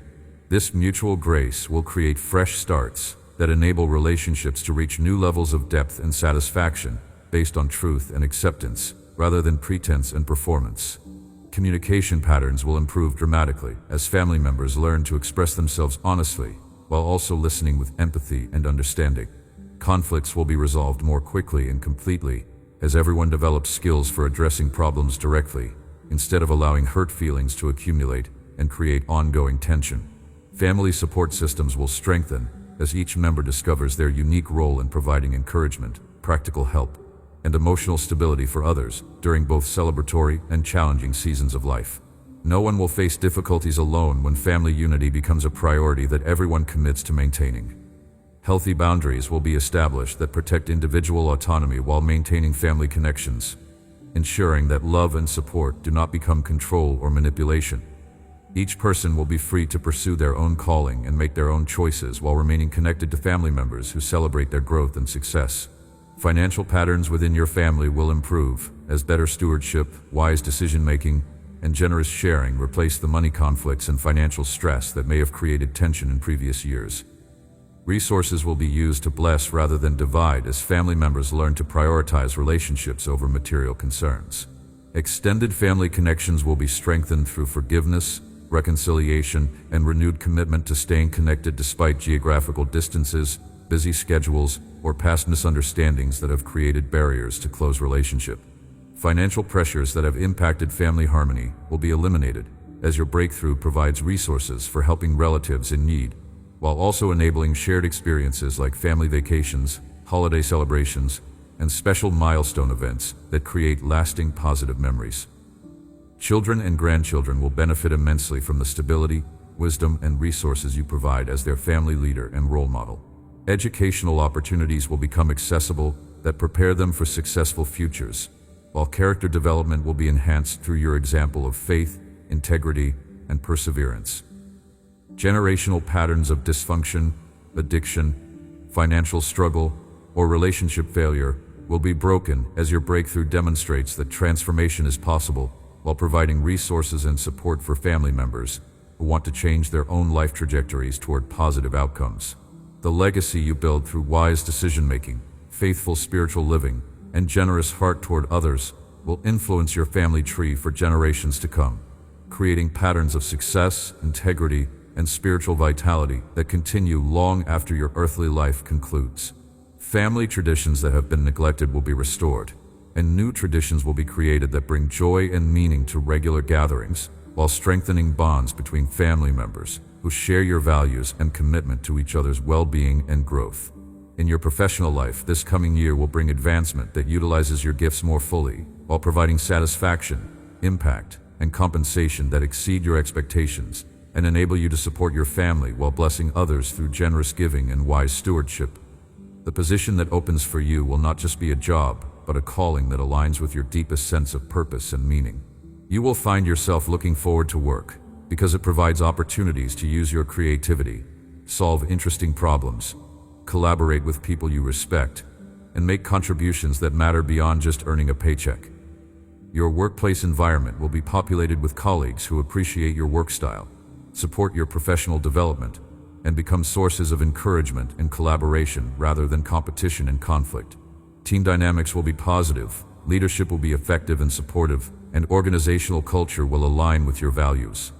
This mutual grace will create fresh starts that enable relationships to reach new levels of depth and satisfaction based on truth and acceptance, rather than pretense and performance. Communication patterns will improve dramatically as family members learn to express themselves honestly, while also listening with empathy and understanding. Conflicts will be resolved more quickly and completely as everyone develops skills for addressing problems directly, instead of allowing hurt feelings to accumulate and create ongoing tension. Family support systems will strengthen as each member discovers their unique role in providing encouragement, practical help, and emotional stability for others during both celebratory and challenging seasons of life. No one will face difficulties alone when family unity becomes a priority that everyone commits to maintaining. Healthy boundaries will be established that protect individual autonomy while maintaining family connections, ensuring that love and support do not become control or manipulation. Each person will be free to pursue their own calling and make their own choices while remaining connected to family members who celebrate their growth and success. Financial patterns within your family will improve as better stewardship, wise decision-making, and generous sharing replace the money conflicts and financial stress that may have created tension in previous years. Resources will be used to bless rather than divide as family members learn to prioritize relationships over material concerns. Extended family connections will be strengthened through forgiveness, reconciliation, and renewed commitment to staying connected despite geographical distances, busy schedules, or past misunderstandings that have created barriers to close relationship. Financial pressures that have impacted family harmony will be eliminated as your breakthrough provides resources for helping relatives in need, while also enabling shared experiences like family vacations, holiday celebrations, and special milestone events that create lasting positive memories. Children and grandchildren will benefit immensely from the stability, wisdom, and resources you provide as their family leader and role model. Educational opportunities will become accessible that prepare them for successful futures, while character development will be enhanced through your example of faith, integrity, and perseverance. Generational patterns of dysfunction, addiction, financial struggle, or relationship failure will be broken as your breakthrough demonstrates that transformation is possible while providing resources and support for family members who want to change their own life trajectories toward positive outcomes. The legacy you build through wise decision-making, faithful spiritual living, and generous heart toward others will influence your family tree for generations to come, creating patterns of success, integrity, and spiritual vitality that continue long after your earthly life concludes. Family traditions that have been neglected will be restored, and new traditions will be created that bring joy and meaning to regular gatherings, while strengthening bonds between family members who share your values and commitment to each other's well-being and growth. In your professional life, this coming year will bring advancement that utilizes your gifts more fully, while providing satisfaction, impact, and compensation that exceed your expectations and enable you to support your family while blessing others through generous giving and wise stewardship. The position that opens for you will not just be a job, but a calling that aligns with your deepest sense of purpose and meaning. You will find yourself looking forward to work because it provides opportunities to use your creativity, solve interesting problems, collaborate with people you respect, and make contributions that matter beyond just earning a paycheck. Your workplace environment will be populated with colleagues who appreciate your work style, support your professional development, and become sources of encouragement and collaboration rather than competition and conflict. Team dynamics will be positive, leadership will be effective and supportive, and organizational culture will align with your values.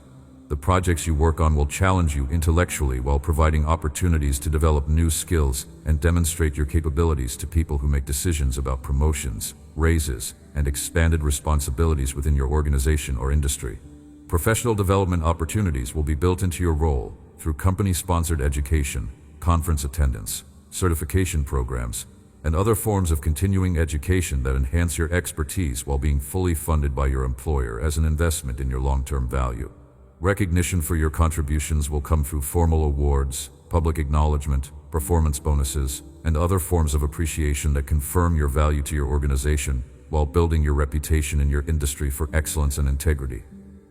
The projects you work on will challenge you intellectually while providing opportunities to develop new skills and demonstrate your capabilities to people who make decisions about promotions, raises, and expanded responsibilities within your organization or industry. Professional development opportunities will be built into your role through company-sponsored education, conference attendance, certification programs, and other forms of continuing education that enhance your expertise while being fully funded by your employer as an investment in your long-term value. Recognition for your contributions will come through formal awards, public acknowledgement, performance bonuses, and other forms of appreciation that confirm your value to your organization while building your reputation in your industry for excellence and integrity.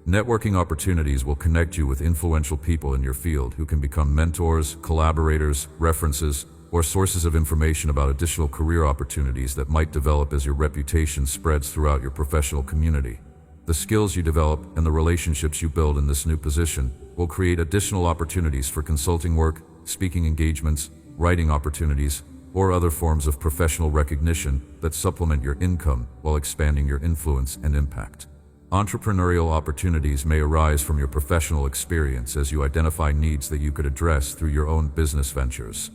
Networking opportunities will connect you with influential people in your field who can become mentors, collaborators, references, or sources of information about additional career opportunities that might develop as your reputation spreads throughout your professional community. The skills you develop and the relationships you build in this new position will create additional opportunities for consulting work, speaking engagements, writing opportunities, or other forms of professional recognition that supplement your income while expanding your influence and impact. Entrepreneurial opportunities may arise from your professional experience as you identify needs that you could address through your own business ventures,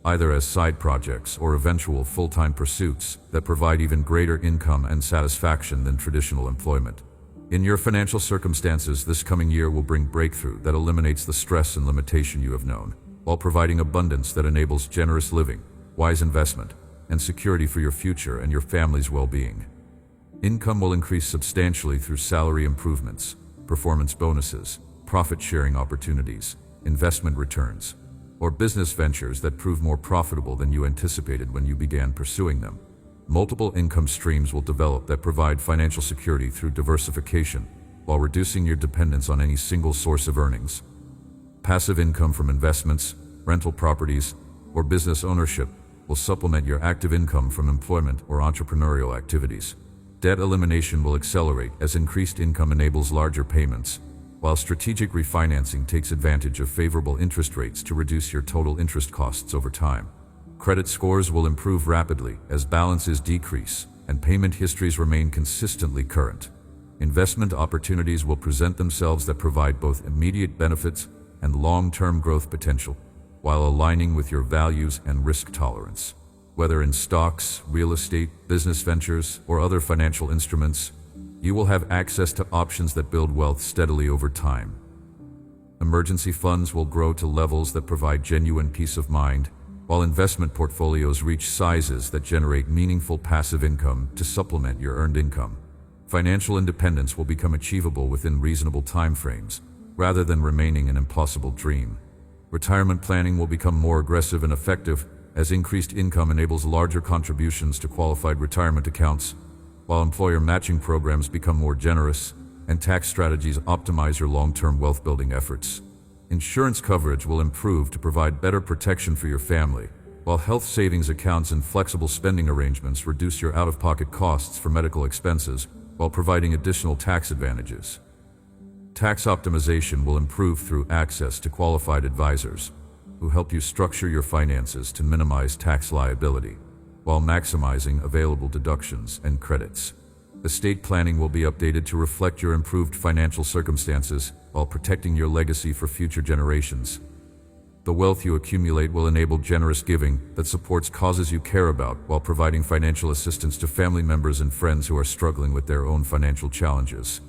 either as side projects or eventual full-time pursuits that provide even greater income and satisfaction than traditional employment. In your financial circumstances, this coming year will bring breakthrough that eliminates the stress and limitation you have known, while providing abundance that enables generous living, wise investment, and security for your future and your family's well-being. Income will increase substantially through salary improvements, performance bonuses, profit-sharing opportunities, investment returns, or business ventures that prove more profitable than you anticipated when you began pursuing them. Multiple income streams will develop that provide financial security through diversification, while reducing your dependence on any single source of earnings. Passive income from investments, rental properties, or business ownership will supplement your active income from employment or entrepreneurial activities. Debt elimination will accelerate as increased income enables larger payments, while strategic refinancing takes advantage of favorable interest rates to reduce your total interest costs over time. Credit scores will improve rapidly as balances decrease and payment histories remain consistently current. Investment opportunities will present themselves that provide both immediate benefits and long-term growth potential, while aligning with your values and risk tolerance. Whether in stocks, real estate, business ventures, or other financial instruments, you will have access to options that build wealth steadily over time. Emergency funds will grow to levels that provide genuine peace of mind, while investment portfolios reach sizes that generate meaningful passive income to supplement your earned income. Financial independence will become achievable within reasonable timeframes, rather than remaining an impossible dream. Retirement planning will become more aggressive and effective as increased income enables larger contributions to qualified retirement accounts, while employer matching programs become more generous and tax strategies optimize your long-term wealth-building efforts. Insurance coverage will improve to provide better protection for your family, while health savings accounts and flexible spending arrangements reduce your out-of-pocket costs for medical expenses while providing additional tax advantages. Tax optimization will improve through access to qualified advisors who help you structure your finances to minimize tax liability, while maximizing available deductions and credits. Estate planning will be updated to reflect your improved financial circumstances while protecting your legacy for future generations. The wealth you accumulate will enable generous giving that supports causes you care about while providing financial assistance to family members and friends who are struggling with their own financial challenges.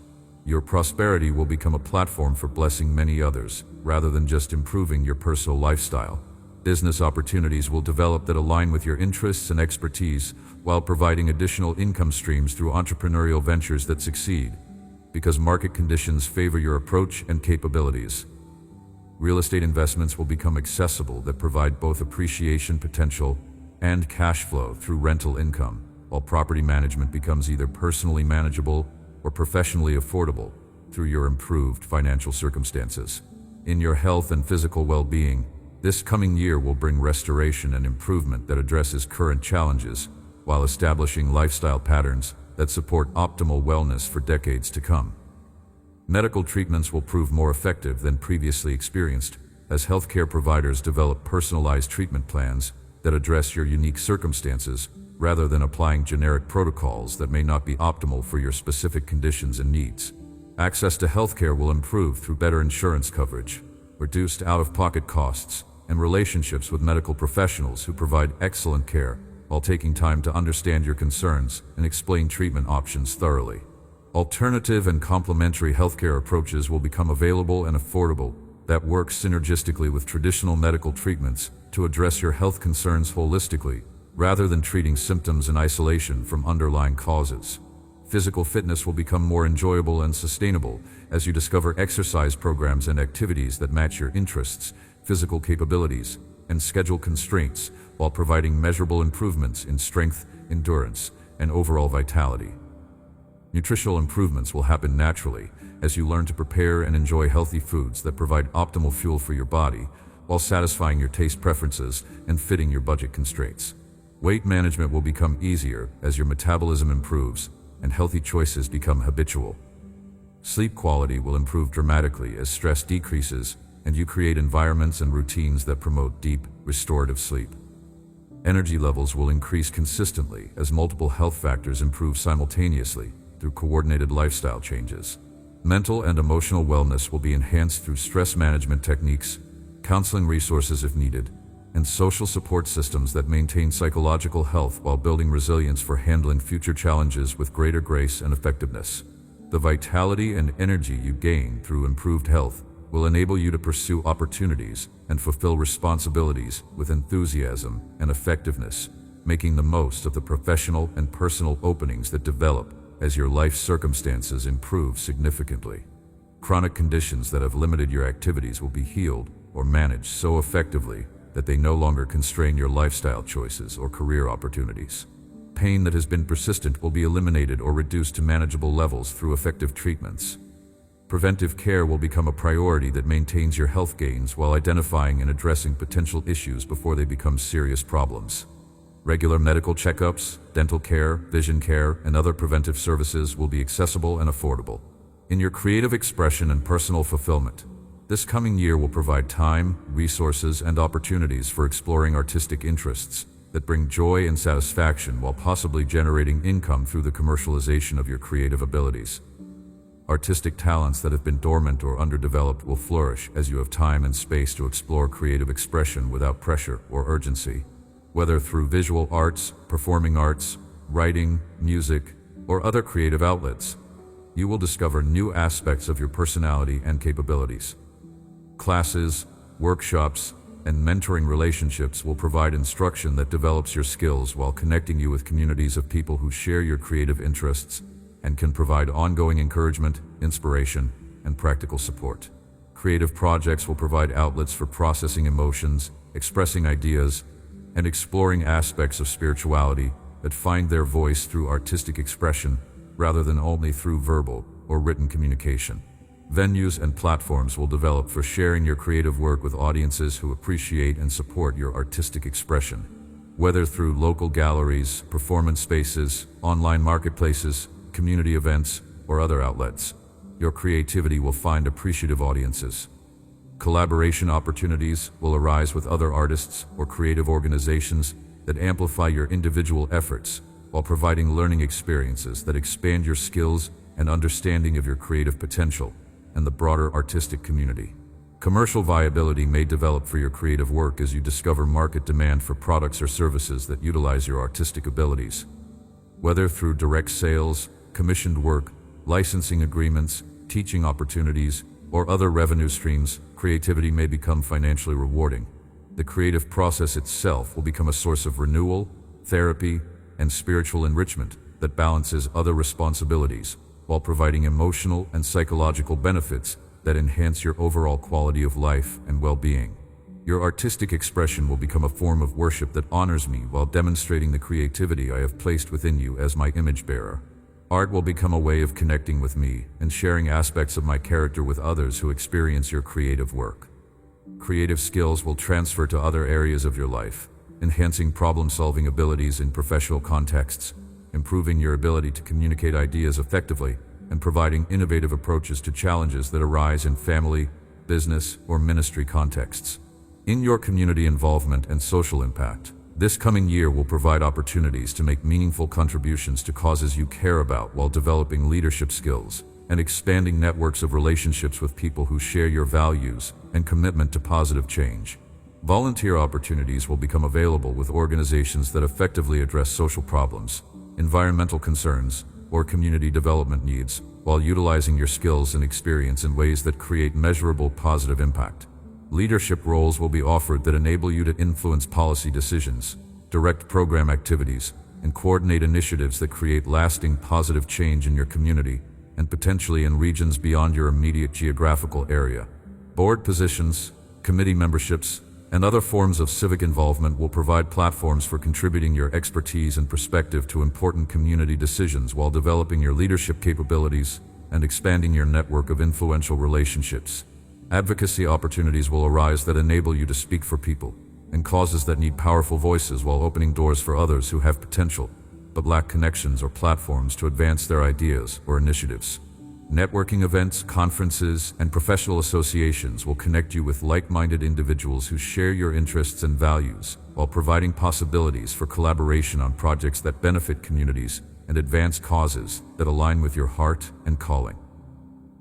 Your prosperity will become a platform for blessing many others, rather than just improving your personal lifestyle. Business opportunities will develop that align with your interests and expertise, while providing additional income streams through entrepreneurial ventures that succeed, because market conditions favor your approach and capabilities. Real estate investments will become accessible that provide both appreciation potential and cash flow through rental income, while property management becomes either personally manageable or professionally affordable through your improved financial circumstances. In your health and physical well-being, this coming year will bring restoration and improvement that addresses current challenges while establishing lifestyle patterns that support optimal wellness for decades to come. Medical treatments will prove more effective than previously experienced as healthcare providers develop personalized treatment plans that address your unique circumstances rather than applying generic protocols that may not be optimal for your specific conditions and needs. Access to healthcare will improve through better insurance coverage, reduced out-of-pocket costs, and relationships with medical professionals who provide excellent care while taking time to understand your concerns and explain treatment options thoroughly. Alternative and complementary healthcare approaches will become available and affordable that work synergistically with traditional medical treatments to address your health concerns holistically, rather than treating symptoms in isolation from underlying causes. Physical fitness will become more enjoyable and sustainable as you discover exercise programs and activities that match your interests, physical capabilities, and schedule constraints, while providing measurable improvements in strength, endurance, and overall vitality. Nutritional improvements will happen naturally as you learn to prepare and enjoy healthy foods that provide optimal fuel for your body, while satisfying your taste preferences and fitting your budget constraints. Weight management will become easier as your metabolism improves and healthy choices become habitual. Sleep quality will improve dramatically as stress decreases and you create environments and routines that promote deep, restorative sleep. Energy levels will increase consistently as multiple health factors improve simultaneously through coordinated lifestyle changes. Mental and emotional wellness will be enhanced through stress management techniques, counseling resources if needed, and social support systems that maintain psychological health while building resilience for handling future challenges with greater grace and effectiveness. The vitality and energy you gain through improved health will enable you to pursue opportunities and fulfill responsibilities with enthusiasm and effectiveness, making the most of the professional and personal openings that develop as your life circumstances improve significantly. Chronic conditions that have limited your activities will be healed or managed so effectively that they no longer constrain your lifestyle choices or career opportunities. Pain that has been persistent will be eliminated or reduced to manageable levels through effective treatments. Preventive care will become a priority that maintains your health gains while identifying and addressing potential issues before they become serious problems. Regular medical checkups, dental care, vision care, and other preventive services will be accessible and affordable. In your creative expression and personal fulfillment, this coming year will provide time, resources, and opportunities for exploring artistic interests that bring joy and satisfaction while possibly generating income through the commercialization of your creative abilities. Artistic talents that have been dormant or underdeveloped will flourish as you have time and space to explore creative expression without pressure or urgency. Whether through visual arts, performing arts, writing, music, or other creative outlets, you will discover new aspects of your personality and capabilities. Classes, workshops, and mentoring relationships will provide instruction that develops your skills while connecting you with communities of people who share your creative interests and can provide ongoing encouragement, inspiration, and practical support. Creative projects will provide outlets for processing emotions, expressing ideas, and exploring aspects of spirituality that find their voice through artistic expression rather than only through verbal or written communication. Venues and platforms will develop for sharing your creative work with audiences who appreciate and support your artistic expression. Whether through local galleries, performance spaces, online marketplaces, community events, or other outlets, your creativity will find appreciative audiences. Collaboration opportunities will arise with other artists or creative organizations that amplify your individual efforts while providing learning experiences that expand your skills and understanding of your creative potential and the broader artistic community. Commercial viability may develop for your creative work as you discover market demand for products or services that utilize your artistic abilities. Whether through direct sales, commissioned work, licensing agreements, teaching opportunities, or other revenue streams, creativity may become financially rewarding. The creative process itself will become a source of renewal, therapy, and spiritual enrichment that balances other responsibilities while providing emotional and psychological benefits that enhance your overall quality of life and well-being. Your artistic expression will become a form of worship that honors me while demonstrating the creativity I have placed within you as my image bearer. Art will become a way of connecting with me and sharing aspects of my character with others who experience your creative work. Creative skills will transfer to other areas of your life, enhancing problem-solving abilities in professional contexts, improving your ability to communicate ideas effectively, and providing innovative approaches to challenges that arise in family, business, or ministry contexts. In your community involvement and social impact, this coming year will provide opportunities to make meaningful contributions to causes you care about while developing leadership skills and expanding networks of relationships with people who share your values and commitment to positive change. Volunteer opportunities will become available with organizations that effectively address social problems, environmental concerns, or community development needs, while utilizing your skills and experience in ways that create measurable positive impact. Leadership roles will be offered that enable you to influence policy decisions, direct program activities, and coordinate initiatives that create lasting positive change in your community and potentially in regions beyond your immediate geographical area. Board positions, committee memberships, and other forms of civic involvement will provide platforms for contributing your expertise and perspective to important community decisions while developing your leadership capabilities and expanding your network of influential relationships. Advocacy opportunities will arise that enable you to speak for people and causes that need powerful voices while opening doors for others who have potential but lack connections or platforms to advance their ideas or initiatives. Networking events, conferences, and professional associations will connect you with like-minded individuals who share your interests and values, while providing possibilities for collaboration on projects that benefit communities and advance causes that align with your heart and calling.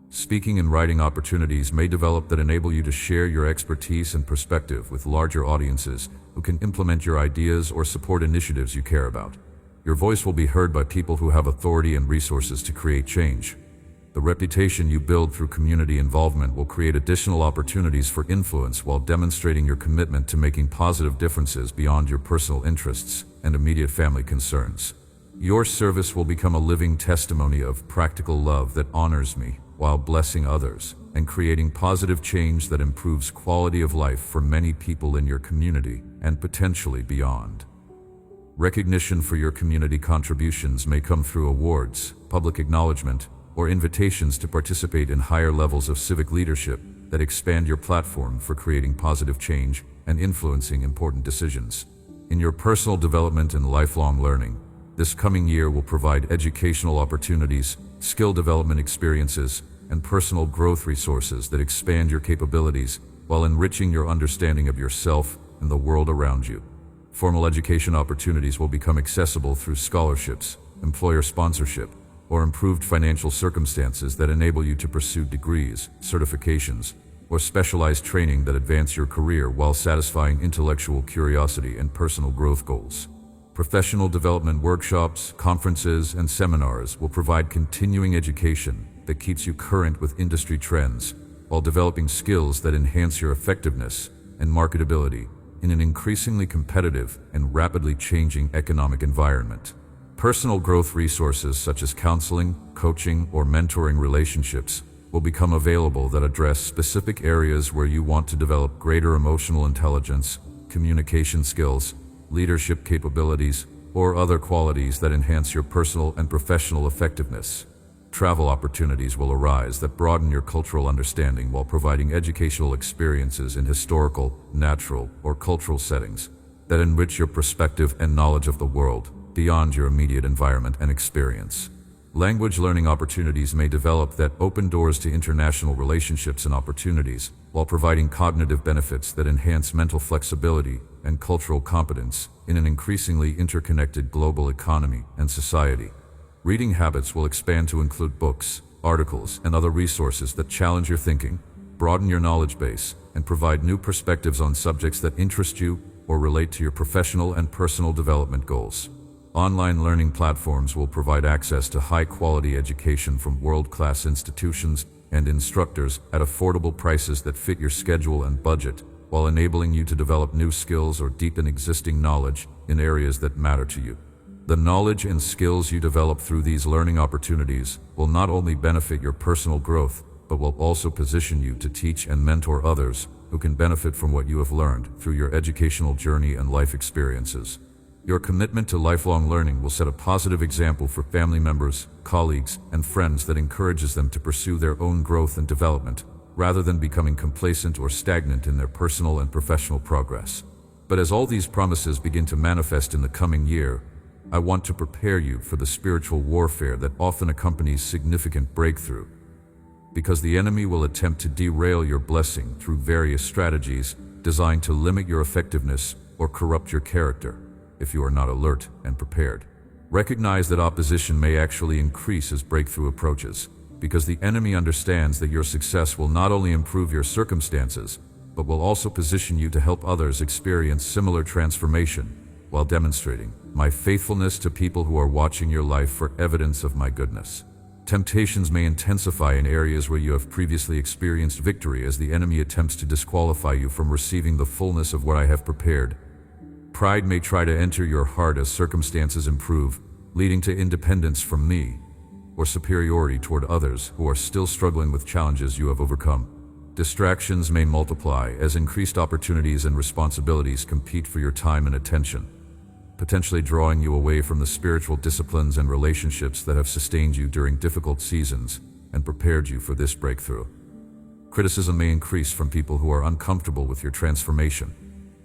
Speaking and writing opportunities may develop that enable you to share your expertise and perspective with larger audiences who can implement your ideas or support initiatives you care about. Your voice will be heard by people who have authority and resources to create change. The reputation you build through community involvement will create additional opportunities for influence while demonstrating your commitment to making positive differences beyond your personal interests and immediate family concerns. Your service will become a living testimony of practical love that honors me while blessing others and creating positive change that improves quality of life for many people in your community and potentially beyond. Recognition for your community contributions may come through awards, public acknowledgement, or invitations to participate in higher levels of civic leadership that expand your platform for creating positive change and influencing important decisions. In your personal development and lifelong learning, this coming year will provide educational opportunities, skill development experiences, and personal growth resources that expand your capabilities while enriching your understanding of yourself and the world around you. Formal education opportunities will become accessible through scholarships, employer sponsorship, or improved financial circumstances that enable you to pursue degrees, certifications, or specialized training that advance your career while satisfying intellectual curiosity and personal growth goals. Professional development workshops, conferences, and seminars will provide continuing education that keeps you current with industry trends while developing skills that enhance your effectiveness and marketability in an increasingly competitive and rapidly changing economic environment. Personal growth resources such as counseling, coaching, or mentoring relationships will become available that address specific areas where you want to develop greater emotional intelligence, communication skills, leadership capabilities, or other qualities that enhance your personal and professional effectiveness. Travel opportunities will arise that broaden your cultural understanding while providing educational experiences in historical, natural, or cultural settings that enrich your perspective and knowledge of the world beyond your immediate environment and experience. Language learning opportunities may develop that open doors to international relationships and opportunities while providing cognitive benefits that enhance mental flexibility and cultural competence in an increasingly interconnected global economy and society. Reading habits will expand to include books, articles, and other resources that challenge your thinking, broaden your knowledge base, and provide new perspectives on subjects that interest you or relate to your professional and personal development goals. Online learning platforms will provide access to high-quality education from world-class institutions and instructors at affordable prices that fit your schedule and budget, while enabling you to develop new skills or deepen existing knowledge in areas that matter to you. The knowledge and skills you develop through these learning opportunities will not only benefit your personal growth, but will also position you to teach and mentor others who can benefit from what you have learned through your educational journey and life experiences. Your commitment to lifelong learning will set a positive example for family members, colleagues, and friends that encourages them to pursue their own growth and development, rather than becoming complacent or stagnant in their personal and professional progress. But as all these promises begin to manifest in the coming year, I want to prepare you for the spiritual warfare that often accompanies significant breakthrough. Because the enemy will attempt to derail your blessing through various strategies designed to limit your effectiveness or corrupt your character if you are not alert and prepared. Recognize that opposition may actually increase as breakthrough approaches, because the enemy understands that your success will not only improve your circumstances, but will also position you to help others experience similar transformation while demonstrating my faithfulness to people who are watching your life for evidence of my goodness. Temptations may intensify in areas where you have previously experienced victory as the enemy attempts to disqualify you from receiving the fullness of what I have prepared. Pride may try to enter your heart as circumstances improve, leading to independence from me, or superiority toward others who are still struggling with challenges you have overcome. Distractions may multiply as increased opportunities and responsibilities compete for your time and attention, potentially drawing you away from the spiritual disciplines and relationships that have sustained you during difficult seasons and prepared you for this breakthrough. Criticism may increase from people who are uncomfortable with your transformation,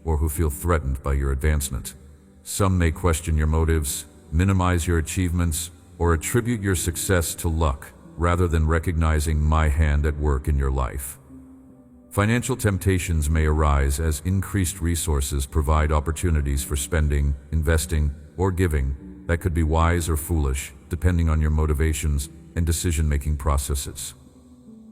or who feel threatened by your advancement. Some may question your motives, minimize your achievements, or attribute your success to luck, rather than recognizing my hand at work in your life. Financial temptations may arise as increased resources provide opportunities for spending, investing, or giving that could be wise or foolish, depending on your motivations and decision-making processes.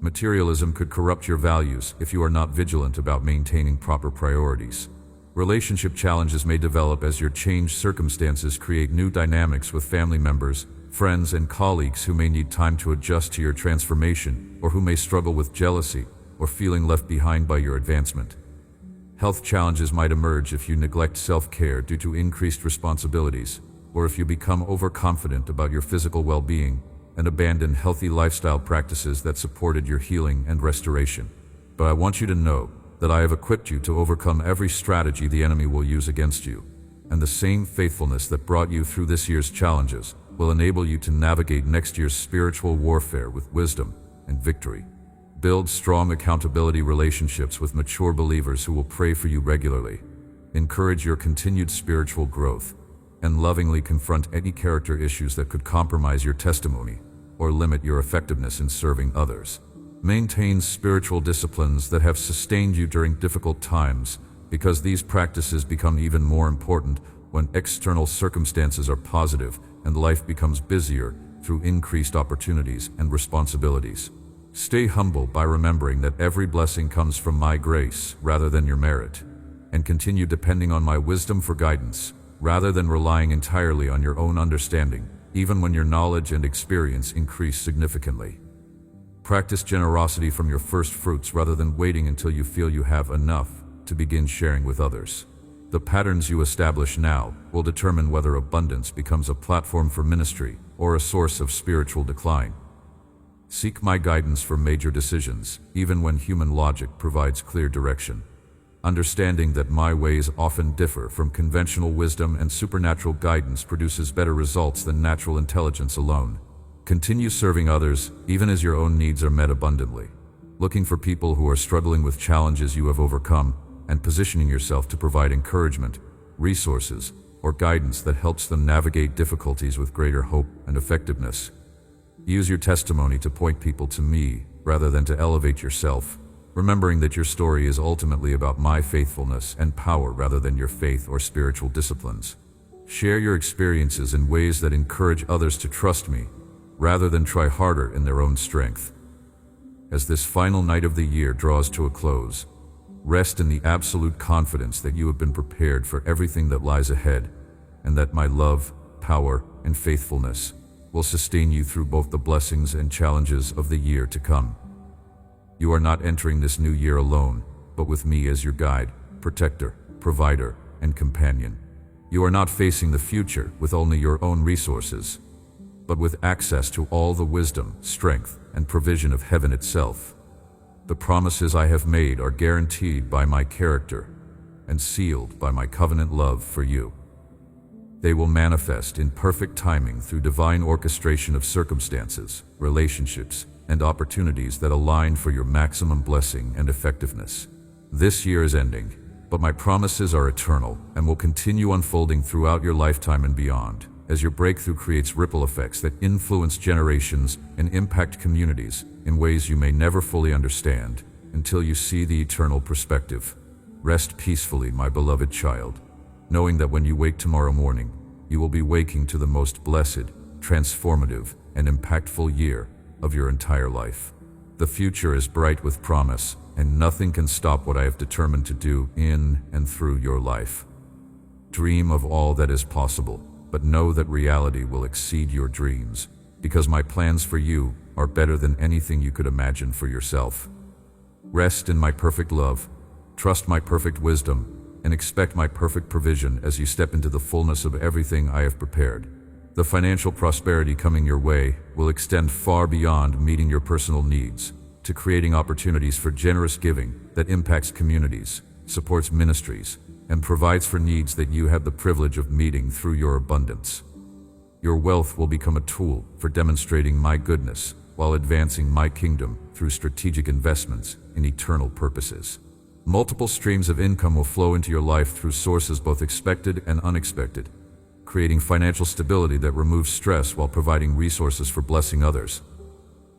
Materialism could corrupt your values if you are not vigilant about maintaining proper priorities. Relationship challenges may develop as your changed circumstances create new dynamics with family members, friends, and colleagues who may need time to adjust to your transformation or who may struggle with jealousy or feeling left behind by your advancement. Health challenges might emerge if you neglect self-care due to increased responsibilities, or if you become overconfident about your physical well-being and abandon healthy lifestyle practices that supported your healing and restoration. But I want you to know that I have equipped you to overcome every strategy the enemy will use against you, and the same faithfulness that brought you through this year's challenges will enable you to navigate next year's spiritual warfare with wisdom and victory. Build strong accountability relationships with mature believers who will pray for you regularly. Encourage your continued spiritual growth, and lovingly confront any character issues that could compromise your testimony or limit your effectiveness in serving others. Maintain spiritual disciplines that have sustained you during difficult times, because these practices become even more important when external circumstances are positive and life becomes busier through increased opportunities and responsibilities. Stay humble by remembering that every blessing comes from my grace rather than your merit, and continue depending on my wisdom for guidance, rather than relying entirely on your own understanding, even when your knowledge and experience increase significantly. Practice generosity from your first fruits rather than waiting until you feel you have enough to begin sharing with others. The patterns you establish now will determine whether abundance becomes a platform for ministry or a source of spiritual decline. Seek my guidance for major decisions, even when human logic provides clear direction. Understanding that my ways often differ from conventional wisdom and supernatural guidance produces better results than natural intelligence alone. Continue serving others, even as your own needs are met abundantly. Looking for people who are struggling with challenges you have overcome, and positioning yourself to provide encouragement, resources, or guidance that helps them navigate difficulties with greater hope and effectiveness. Use your testimony to point people to me, rather than to elevate yourself, remembering that your story is ultimately about my faithfulness and power rather than your faith or spiritual disciplines. Share your experiences in ways that encourage others to trust me, rather than try harder in their own strength. As this final night of the year draws to a close, rest in the absolute confidence that you have been prepared for everything that lies ahead, and that my love, power, and faithfulness will sustain you through both the blessings and challenges of the year to come. You are not entering this new year alone, but with me as your guide, protector, provider, and companion. You are not facing the future with only your own resources, but with access to all the wisdom, strength, and provision of heaven itself. The promises I have made are guaranteed by my character and sealed by my covenant love for you. They will manifest in perfect timing through divine orchestration of circumstances, relationships, and opportunities that align for your maximum blessing and effectiveness. This year is ending, but my promises are eternal and will continue unfolding throughout your lifetime and beyond, as your breakthrough creates ripple effects that influence generations and impact communities in ways you may never fully understand until you see the eternal perspective. Rest peacefully, my beloved child, knowing that when you wake tomorrow morning, you will be waking to the most blessed, transformative, and impactful year of your entire life. The future is bright with promise, and nothing can stop what I have determined to do in and through your life. Dream of all that is possible, but know that reality will exceed your dreams, because my plans for you are better than anything you could imagine for yourself. Rest in my perfect love, trust my perfect wisdom, and expect my perfect provision as you step into the fullness of everything I have prepared. The financial prosperity coming your way will extend far beyond meeting your personal needs to creating opportunities for generous giving that impacts communities, supports ministries, and provides for needs that you have the privilege of meeting through your abundance. Your wealth will become a tool for demonstrating my goodness while advancing my kingdom through strategic investments in eternal purposes. Multiple streams of income will flow into your life through sources both expected and unexpected, creating financial stability that removes stress while providing resources for blessing others.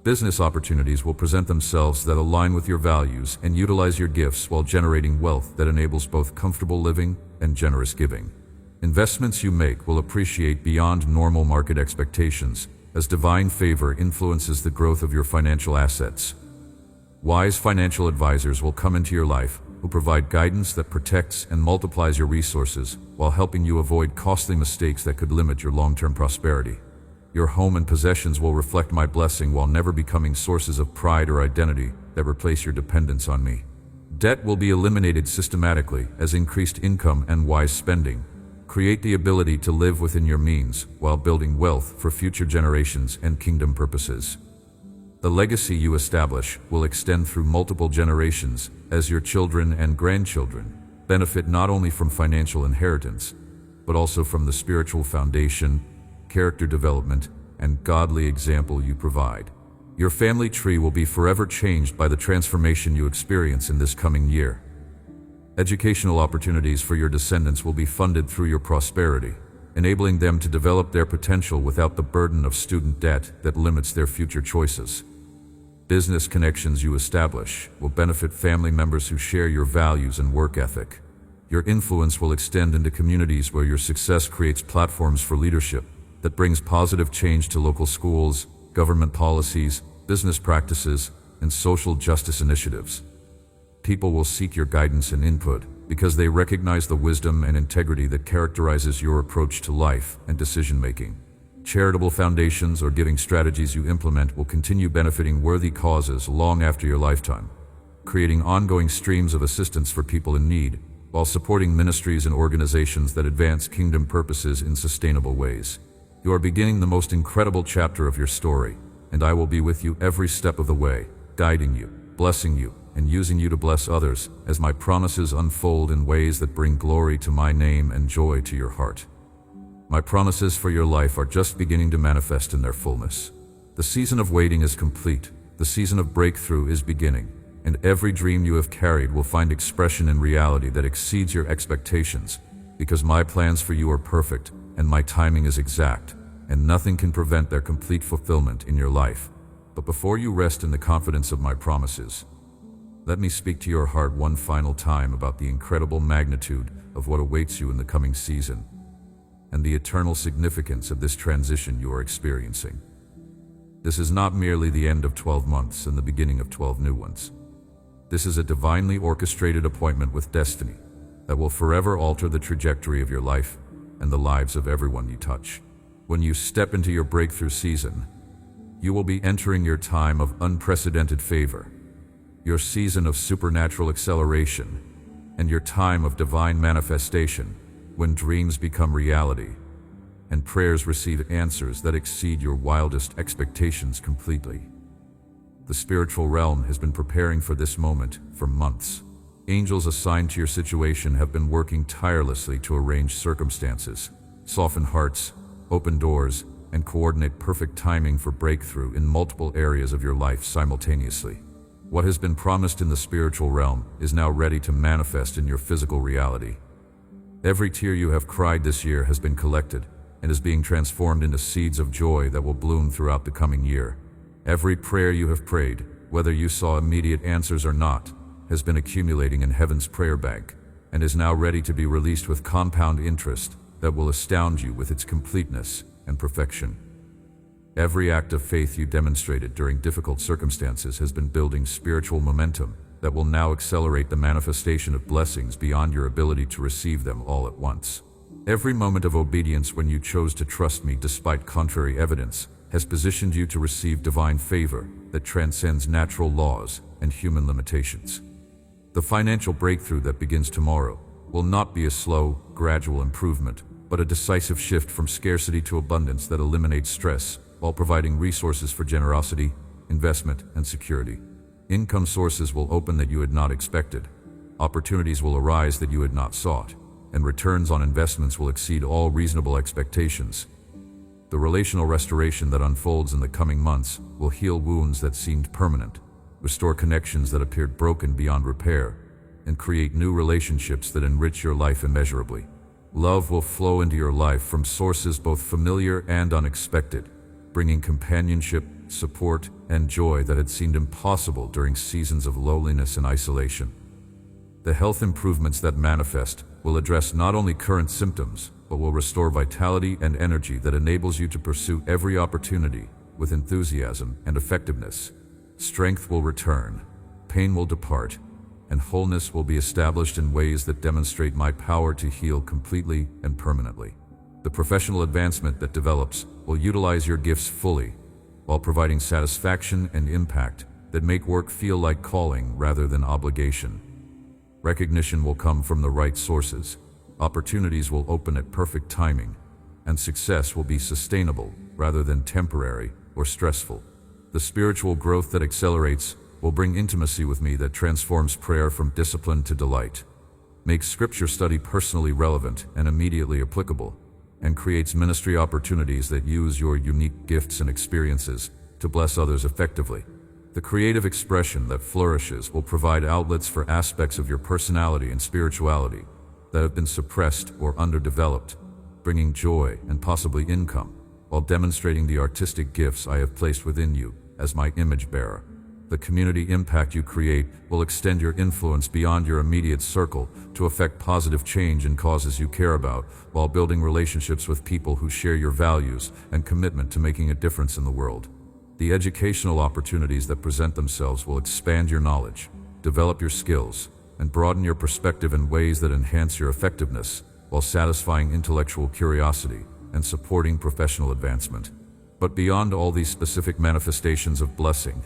Business opportunities will present themselves that align with your values and utilize your gifts while generating wealth that enables both comfortable living and generous giving. Investments you make will appreciate beyond normal market expectations as divine favor influences the growth of your financial assets. Wise financial advisors will come into your life who provide guidance that protects and multiplies your resources while helping you avoid costly mistakes that could limit your long-term prosperity. Your home and possessions will reflect my blessing while never becoming sources of pride or identity that replace your dependence on me. Debt will be eliminated systematically as increased income and wise spending create the ability to live within your means while building wealth for future generations and kingdom purposes. The legacy you establish will extend through multiple generations as your children and grandchildren benefit not only from financial inheritance, but also from the spiritual foundation, character development, and godly example you provide. Your family tree will be forever changed by the transformation you experience in this coming year. Educational opportunities for your descendants will be funded through your prosperity, enabling them to develop their potential without the burden of student debt that limits their future choices. Business connections you establish will benefit family members who share your values and work ethic. Your influence will extend into communities where your success creates platforms for leadership that brings positive change to local schools, government policies, business practices, and social justice initiatives. People will seek your guidance and input because they recognize the wisdom and integrity that characterizes your approach to life and decision-making. Charitable foundations or giving strategies you implement will continue benefiting worthy causes long after your lifetime, creating ongoing streams of assistance for people in need, while supporting ministries and organizations that advance kingdom purposes in sustainable ways. You are beginning the most incredible chapter of your story, and I will be with you every step of the way, guiding you, blessing you, and using you to bless others as my promises unfold in ways that bring glory to my name and joy to your heart. My promises for your life are just beginning to manifest in their fullness. The season of waiting is complete, the season of breakthrough is beginning, and every dream you have carried will find expression in reality that exceeds your expectations, because my plans for you are perfect and my timing is exact, and nothing can prevent their complete fulfillment in your life. But before you rest in the confidence of my promises, let me speak to your heart one final time about the incredible magnitude of what awaits you in the coming season, and the eternal significance of this transition you are experiencing. This is not merely the end of 12 months and the beginning of 12 new ones. This is a divinely orchestrated appointment with destiny that will forever alter the trajectory of your life and the lives of everyone you touch. When you step into your breakthrough season, you will be entering your time of unprecedented favor, your season of supernatural acceleration, and your time of divine manifestation, when dreams become reality and prayers receive answers that exceed your wildest expectations completely. The spiritual realm has been preparing for this moment for months. Angels assigned to your situation have been working tirelessly to arrange circumstances, soften hearts, open doors, and coordinate perfect timing for breakthrough in multiple areas of your life simultaneously. What has been promised in the spiritual realm is now ready to manifest in your physical reality. Every tear you have cried this year has been collected and is being transformed into seeds of joy that will bloom throughout the coming year. Every prayer you have prayed, whether you saw immediate answers or not, has been accumulating in heaven's prayer bank and is now ready to be released with compound interest that will astound you with its completeness and perfection. Every act of faith you demonstrated during difficult circumstances has been building spiritual momentum that will now accelerate the manifestation of blessings beyond your ability to receive them all at once. Every moment of obedience when you chose to trust me despite contrary evidence has positioned you to receive divine favor that transcends natural laws and human limitations. The financial breakthrough that begins tomorrow will not be a slow, gradual improvement, but a decisive shift from scarcity to abundance that eliminates stress while providing resources for generosity, investment, and security. Income sources will open that you had not expected, opportunities will arise that you had not sought, and returns on investments will exceed all reasonable expectations. The relational restoration that unfolds in the coming months will heal wounds that seemed permanent, restore connections that appeared broken beyond repair, and create new relationships that enrich your life immeasurably. Love will flow into your life from sources both familiar and unexpected, bringing companionship, support, and joy that had seemed impossible during seasons of loneliness and isolation. The health improvements that manifest will address not only current symptoms, but will restore vitality and energy that enables you to pursue every opportunity with enthusiasm and effectiveness. Strength will return, pain will depart, and wholeness will be established in ways that demonstrate my power to heal completely and permanently. The professional advancement that develops will utilize your gifts fully, while providing satisfaction and impact that make work feel like calling rather than obligation. Recognition will come from the right sources, opportunities will open at perfect timing, and success will be sustainable rather than temporary or stressful. The spiritual growth that accelerates will bring intimacy with me that transforms prayer from discipline to delight, makes scripture study personally relevant and immediately applicable, and creates ministry opportunities that use your unique gifts and experiences to bless others effectively. The creative expression that flourishes will provide outlets for aspects of your personality and spirituality that have been suppressed or underdeveloped, bringing joy and possibly income, while demonstrating the artistic gifts I have placed within you as my image bearer. The community impact you create will extend your influence beyond your immediate circle to affect positive change in causes you care about, while building relationships with people who share your values and commitment to making a difference in the world. The educational opportunities that present themselves will expand your knowledge, develop your skills, and broaden your perspective in ways that enhance your effectiveness, while satisfying intellectual curiosity and supporting professional advancement. But beyond all these specific manifestations of blessing,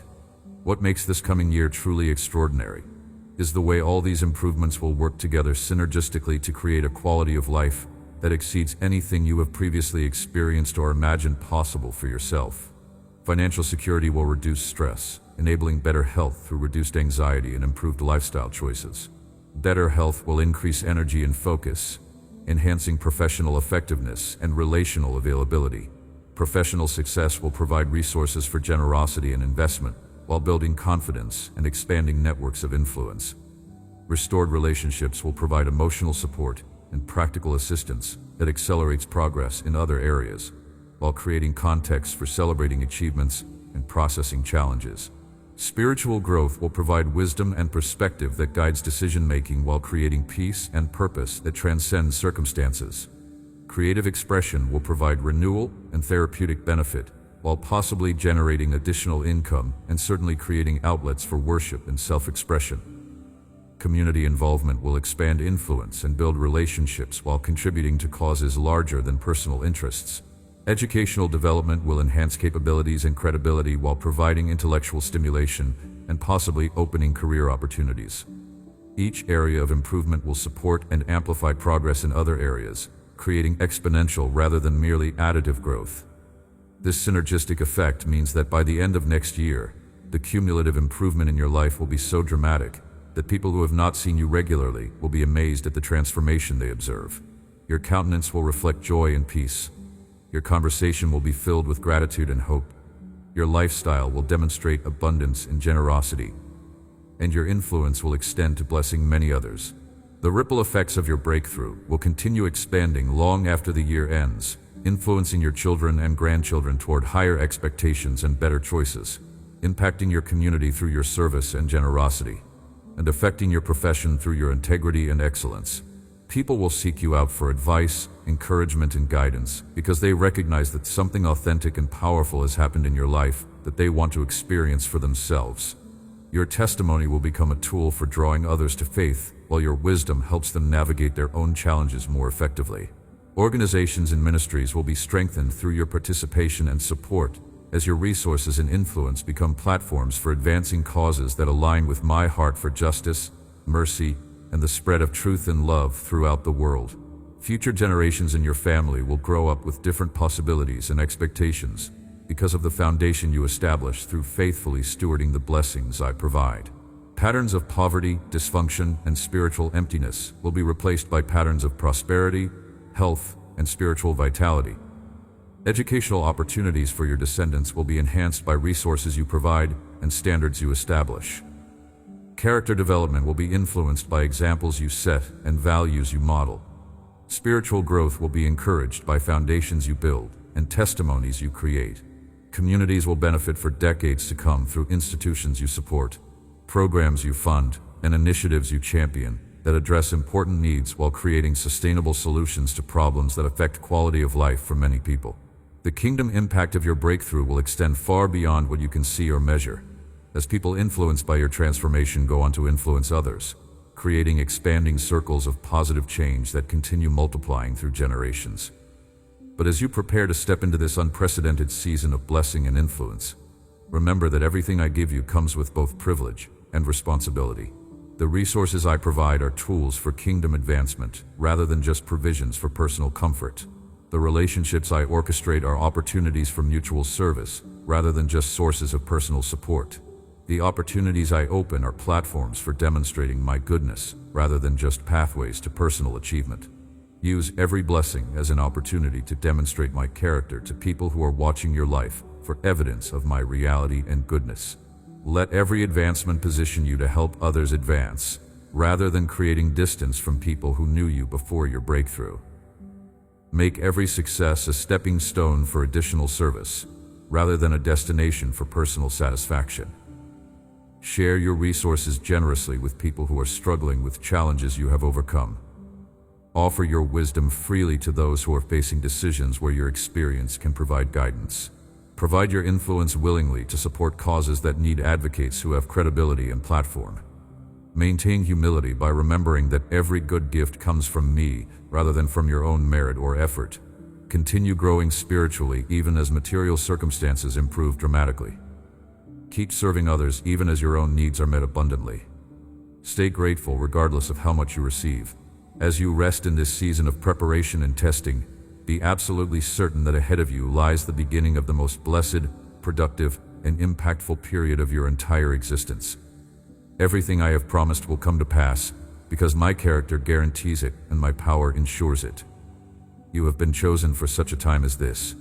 what makes this coming year truly extraordinary is the way all these improvements will work together synergistically to create a quality of life that exceeds anything you have previously experienced or imagined possible for yourself. Financial security will reduce stress, enabling better health through reduced anxiety and improved lifestyle choices. Better health will increase energy and focus, enhancing professional effectiveness and relational availability. Professional success will provide resources for generosity and investment, while building confidence and expanding networks of influence. Restored relationships will provide emotional support and practical assistance that accelerates progress in other areas, while creating context for celebrating achievements and processing challenges. Spiritual growth will provide wisdom and perspective that guides decision-making while creating peace and purpose that transcends circumstances. Creative expression will provide renewal and therapeutic benefit, while possibly generating additional income and certainly creating outlets for worship and self-expression. Community involvement will expand influence and build relationships while contributing to causes larger than personal interests. Educational development will enhance capabilities and credibility while providing intellectual stimulation and possibly opening career opportunities. Each area of improvement will support and amplify progress in other areas, creating exponential rather than merely additive growth. This synergistic effect means that by the end of next year, the cumulative improvement in your life will be so dramatic that people who have not seen you regularly will be amazed at the transformation they observe. Your countenance will reflect joy and peace. Your conversation will be filled with gratitude and hope. Your lifestyle will demonstrate abundance and generosity, and your influence will extend to blessing many others. The ripple effects of your breakthrough will continue expanding long after the year ends, influencing your children and grandchildren toward higher expectations and better choices, impacting your community through your service and generosity, and affecting your profession through your integrity and excellence. People will seek you out for advice, encouragement, and guidance because they recognize that something authentic and powerful has happened in your life that they want to experience for themselves. Your testimony will become a tool for drawing others to faith, while your wisdom helps them navigate their own challenges more effectively. Organizations and ministries will be strengthened through your participation and support, as your resources and influence become platforms for advancing causes that align with my heart for justice, mercy, and the spread of truth and love throughout the world. Future generations in your family will grow up with different possibilities and expectations because of the foundation you establish through faithfully stewarding the blessings I provide. Patterns of poverty, dysfunction, and spiritual emptiness will be replaced by patterns of prosperity, health, and spiritual vitality. Educational opportunities for your descendants will be enhanced by resources you provide and standards you establish. Character development will be influenced by examples you set and values you model. Spiritual growth will be encouraged by foundations you build and testimonies you create. Communities will benefit for decades to come through institutions you support, programs you fund, and initiatives you champion that address important needs while creating sustainable solutions to problems that affect quality of life for many people. The kingdom impact of your breakthrough will extend far beyond what you can see or measure, as people influenced by your transformation go on to influence others, creating expanding circles of positive change that continue multiplying through generations. But as you prepare to step into this unprecedented season of blessing and influence, remember that everything I give you comes with both privilege and responsibility. The resources I provide are tools for kingdom advancement rather than just provisions for personal comfort. The relationships I orchestrate are opportunities for mutual service rather than just sources of personal support. The opportunities I open are platforms for demonstrating my goodness rather than just pathways to personal achievement. Use every blessing as an opportunity to demonstrate my character to people who are watching your life for evidence of my reality and goodness. Let every advancement position you to help others advance, rather than creating distance from people who knew you before your breakthrough. Make every success a stepping stone for additional service, rather than a destination for personal satisfaction. Share your resources generously with people who are struggling with challenges you have overcome. Offer your wisdom freely to those who are facing decisions where your experience can provide guidance. Provide your influence willingly to support causes that need advocates who have credibility and platform. Maintain humility by remembering that every good gift comes from me rather than from your own merit or effort. Continue growing spiritually even as material circumstances improve dramatically. Keep serving others even as your own needs are met abundantly. Stay grateful regardless of how much you receive. As you rest in this season of preparation and testing, be absolutely certain that ahead of you lies the beginning of the most blessed, productive, and impactful period of your entire existence. Everything I have promised will come to pass because my character guarantees it and my power ensures it. You have been chosen for such a time as this,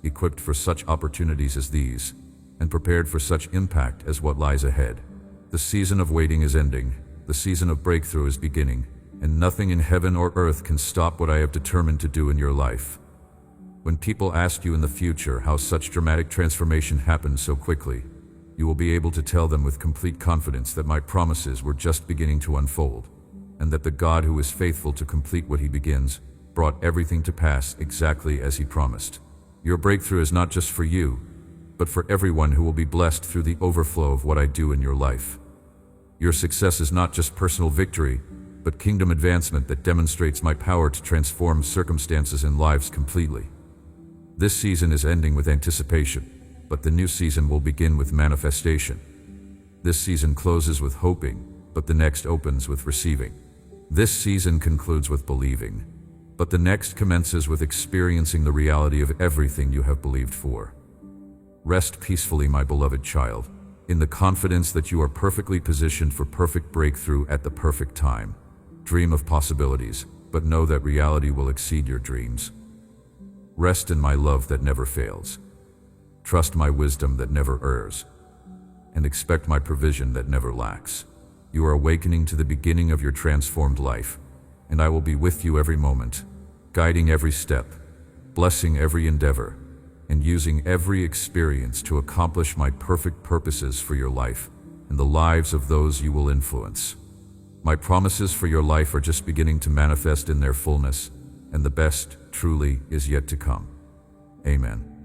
equipped for such opportunities as these, and prepared for such impact as what lies ahead. The season of waiting is ending, the season of breakthrough is beginning, and nothing in heaven or earth can stop what I have determined to do in your life. When people ask you in the future how such dramatic transformation happened so quickly, you will be able to tell them with complete confidence that my promises were just beginning to unfold, and that the God who is faithful to complete what he begins brought everything to pass exactly as he promised. Your breakthrough is not just for you, but for everyone who will be blessed through the overflow of what I do in your life. Your success is not just personal victory, but kingdom advancement that demonstrates my power to transform circumstances and lives completely. This season is ending with anticipation, but the new season will begin with manifestation. This season closes with hoping, but the next opens with receiving. This season concludes with believing, but the next commences with experiencing the reality of everything you have believed for. Rest peacefully, my beloved child, in the confidence that you are perfectly positioned for perfect breakthrough at the perfect time. Dream of possibilities, but know that reality will exceed your dreams. Rest in my love that never fails. Trust my wisdom that never errs. And expect my provision that never lacks. You are awakening to the beginning of your transformed life, and I will be with you every moment, guiding every step, blessing every endeavor, and using every experience to accomplish my perfect purposes for your life and the lives of those you will influence. My promises for your life are just beginning to manifest in their fullness, and the best, truly, is yet to come. Amen.